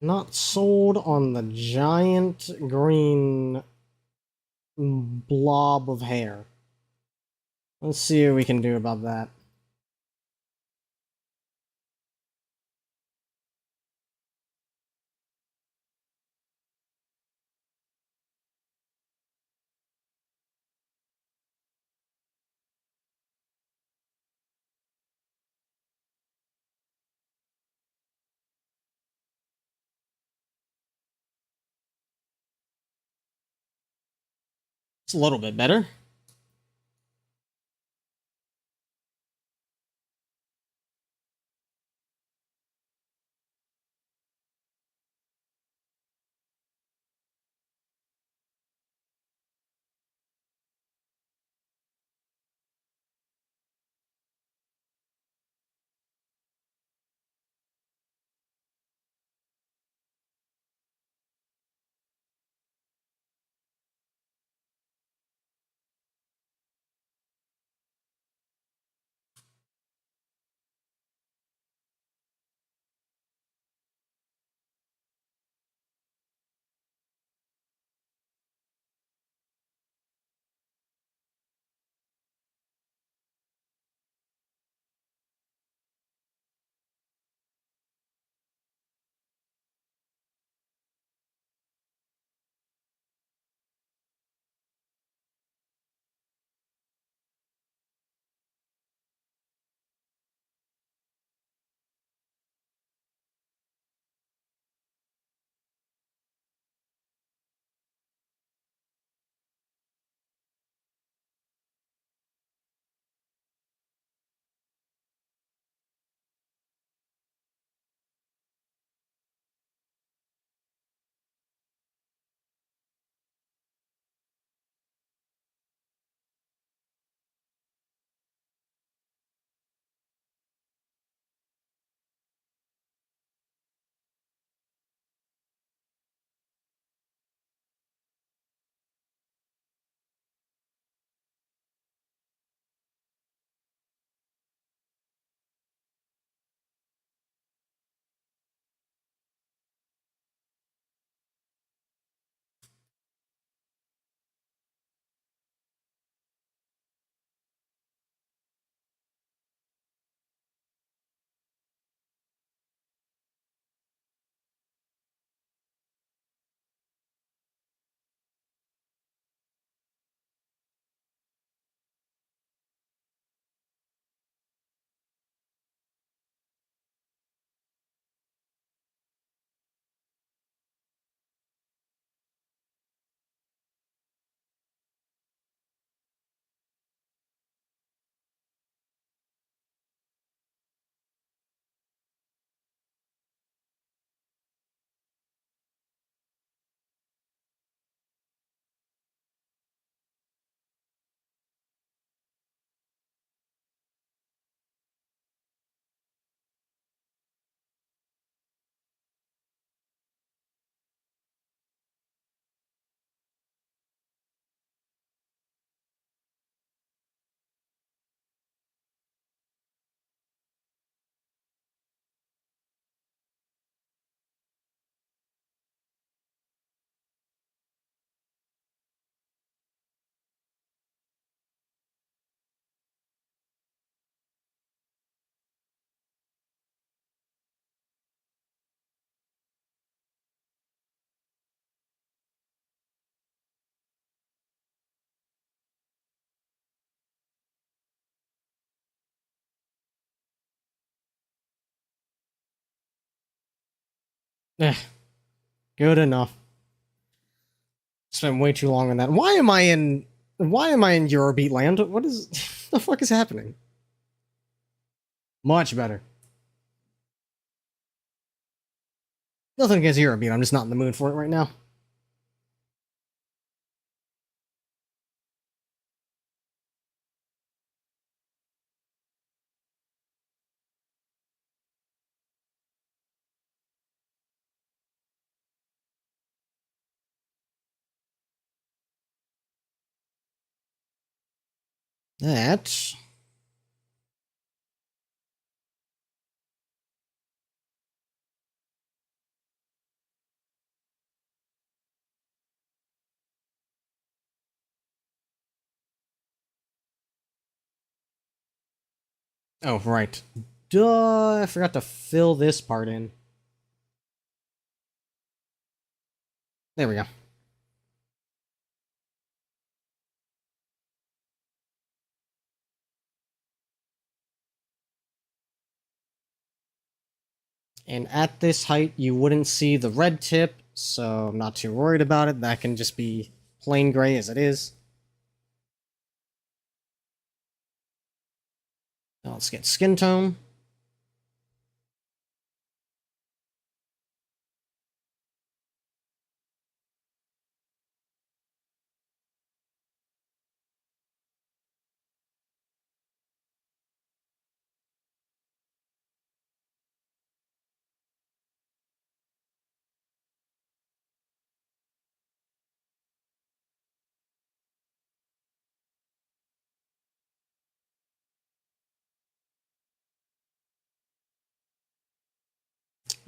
Not sold on the giant green blob of hair. Let's see what we can do about that. It's a little bit better. Eh, good enough. Spent way too long on that. Why am I in Eurobeat land? What is the fuck is happening? Much better. Nothing against Eurobeat, I'm just not in the mood for it right now. That. Oh, right. Duh, I forgot to fill this part in. There we go. And at this height, you wouldn't see the red tip, so I'm not too worried about it. That can just be plain gray as it is. Now let's get skin tone.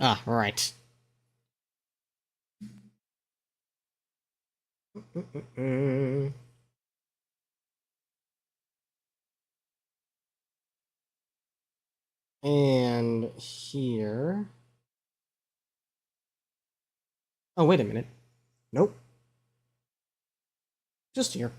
Ah, right. And here. Oh, wait a minute. Nope. Just here.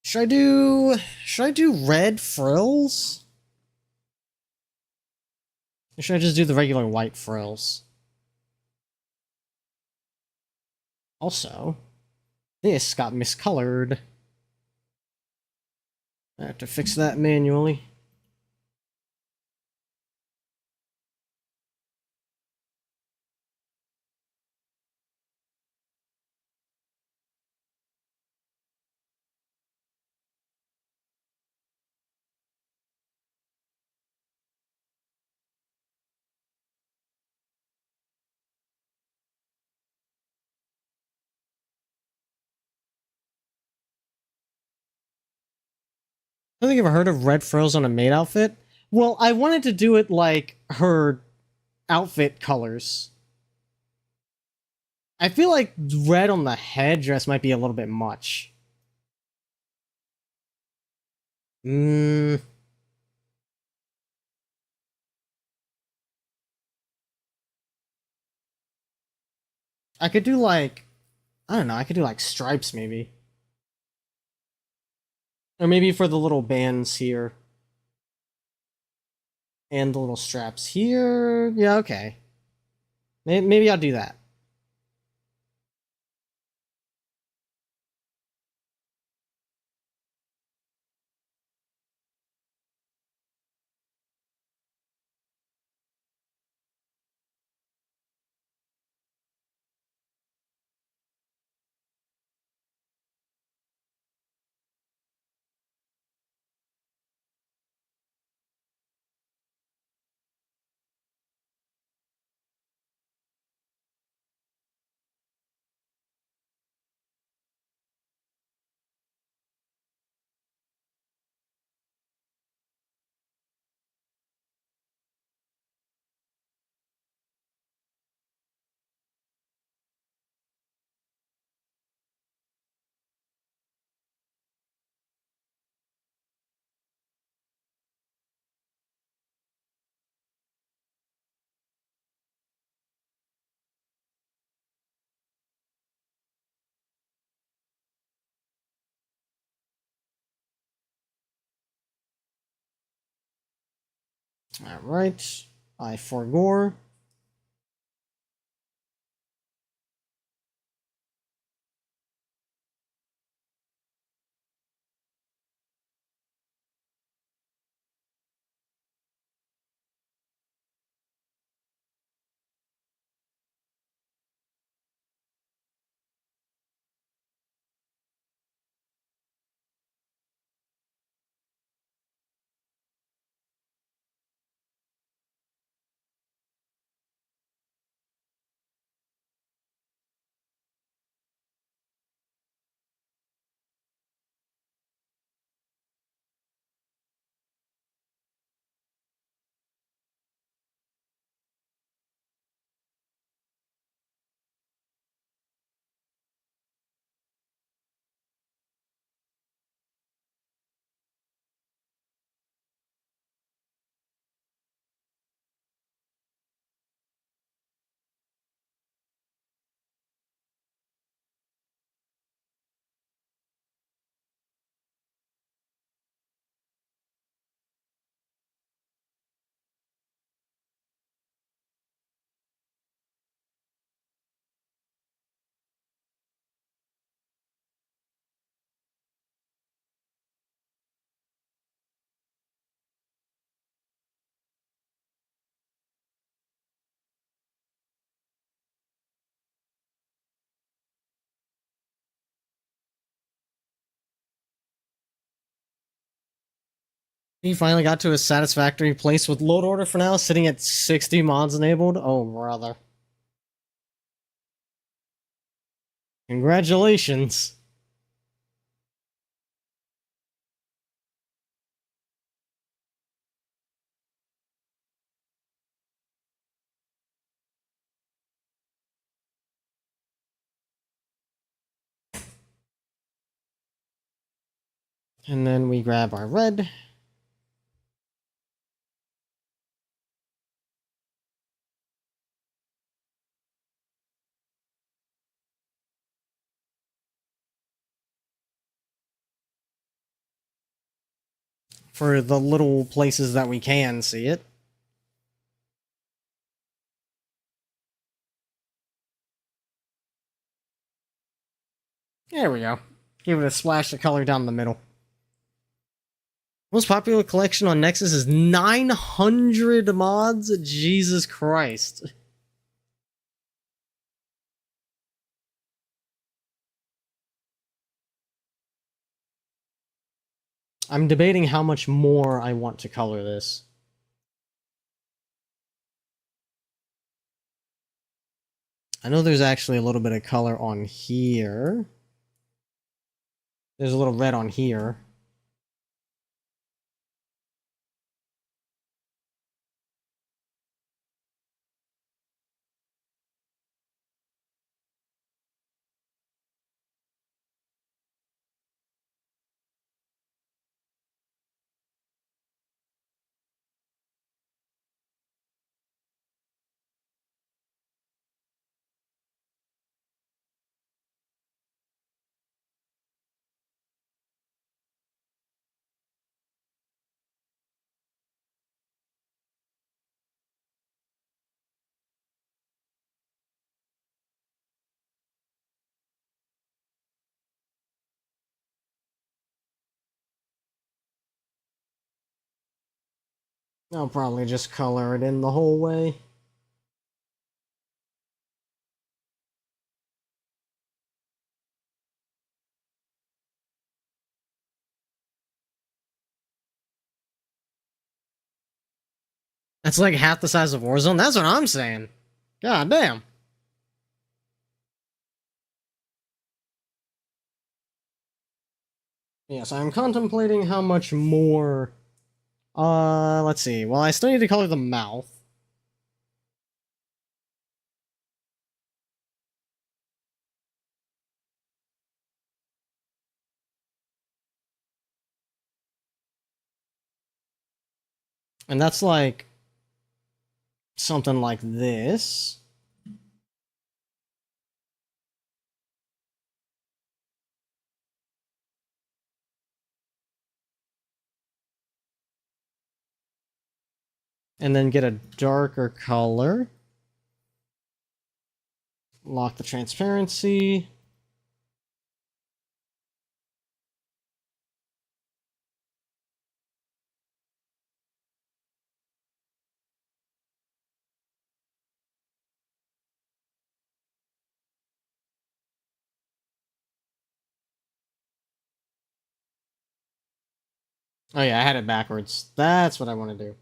Should I do red frills? Or should I just do the regular white frills? Also, this got miscolored. I have to fix that manually. I don't think I've ever heard of red frills on a maid outfit. Well, I wanted to do it like her outfit colors. I feel like red on the headdress might be a little bit much. Hmm. I could do like, I don't know, I could do like stripes maybe. Or maybe for the little bands here. And the little straps here. Yeah, okay. Maybe I'll do that. Alright. I forgore. He finally got to a satisfactory place with load order for now, sitting at 60 mods enabled. Oh, brother. Congratulations. And then we grab our red. For the little places that we can see it. There we go. Give it a splash of color down the middle. Most popular collection on Nexus is 900 mods? Jesus Christ. I'm debating how much more I want to color this. I know there's actually a little bit of color on here. There's a little red on here. I'll probably just color it in the whole way. That's like half the size of Warzone. That's what I'm saying. God damn. Yes, I'm contemplating how much more. Let's see. Well, I still need to color the mouth. And that's like something like this. And then get a darker color. Lock the transparency. Oh yeah, I had it backwards. That's what I want to do.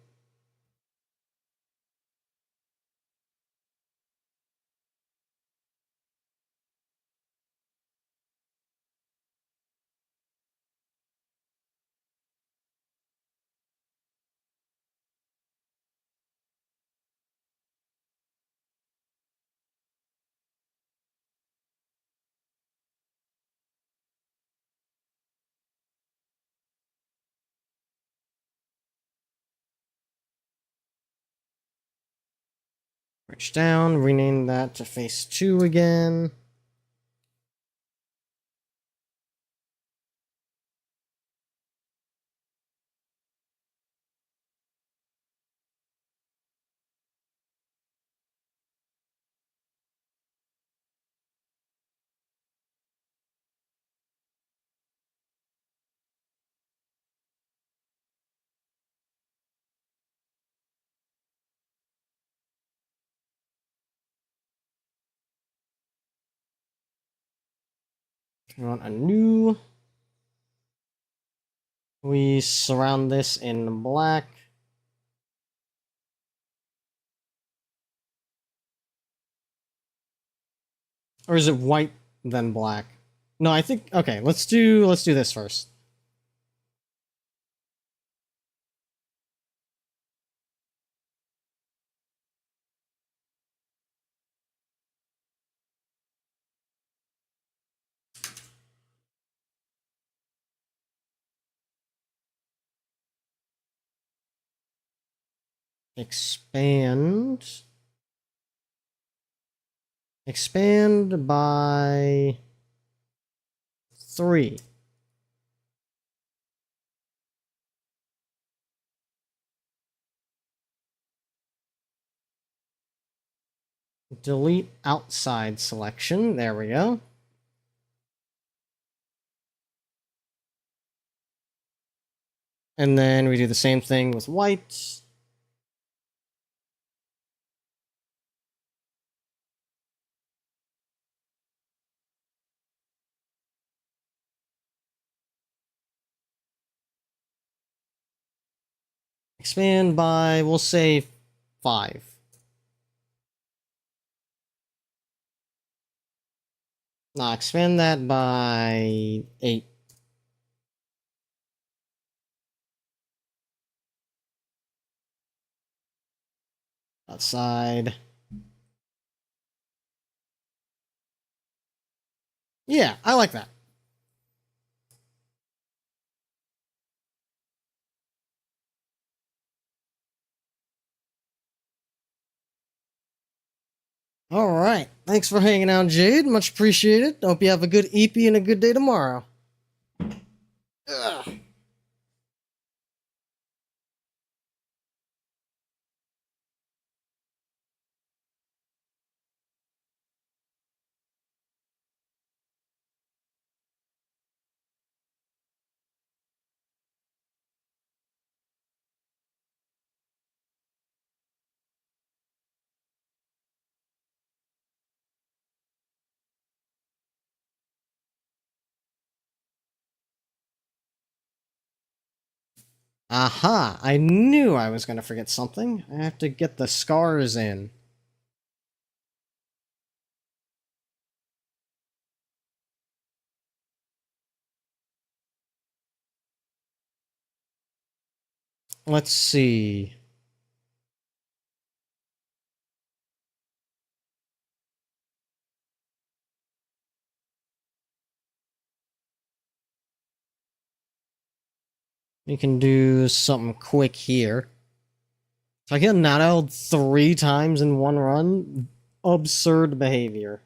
Reach down, rename that to face 2 again. We want a new. We surround this in black. Or is it white then black? No, I think okay, let's do this first. Expand. Expand by 3. Delete outside selection. There we go. And then we do the same thing with white. Expand by, we'll say 5. Nah, expand that by 8. Outside. Yeah, I like that. All right. Thanks for hanging out, Jade. Much appreciated. Hope you have a good EP and a good day tomorrow. Ugh. Aha! I knew I was going to forget something. I have to get the scars in. Let's see. We can do something quick here. If I get not 3 times in one run, absurd behavior.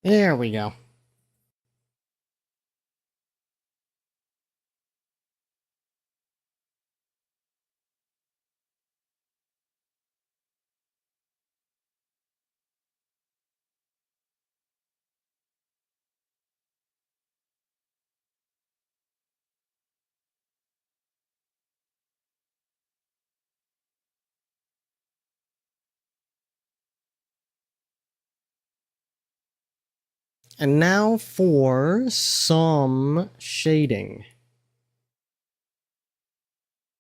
There we go. And now for some shading.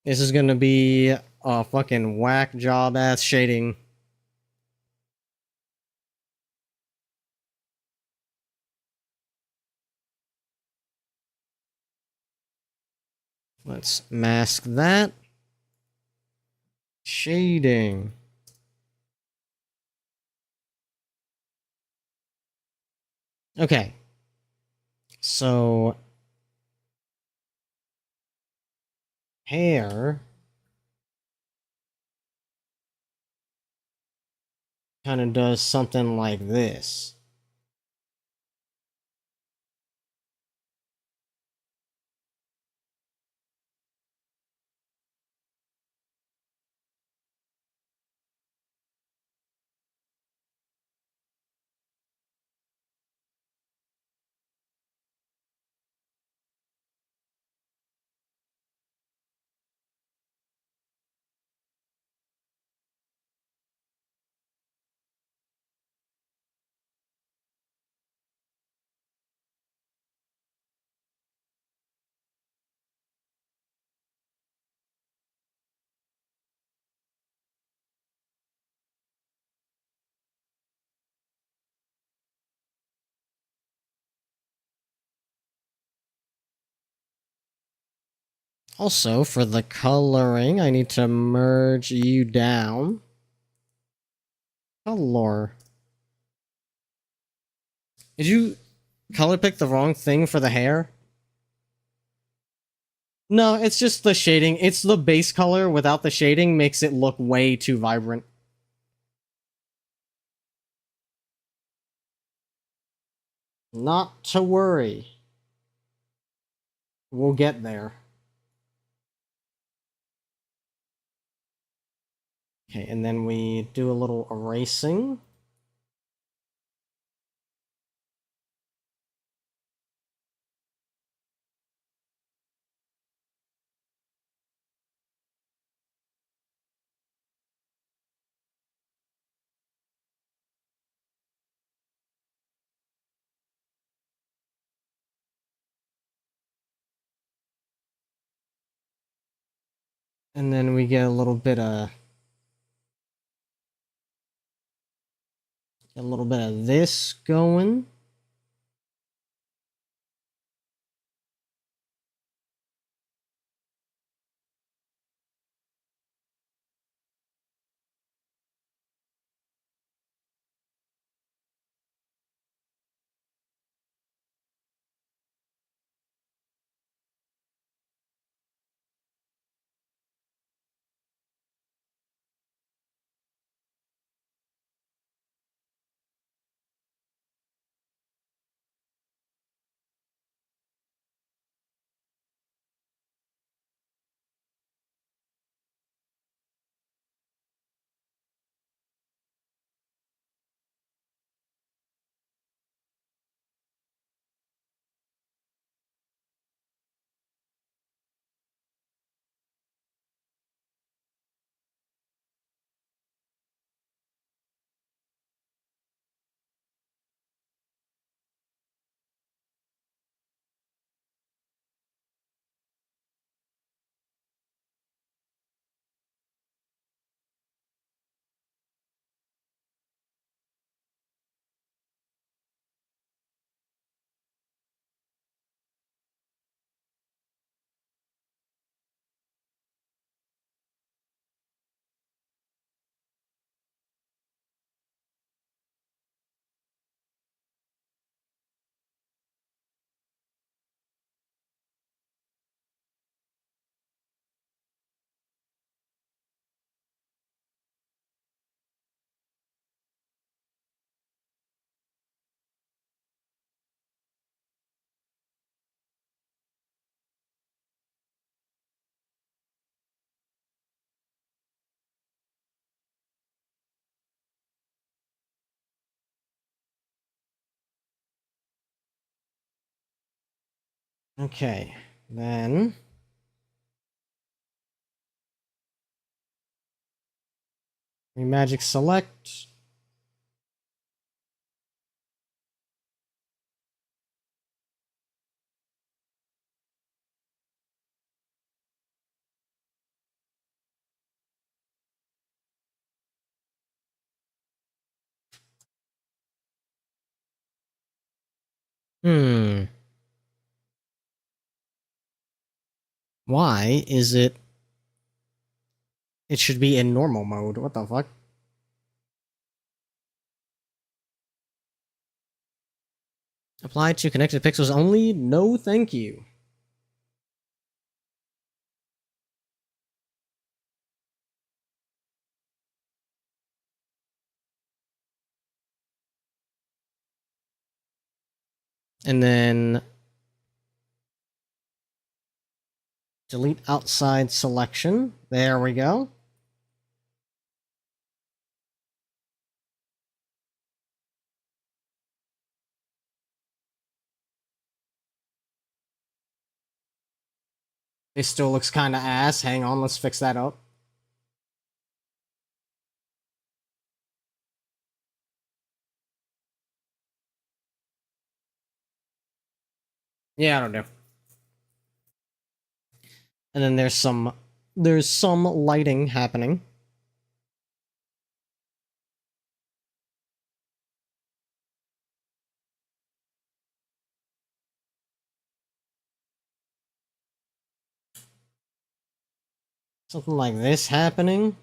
This is gonna be a fucking whack job ass shading. Let's mask that. Shading. Okay. So hair kind of does something like this. Also, for the coloring, I need to merge you down. Color. Did you color pick the wrong thing for the hair? No, it's just the shading. It's the base color without the shading makes it look way too vibrant. Not to worry. We'll get there. Okay, and then we do a little erasing. And then we get a little bit of this going. Okay, then we magic select. Hmm. Why is it? It should be in normal mode. What the fuck? Apply to connected pixels only? No, thank you. And then delete outside selection. There we go. It still looks kind of ass. Hang on, let's fix that up. Yeah, I don't know. And then there's some lighting happening. Something like this happening.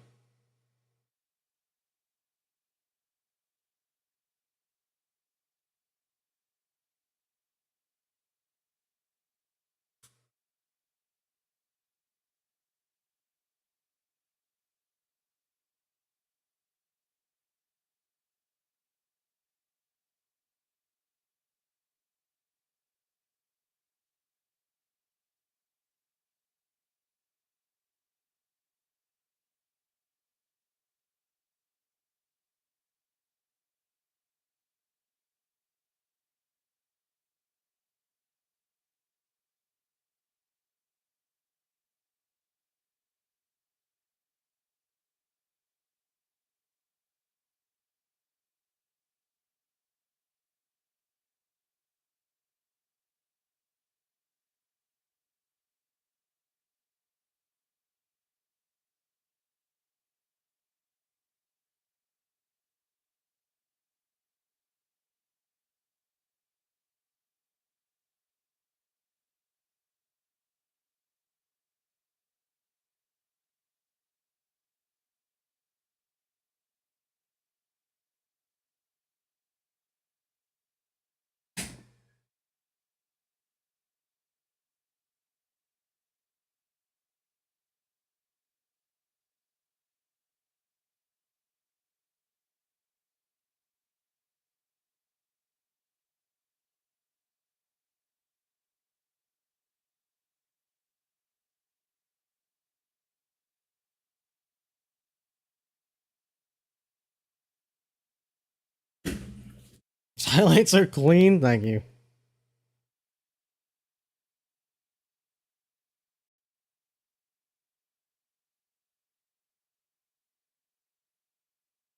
Highlights are clean, thank you.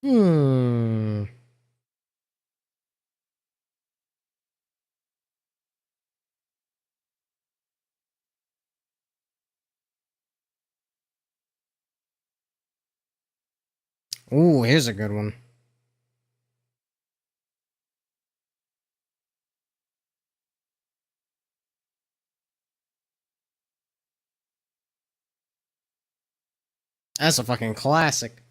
Hmm. Ooh, here's a good one. That's a fucking classic.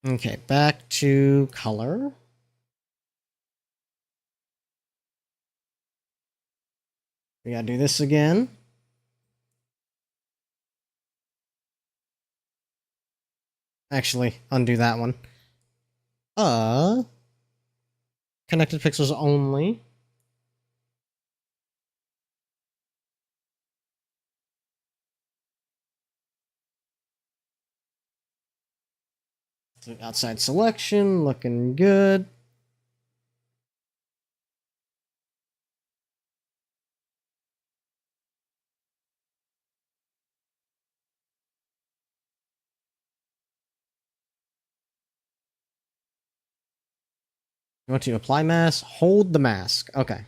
Okay, back to color. We gotta do this again. Actually, undo that one. Connected pixels only. Outside selection, looking good. You want to apply mask? Hold the mask. Okay.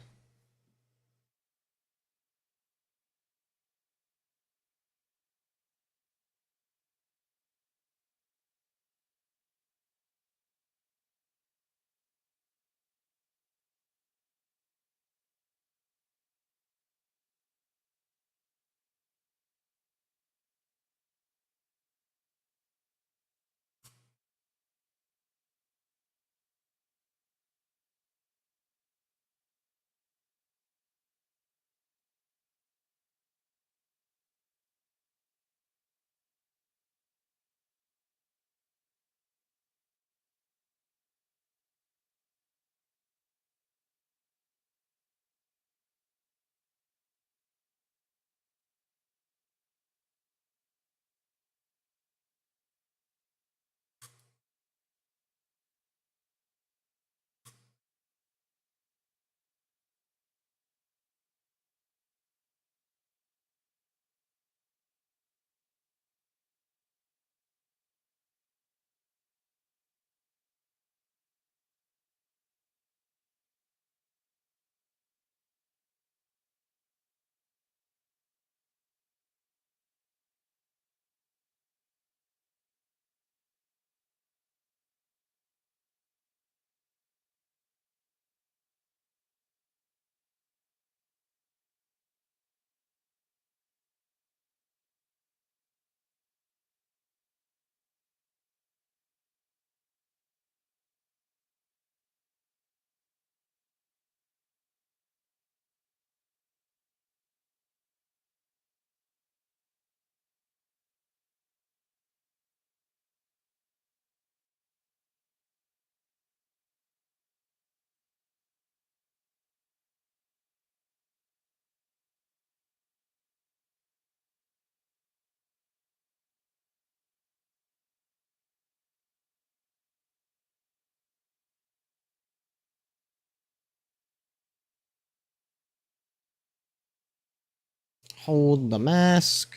Hold the mask.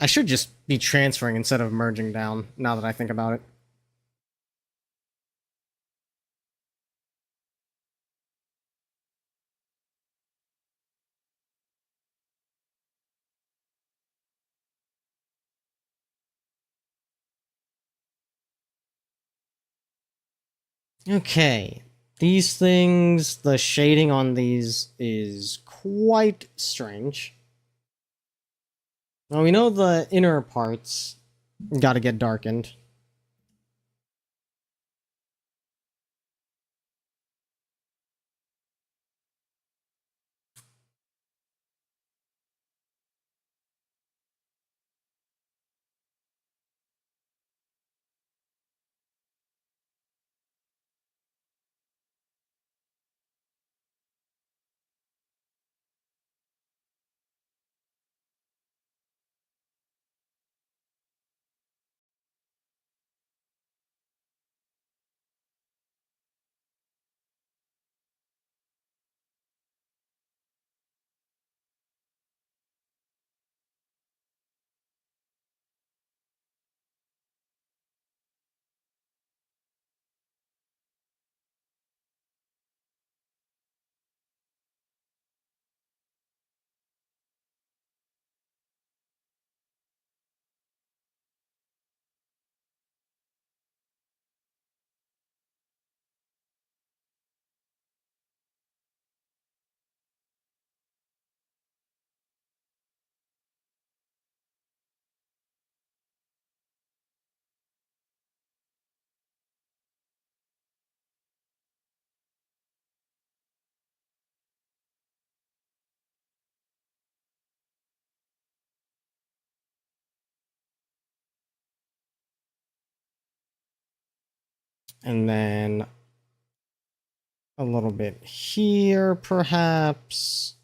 I should just be transferring instead of merging down, now that I think about it. Okay. These things, the shading on these is quite strange. Now we know the inner parts gotta get darkened. And then a little bit here, perhaps.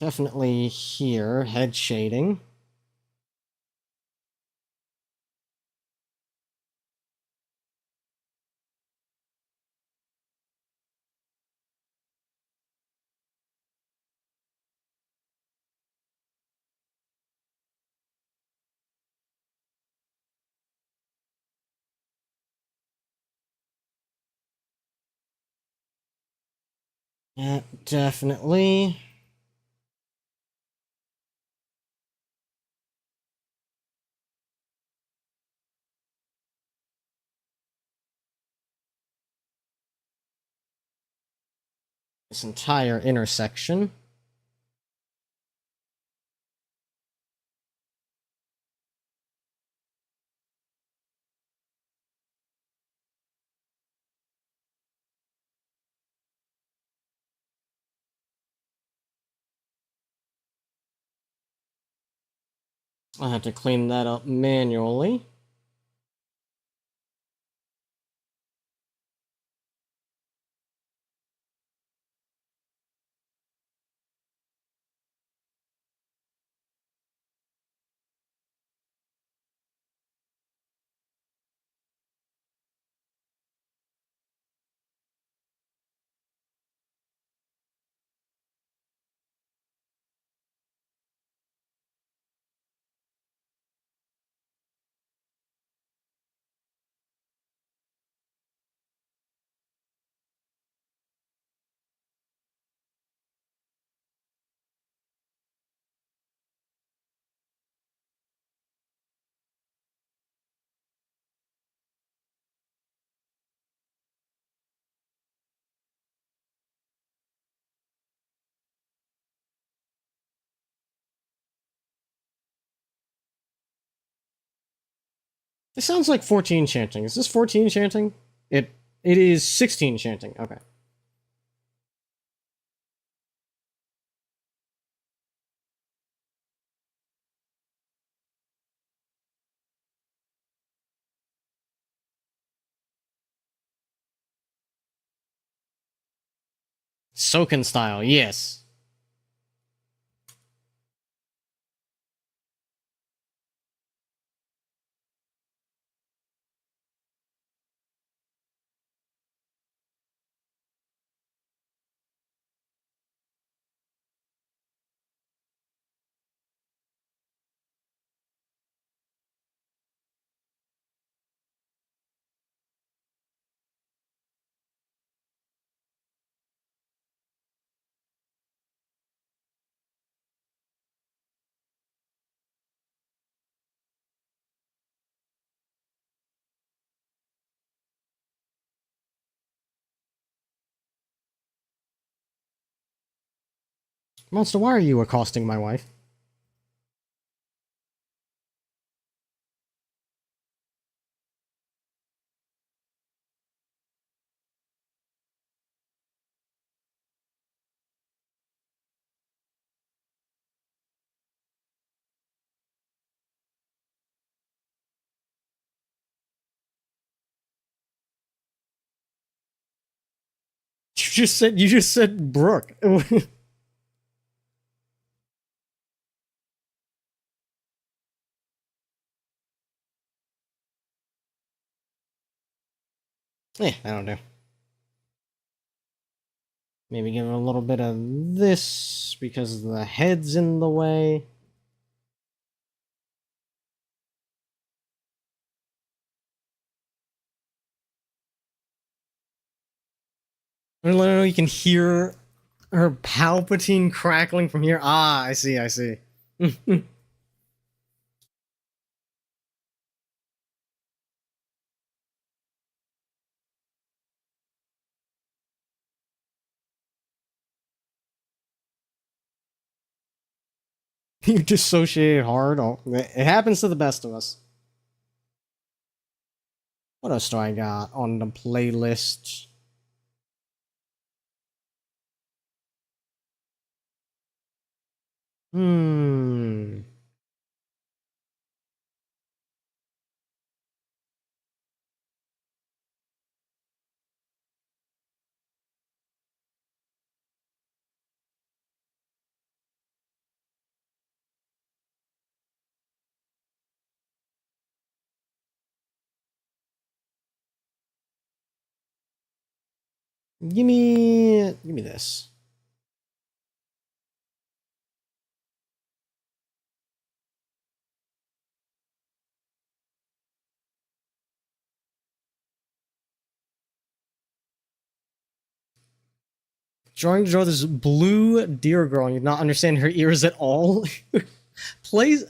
Definitely here, head shading. Yeah, definitely. This entire intersection. I have to clean that up manually. This sounds like 14 chanting. Is this 14 chanting? It is 16 chanting. Okay. Soken style, yes. Monster, why are you accosting my wife? You just said Brooke. That'll do. Maybe give her a little bit of this because the head's in the way. Literally, you can hear her Palpatine crackling from here. Ah, I see, I see. You dissociated hard. Oh, it happens to the best of us. What else do I got on the playlist? Hmm. Give me this. Trying to draw this blue deer girl and you not understand her ears at all. Plays,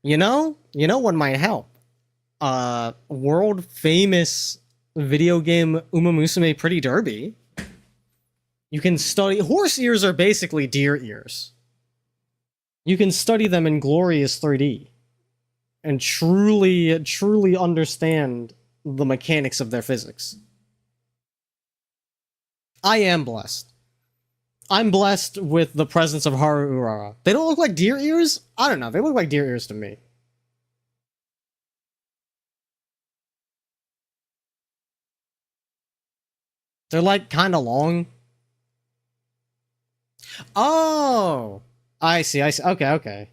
you know what might help. World famous video game Uma Musume Pretty Derby. You can study horse ears are basically deer ears. You can study them in glorious 3D and truly understand the mechanics of their physics. I am blessed. I'm blessed with the presence of Haru Urara. They don't look like deer ears? I don't know. They look like deer ears to me. They're like kind of long. Oh! I see. Okay.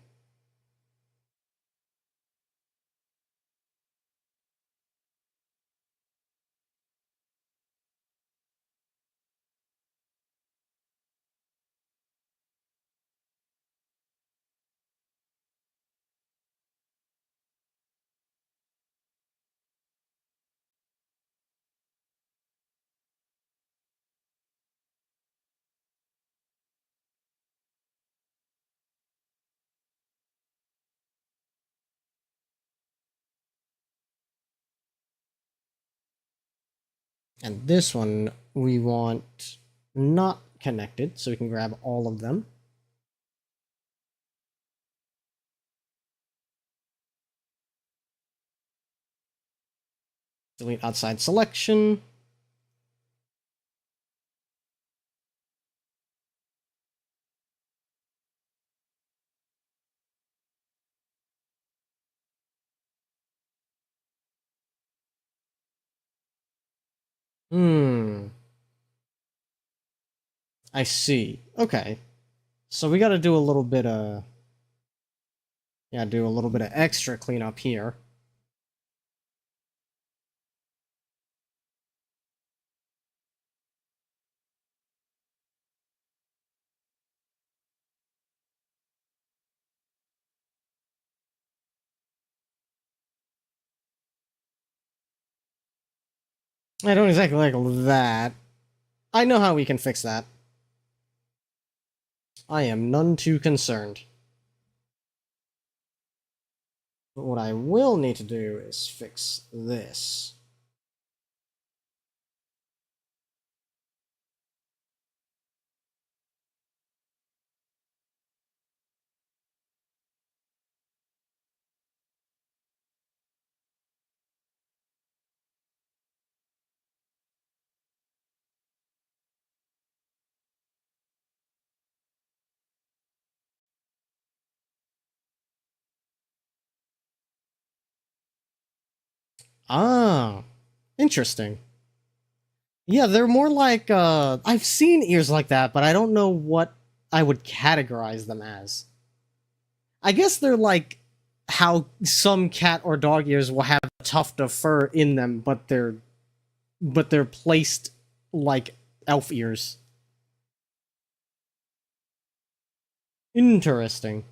And this one we want not connected, so we can grab all of them. Delete outside selection. I see. Okay. So we gotta do a little bit of... Yeah, do a little bit of extra cleanup here. I don't exactly like that. I know how we can fix that. I am none too concerned. But what I will need to do is fix this. Ah, interesting. Yeah, they're more like, I've seen ears like that, but I don't know what I would categorize them as. I guess they're like how some cat or dog ears will have a tuft of fur in them, but they're placed like elf ears. Interesting.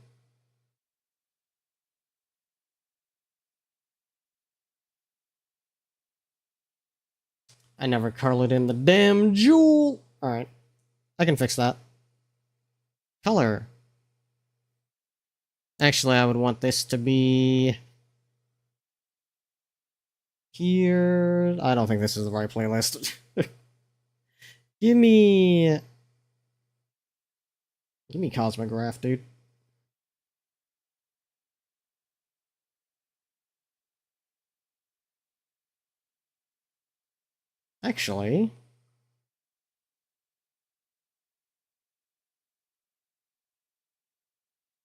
I never colored in the damn jewel. Alright, I can fix that. Color. Actually, I would want this to be... here. I don't think this is the right playlist. Give me... Give me Cosmograph, dude. Actually...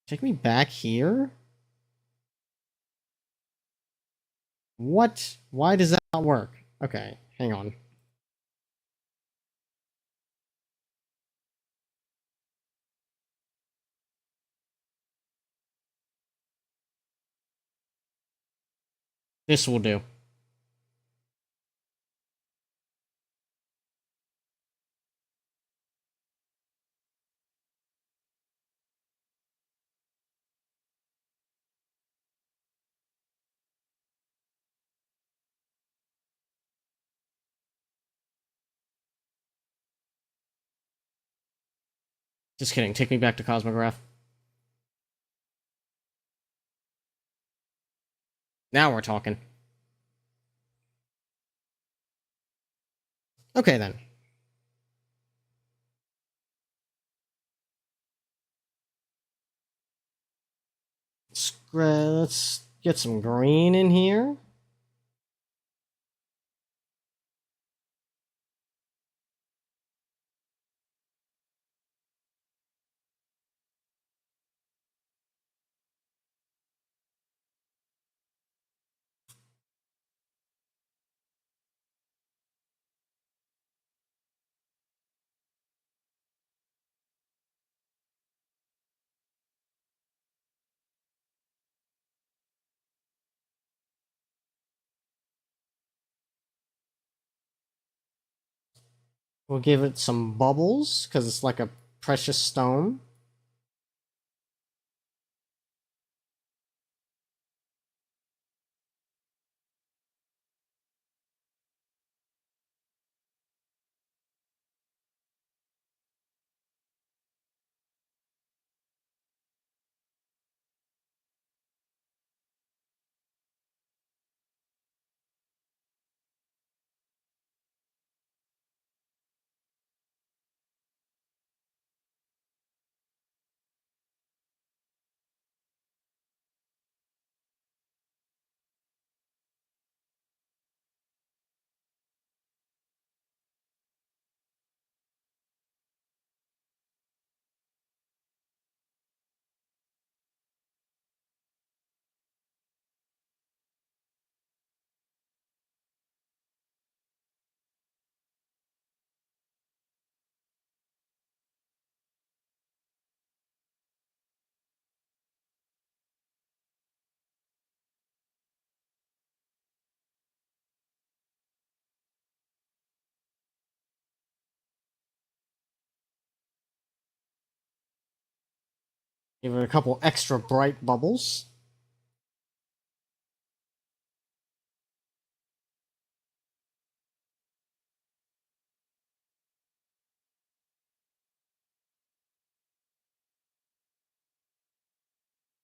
Take me back here? What? Why does that not work? Okay, hang on. This will do. Just kidding. Take me back to Cosmograph. Now we're talking. Okay, then. Let's get some green in here. We'll give it some bubbles, because it's like a precious stone. Give it a couple extra bright bubbles.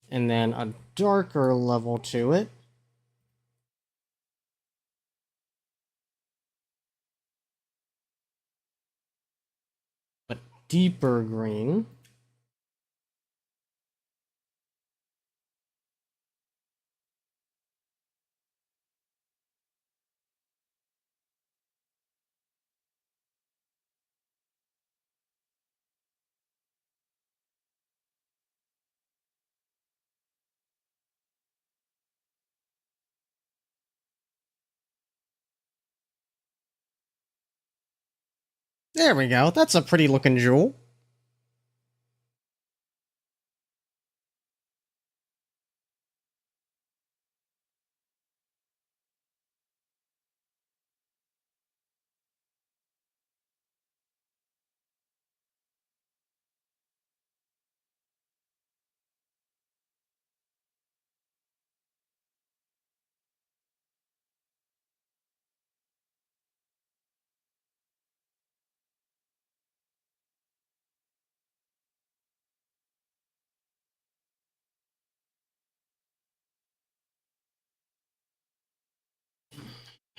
And then a darker level to it. But deeper green. There we go. That's a pretty looking jewel.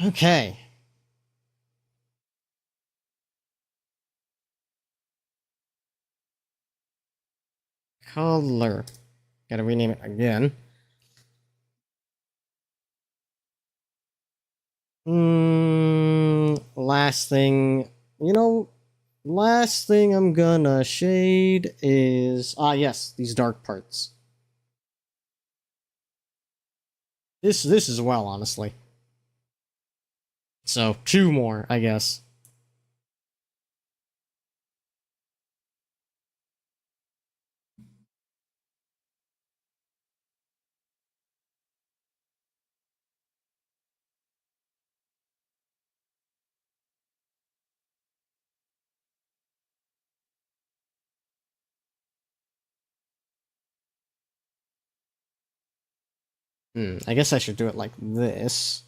Okay. Color. Gotta rename it again. Last thing. Last thing I'm gonna shade is... yes, these dark parts. This as well, honestly. So, 2 more, I guess. I guess I should do it like this.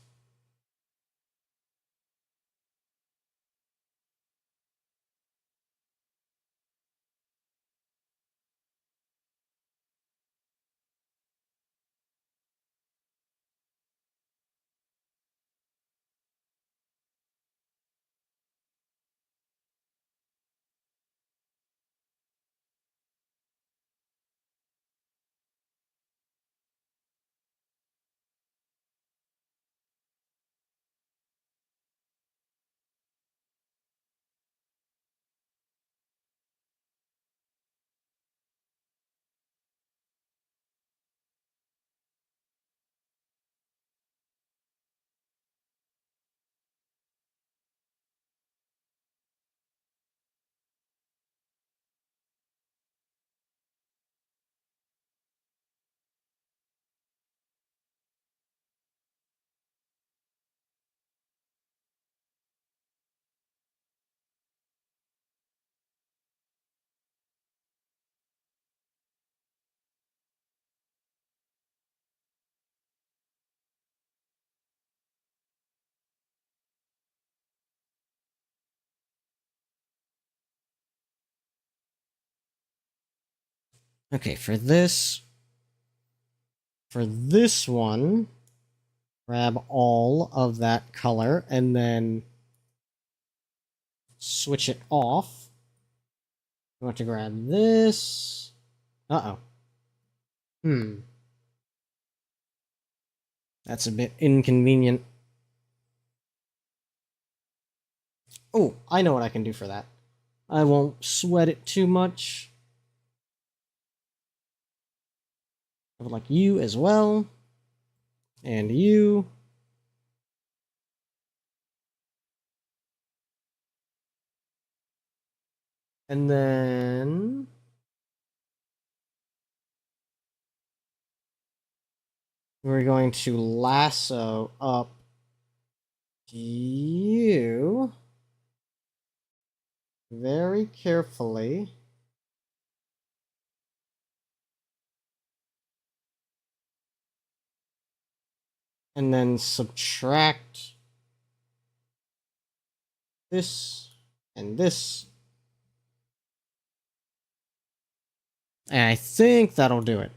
Okay, for this one, grab all of that color and then switch it off. I want to grab this. Uh-oh. That's a bit inconvenient. Oh, I know what I can do for that. I won't sweat it too much. I would like you as well. And you. And then we're going to lasso up you very carefully. And then subtract this and this. And I think that'll do it.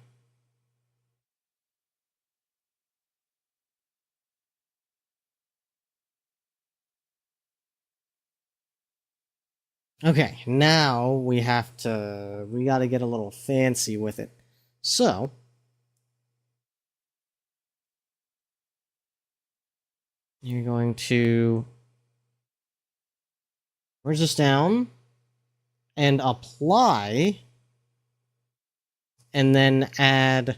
Okay, now we gotta get a little fancy with it. So, you're going to merge this down and apply, and then add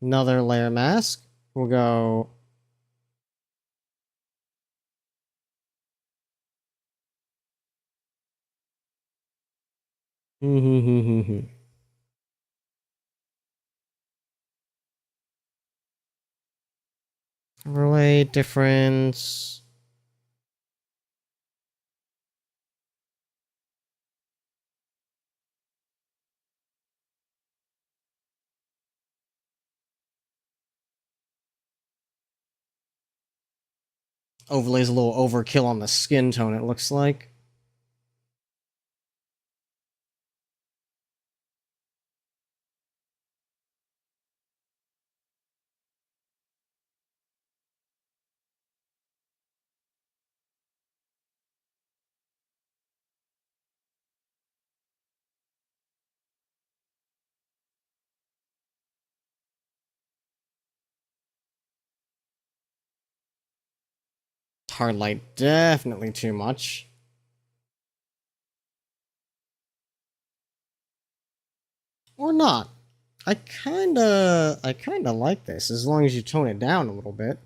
another layer mask. We'll go overlay difference. Overlay's a little overkill on the skin tone, it looks like. Hard light, definitely too much. Or not. I kinda like this, as long as you tone it down a little bit.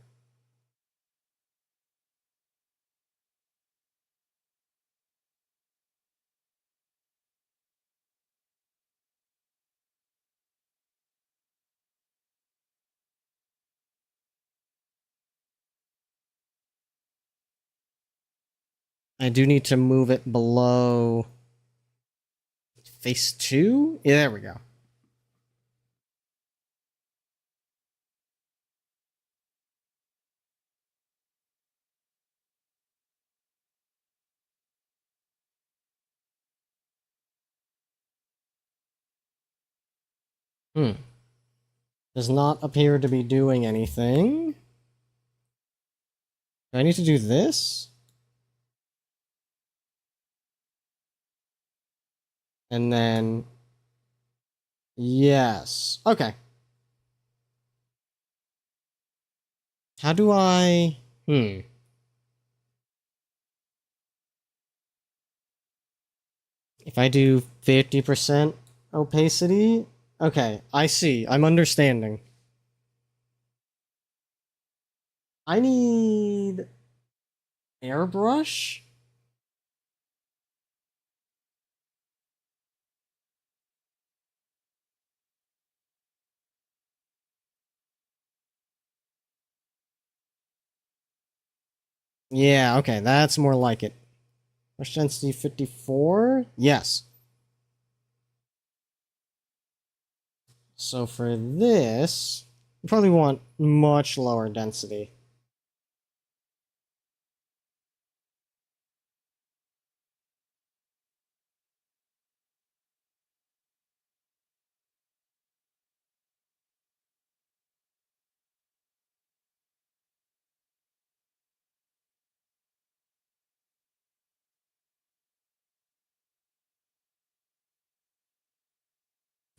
I do need to move it below face 2? Yeah, there we go. Does not appear to be doing anything. Do I need to do this? And then... Yes. Okay. How do I... If I do 50% opacity... Okay, I see. I'm understanding. I need... airbrush? Yeah, okay, that's more like it. Brush density 54? Yes. So for this, you probably want much lower density.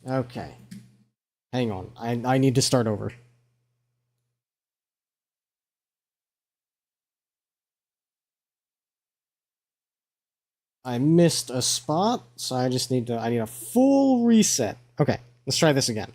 Okay. Hang on. I need to start over. I missed a spot, so I need a full reset. Okay, let's try this again.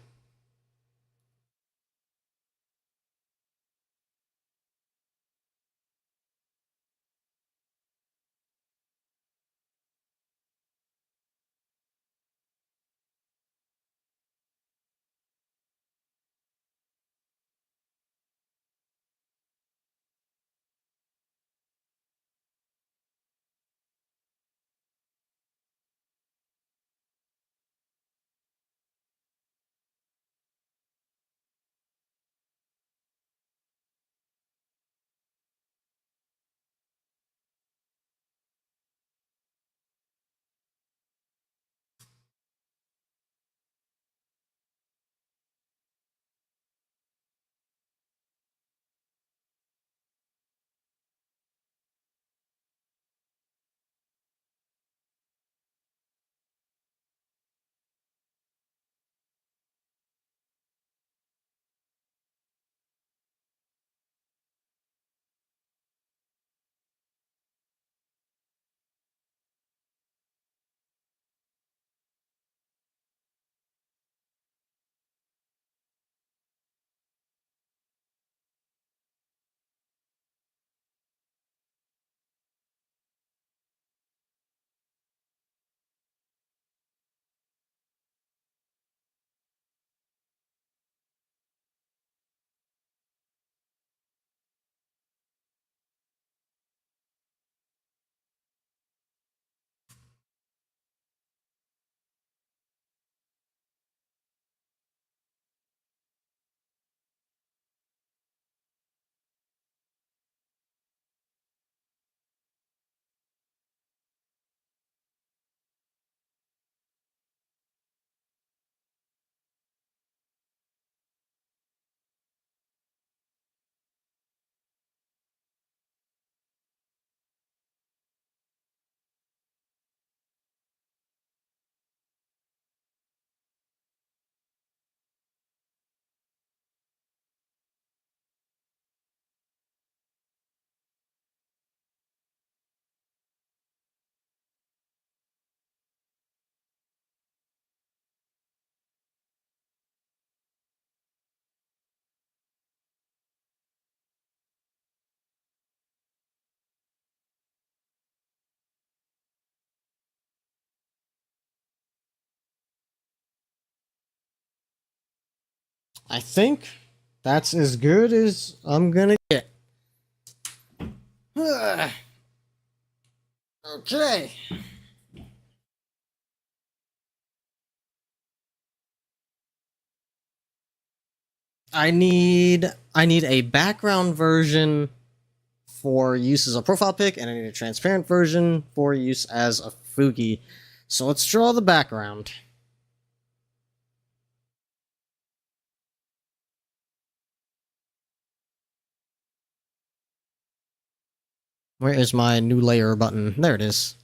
I think that's as good as I'm gonna get. Okay. I need a background version for use as a profile pic, and I need a transparent version for use as a Fugi. So let's draw the background. Where is my new layer button? There it is.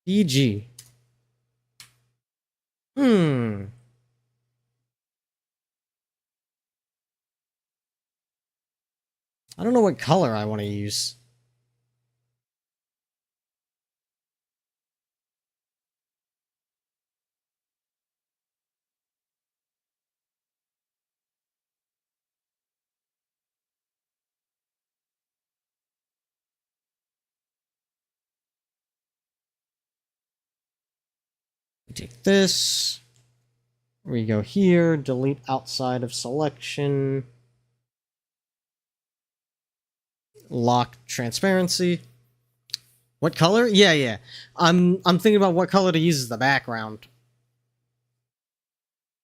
PG. Hmm. I don't know what color I want to use. Take this. We go here, delete outside of selection. Lock transparency. What color? Yeah. I'm thinking about what color to use as the background.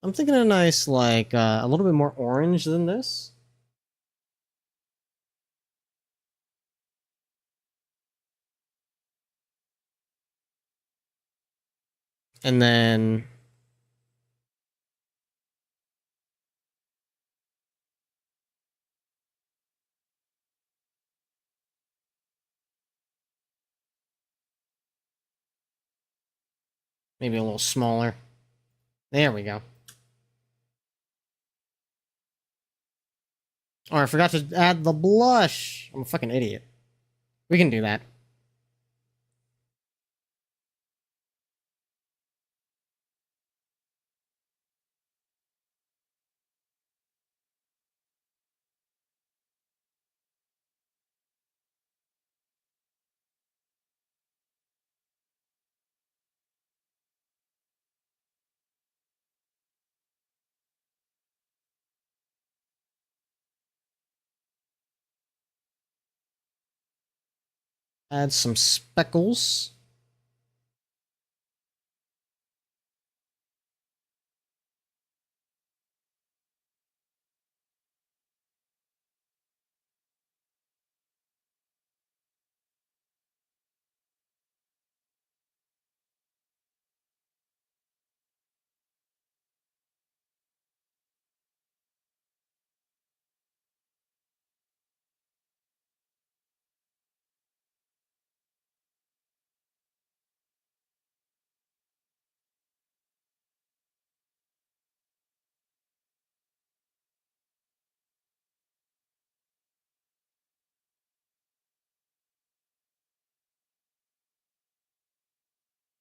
I'm thinking a nice, like, a little bit more orange than this. And then Maybe a little smaller. There we go. Oh, I forgot to add the blush. I'm a fucking idiot. We can do that. Add some speckles.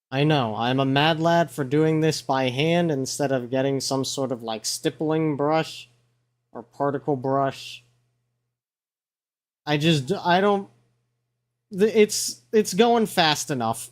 I know, I'm a mad lad for doing this by hand instead of getting some sort of like stippling brush or particle brush. I don't, it's going fast enough.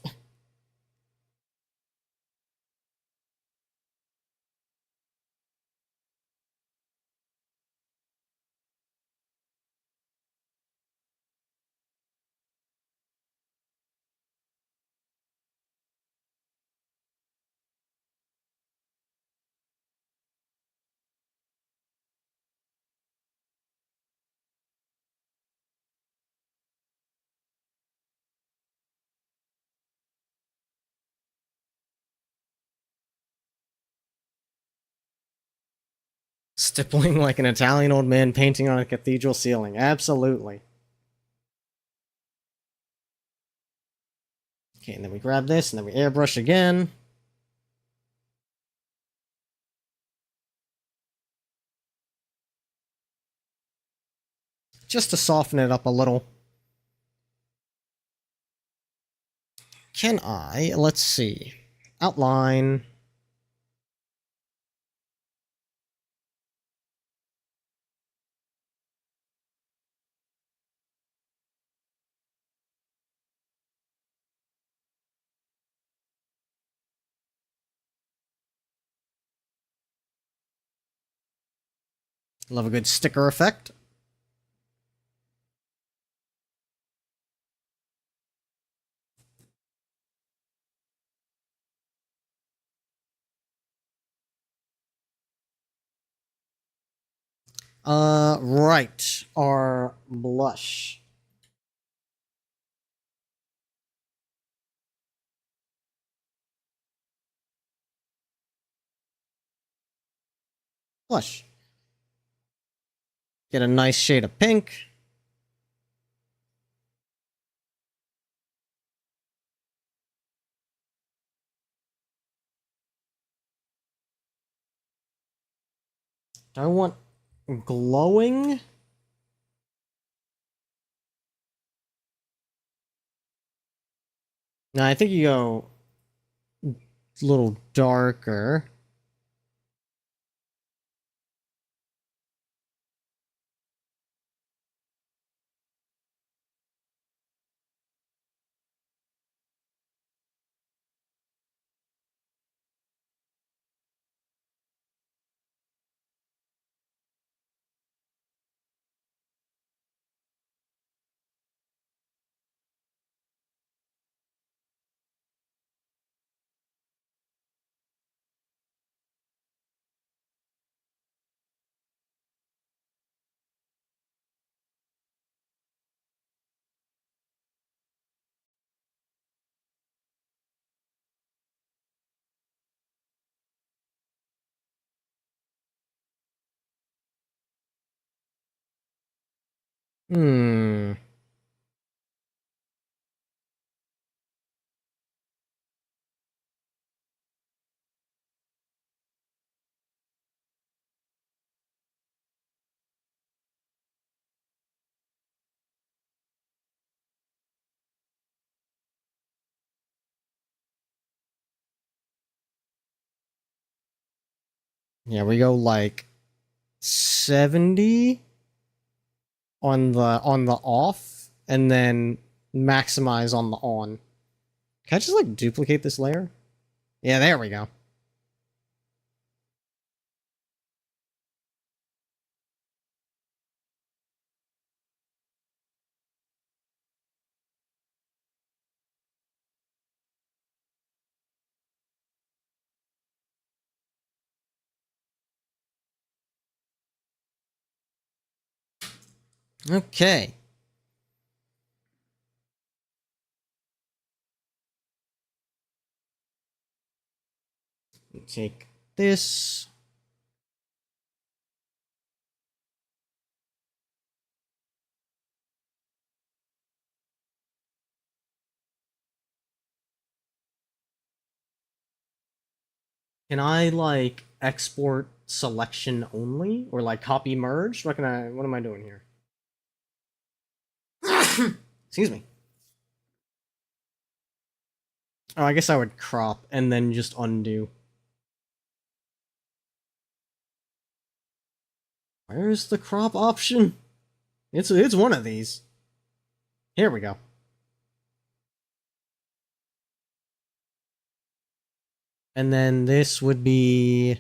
Stippling like an Italian old man painting on a cathedral ceiling. Absolutely. Okay, and then we grab this, and then we airbrush again. Just to soften it up a little. Can I, let's see, outline. Love a good sticker effect. Right. Our blush. Blush. Get a nice shade of pink. I want glowing. Now I think you go a little darker. Hmm. Yeah, we go like 70 on the off, and then maximize on the on. Can I just like duplicate this layer? Yeah, there we go. Okay. Take this. Can I like export selection only or like copy merge? What am I doing here? Excuse me. Oh, I guess I would crop and then just undo. Where's the crop option? It's one of these. Here we go. And then this would be,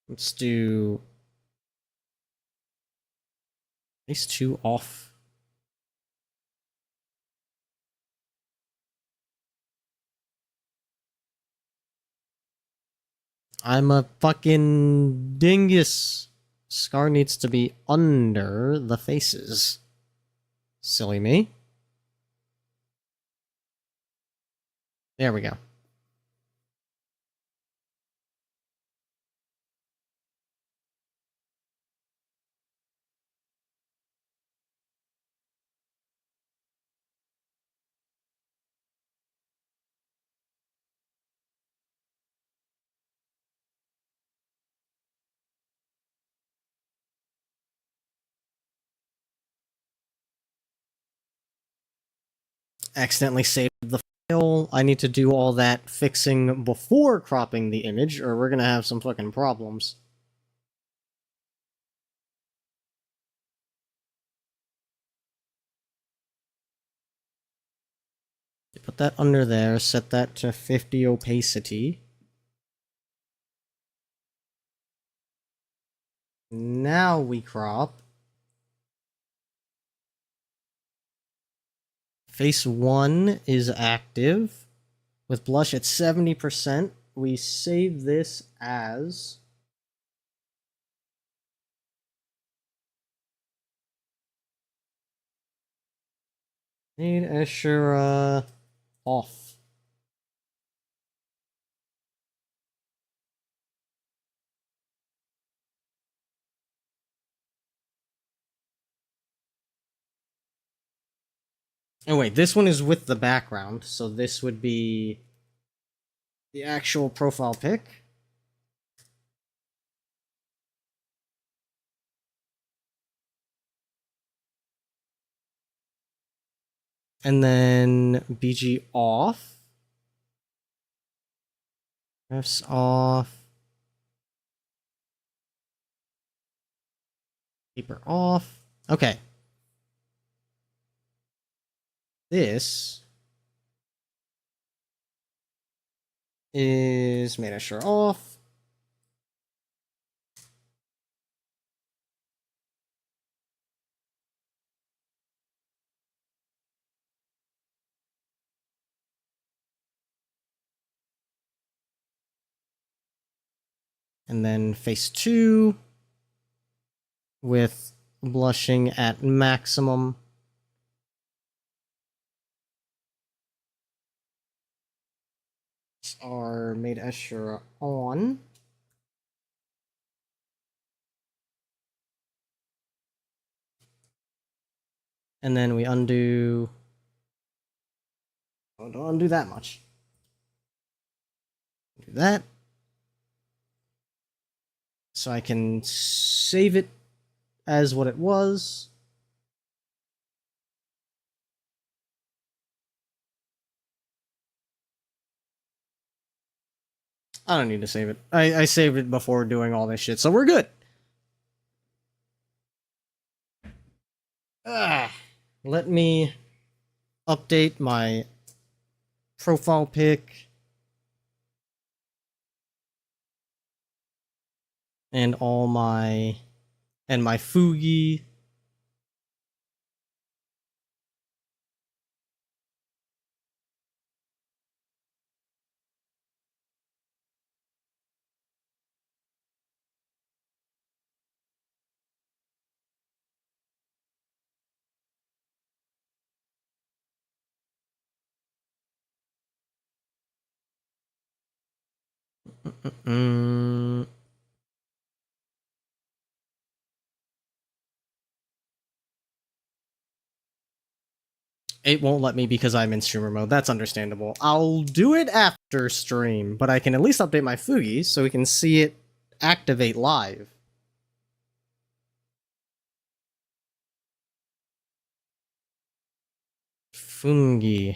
let's do these two off. I'm a fucking dingus. Scar needs to be under the faces. Silly me. There we go. Accidentally saved the file. I need to do all that fixing before cropping the image, or we're gonna have some fucking problems. Put that under there, set that to 50 opacity. Now we crop. Face 1 is active. With blush at 70%, we save this as maid eschira off. Oh wait, this one is with the background, so this would be the actual profile pic. And then BG off. Refs off. Paper off. Okay. This is made sure off. And then face 2 with blushing at maximum. Are made sure on. And then we undo. Oh, don't undo that much. Do that. So I can save it as what it was. I don't need to save it. I saved it before doing all this shit, so we're good. Let me update my profile pic and all my Fugi. Mm. It won't let me because I'm in streamer mode. That's understandable. I'll do it after stream, but I can at least update my Fugi so we can see it activate live. Fungi.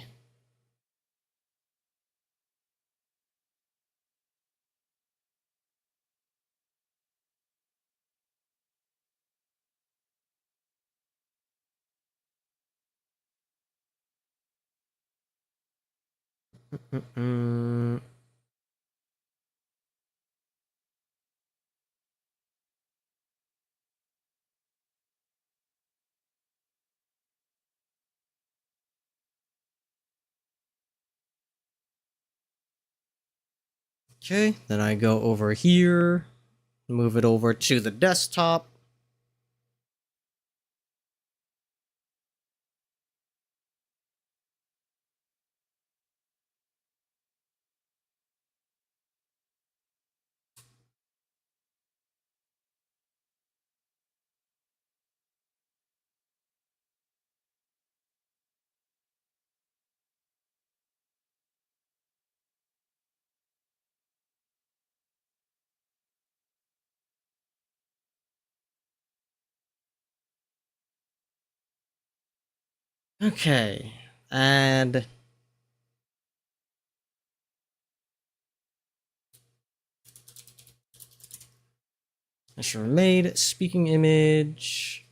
Mm-mm. Okay, then I go over here, move it over to the desktop. Okay, and Measure made, speaking image.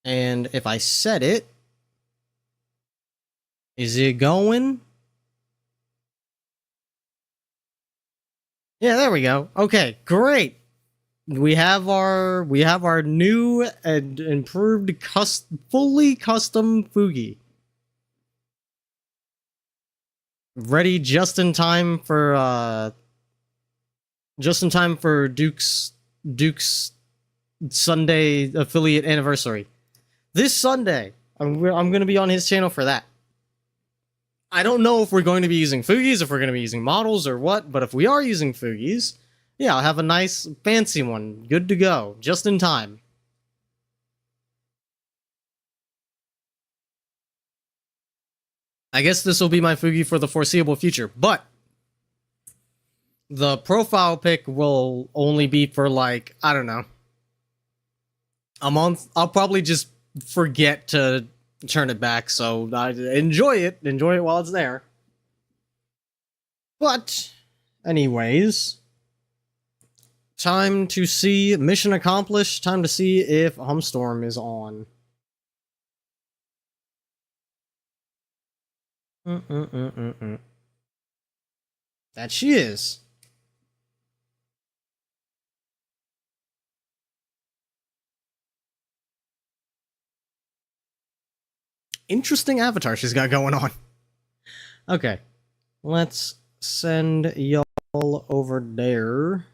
And if I set it, is it going? Yeah, there we go. Okay, great. We have our new and improved fully custom Fugi. Ready just in time for Duke's Sunday affiliate anniversary. This Sunday, I'm going to be on his channel for that. I don't know if we're going to be using Fugis, if we're going to be using models or what, but if we are using Fugis, yeah, I'll have a nice fancy one, good to go, just in time. I guess this will be my Fugi for the foreseeable future, but the profile pic will only be for like, I don't know, a month. I'll probably just forget to turn it back, so enjoy it while it's there. But, anyways, time to see mission accomplished. Time to see if Humstorm is on. That she is. Interesting avatar she's got going on. Okay, let's send y'all over there.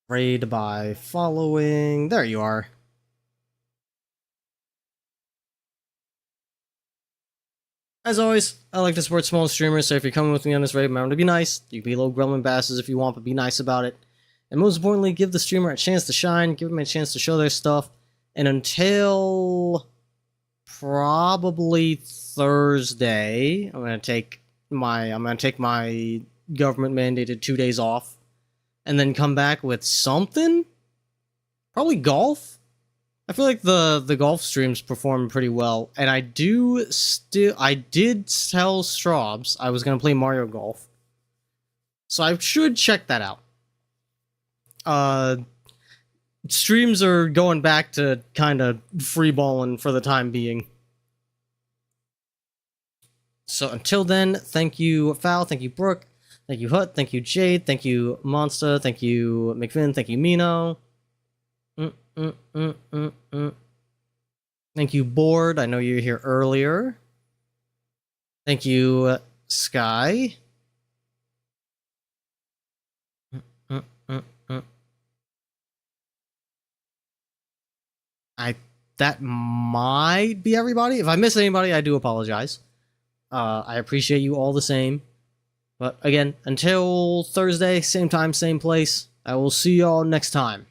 Raid by following. There you are. As always, I like to support small streamers, so if you're coming with me on this raid, remember to be nice. You can be little gremlin bastards if you want, but be nice about it. And most importantly, give the streamer a chance to shine, give them a chance to show their stuff. And until probably Thursday, I'm gonna take my government mandated 2 days off, and then come back with something. Probably golf. I feel like the golf streams perform pretty well, and I did tell Straubs I was gonna play Mario Golf, so I should check that out. Streams are going back to kind of freeballing for the time being. So until then, thank you Foul, thank you Brooke, thank you Hut, thank you Jade, thank you Monster, thank you McVin, thank you Mino. Thank you, Board. I know you were here earlier. Thank you, Sky. That might be everybody. If I miss anybody, I do apologize. I appreciate you all the same. But again, until Thursday, same time, same place, I will see y'all next time.